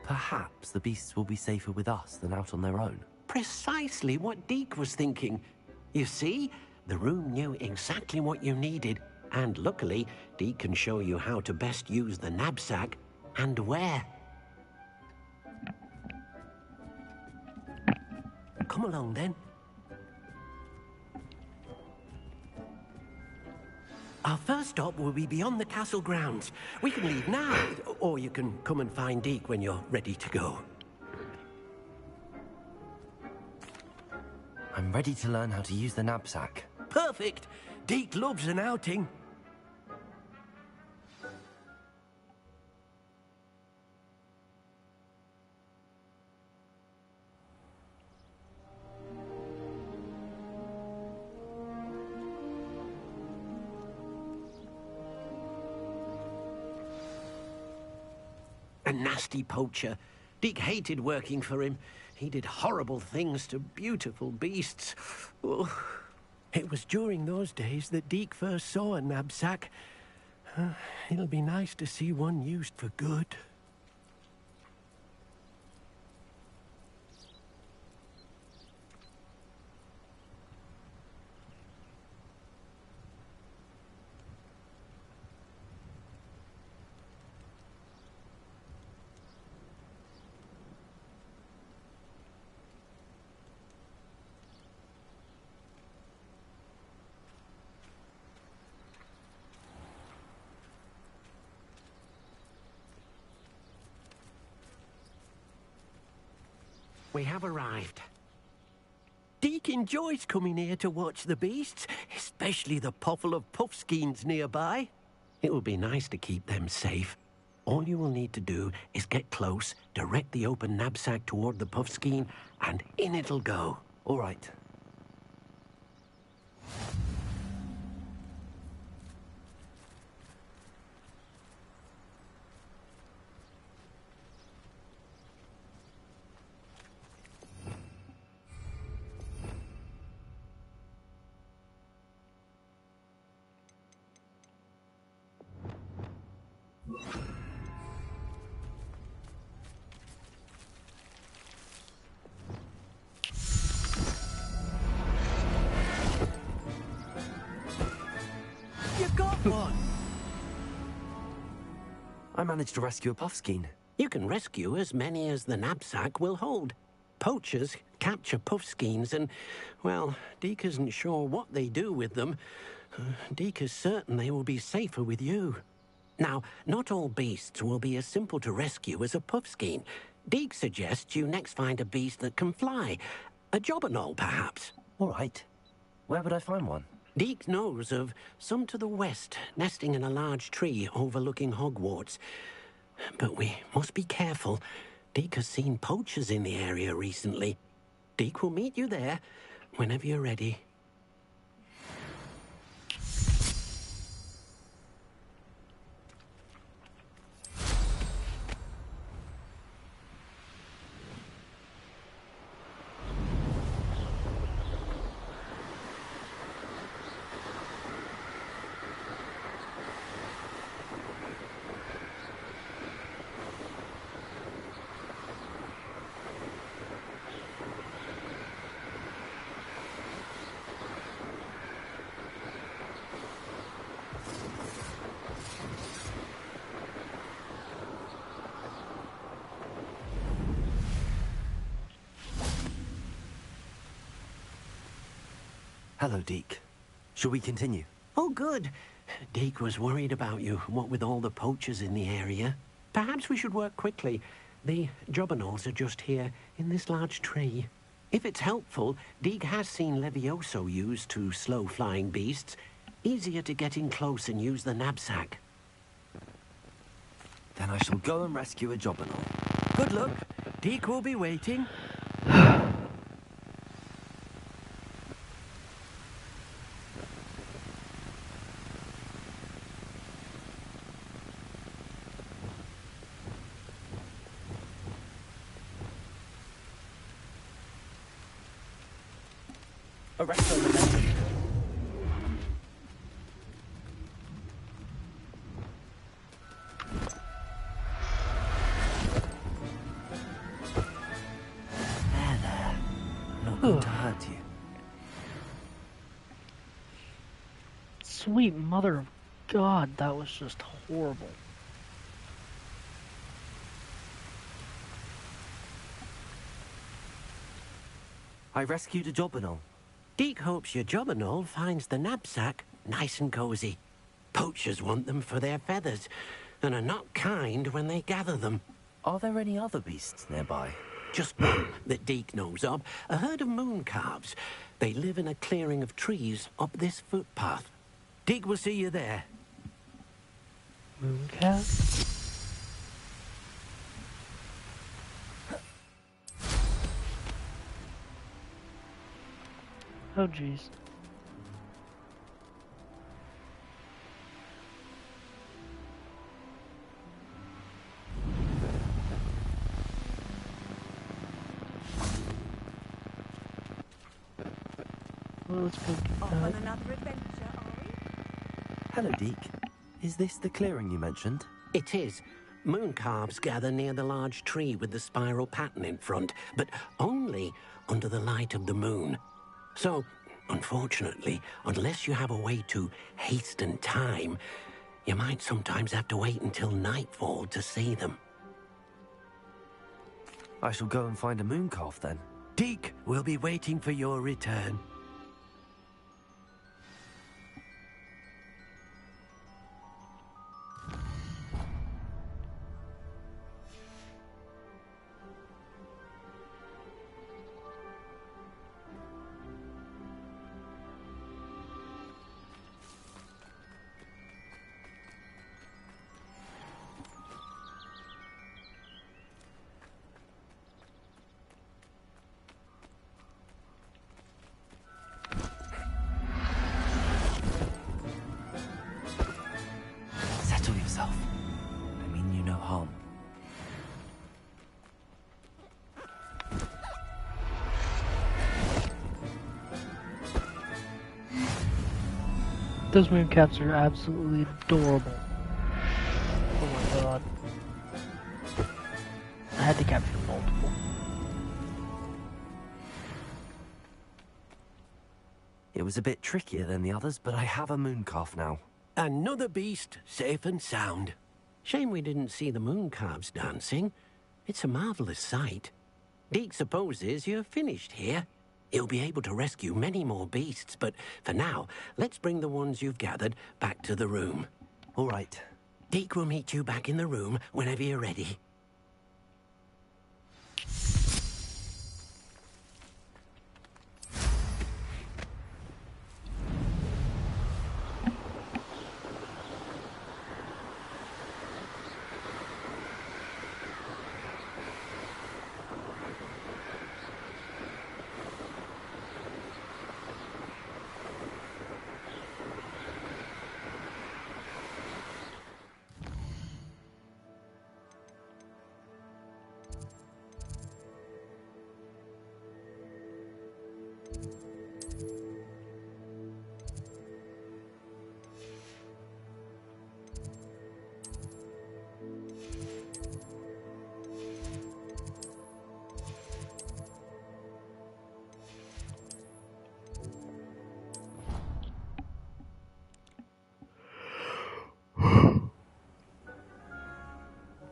perhaps the beasts will be safer with us than out on their own. Precisely what Deke was thinking. You see, the room knew exactly what you needed, and luckily, Deke can show you how to best use the knapsack and where. Come along, then. Our first stop will be beyond the castle grounds. We can leave now, or you can come and find Deke when you're ready to go. I'm ready to learn how to use the knapsack. Perfect! Deke loves an outing. A nasty poacher. Deke hated working for him. He did horrible things to beautiful beasts. Oh. It was during those days that Deke first saw a knapsack. It'll be nice to see one used for good. We have arrived. Deke enjoys coming here to watch the beasts, especially the potful of puffskeins nearby. It will be nice to keep them safe. All you will need to do is get close, direct the open knapsack toward the puffskein, and in it'll go. All right. You got one! I managed to rescue a puffskein. You can rescue as many as the knapsack will hold. Poachers capture puffskeins and, well, Deke isn't sure what they do with them. Deke is certain they will be safer with you. Now, not all beasts will be as simple to rescue as a puffskein. Deke suggests you next find a beast that can fly. A jobberknoll, perhaps. All right. Where would I find one? Deke knows of some to the west, nesting in a large tree overlooking Hogwarts. But we must be careful. Deke has seen poachers in the area recently. Deke will meet you there whenever you're ready. Hello, Deke. Shall we continue? Oh, good. Deke was worried about you, what with all the poachers in the area. Perhaps we should work quickly. The jobberknolls are just here, in this large tree. If it's helpful, Deke has seen Levioso used to slow flying beasts. Easier to get in close and use the knapsack. Then I shall go and rescue a jobberknoll. Good luck. Deke will be waiting. Arrest on the left. There. Not going to hurt you. Sweet mother of God, that was just horrible. I rescued a jobberknoll. Deke hopes your jobberknoll finds the knapsack nice and cozy. Poachers want them for their feathers, and are not kind when they gather them. Are there any other beasts nearby? Just one that Deke knows of, a herd of mooncalves. They live in a clearing of trees up this footpath. Deke will see you there. Mooncalves? Oh, jeez. Well, let's go get Off that. on another adventure, are we? Hello, Deke. Is this the clearing you mentioned? It is. Moon calves gather near the large tree with the spiral pattern in front, but only under the light of the moon. So, unfortunately, unless you have a way to hasten time, you might sometimes have to wait until nightfall to see them. I shall go and find a moon calf then. Deke will be waiting for your return. Settle yourself. I mean you no harm. Those moon caps are absolutely adorable. Oh my god. I had to capture multiple. It was a bit trickier than the others, but I have a moon calf now. Another beast, safe and sound. Shame we didn't see the moon calves dancing. It's a marvelous sight. Deke supposes you're finished here. He'll be able to rescue many more beasts, but for now, let's bring the ones you've gathered back to the room. All right. Deke will meet you back in the room whenever you're ready.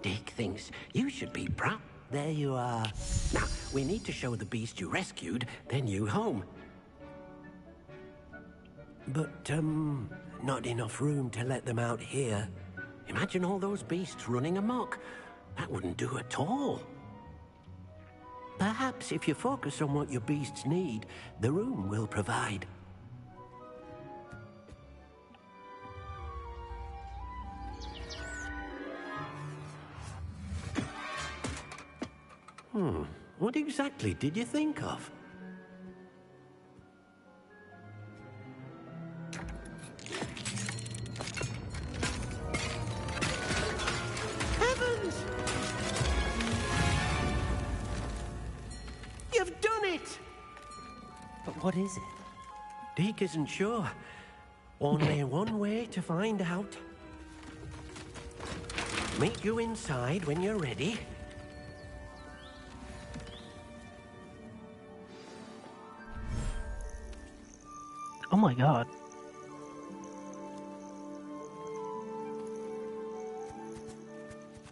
Deke thinks you should be proud. There you are. Now, we need to show the beast you rescued their new home. But, not enough room to let them out here. Imagine all those beasts running amok. That wouldn't do at all. Perhaps if you focus on what your beasts need, the room will provide. What exactly did you think of? Heavens! You've done it! But what is it? Deke isn't sure. Only one way to find out. Meet you inside when you're ready. Oh my god.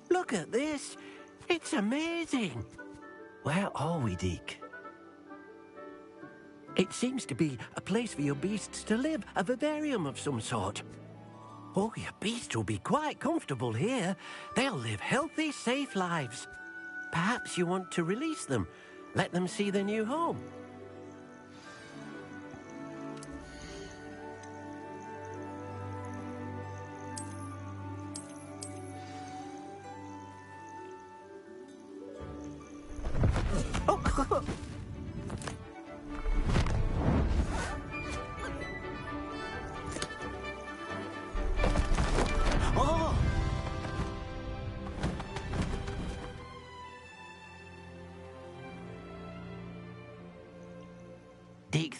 Look at this. It's amazing. Where are we, Deke? It seems to be a place for your beasts to live, a vivarium of some sort. Oh, your beasts will be quite comfortable here. They'll live healthy, safe lives. Perhaps you want to release them, let them see their new home.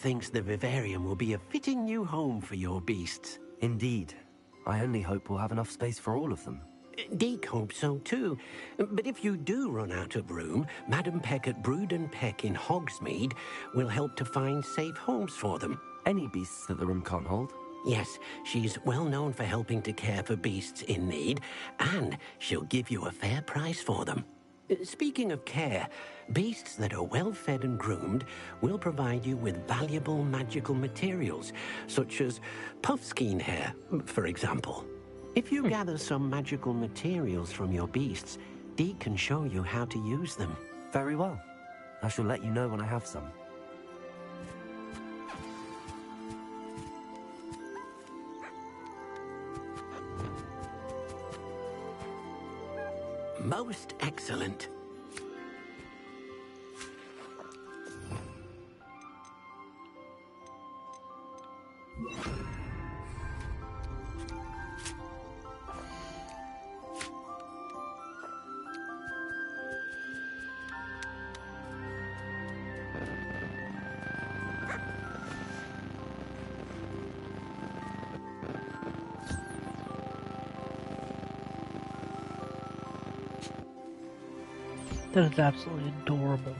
thinks the vivarium will be a fitting new home for your beasts. Indeed. I only hope we'll have enough space for all of them. Deke hopes so too. But if you do run out of room, Madam Peck at Brood and Peck in Hogsmeade will help to find safe homes for them. Any beasts that the room can't hold? Yes, she's well known for helping to care for beasts in need, and she'll give you a fair price for them. Speaking of care, beasts that are well fed and groomed will provide you with valuable magical materials, such as puffskein hair, for example. If you gather some magical materials from your beasts, Deke can show you how to use them. Very well. I shall let you know when I have some. Most excellent. That is absolutely adorable.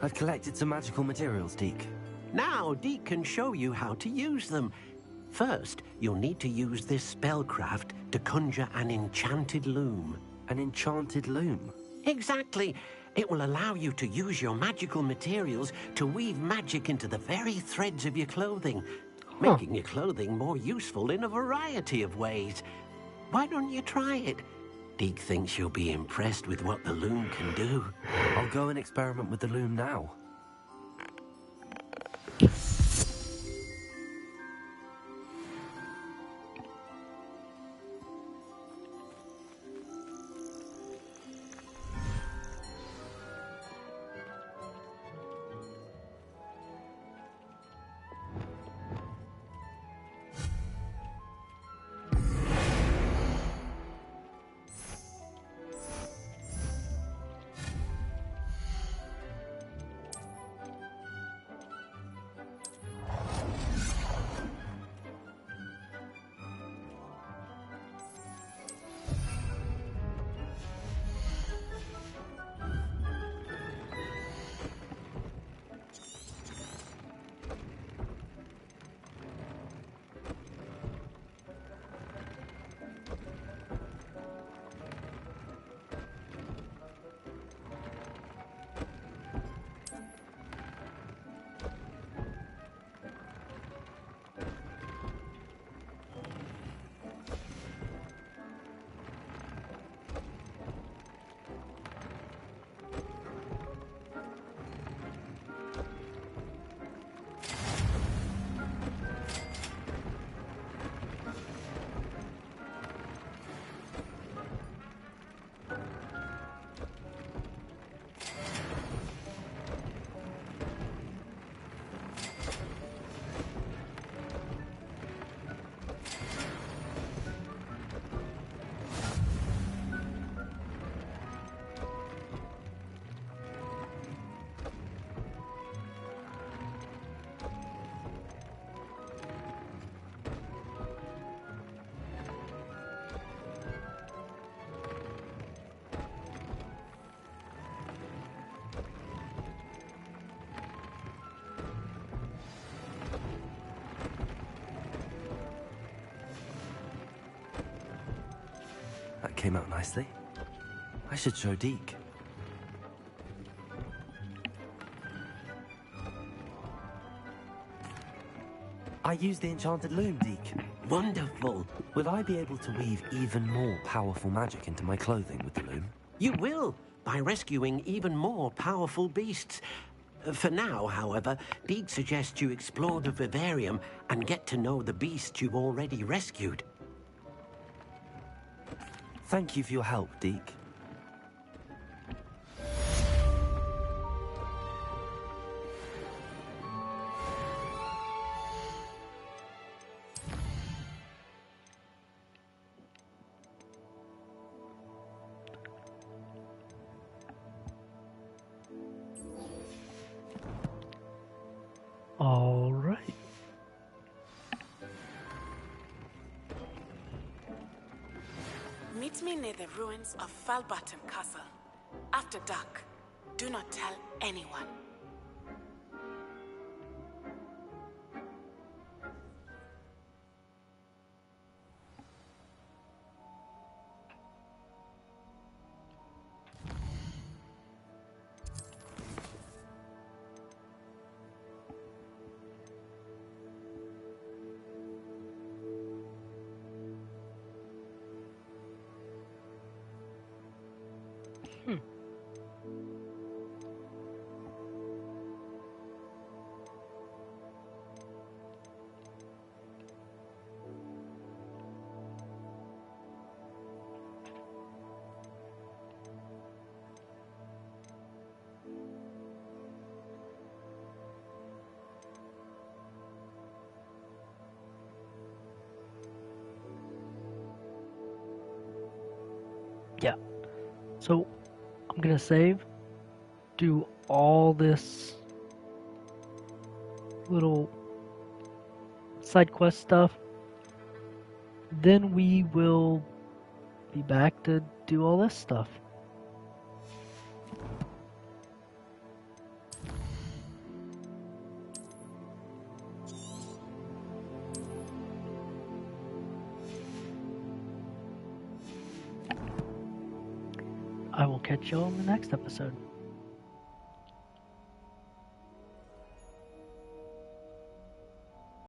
I've collected some magical materials, Deke. Now Deke can show you how to use them. First, you'll need to use this spellcraft to conjure an enchanted loom. An enchanted loom? Exactly. It will allow you to use your magical materials to weave magic into the very threads of your clothing, making your clothing more useful in a variety of ways. Why don't you try it? Deke thinks you'll be impressed with what the loom can do. I'll go and experiment with the loom now. That came out nicely. I should show Deke. I use the enchanted loom, Deke. Wonderful. Will I be able to weave even more powerful magic into my clothing with the loom? You will, by rescuing even more powerful beasts. For now, however, Deke suggests you explore the vivarium and get to know the beasts you've already rescued. Thank you for your help, Deke. All right. Meet me near the ruins of Falbottom Castle. After dark. Do not tell anyone. Yeah. So I'm gonna save, do all this little side quest stuff, then we will be back to do all this stuff. I will catch y'all in the next episode.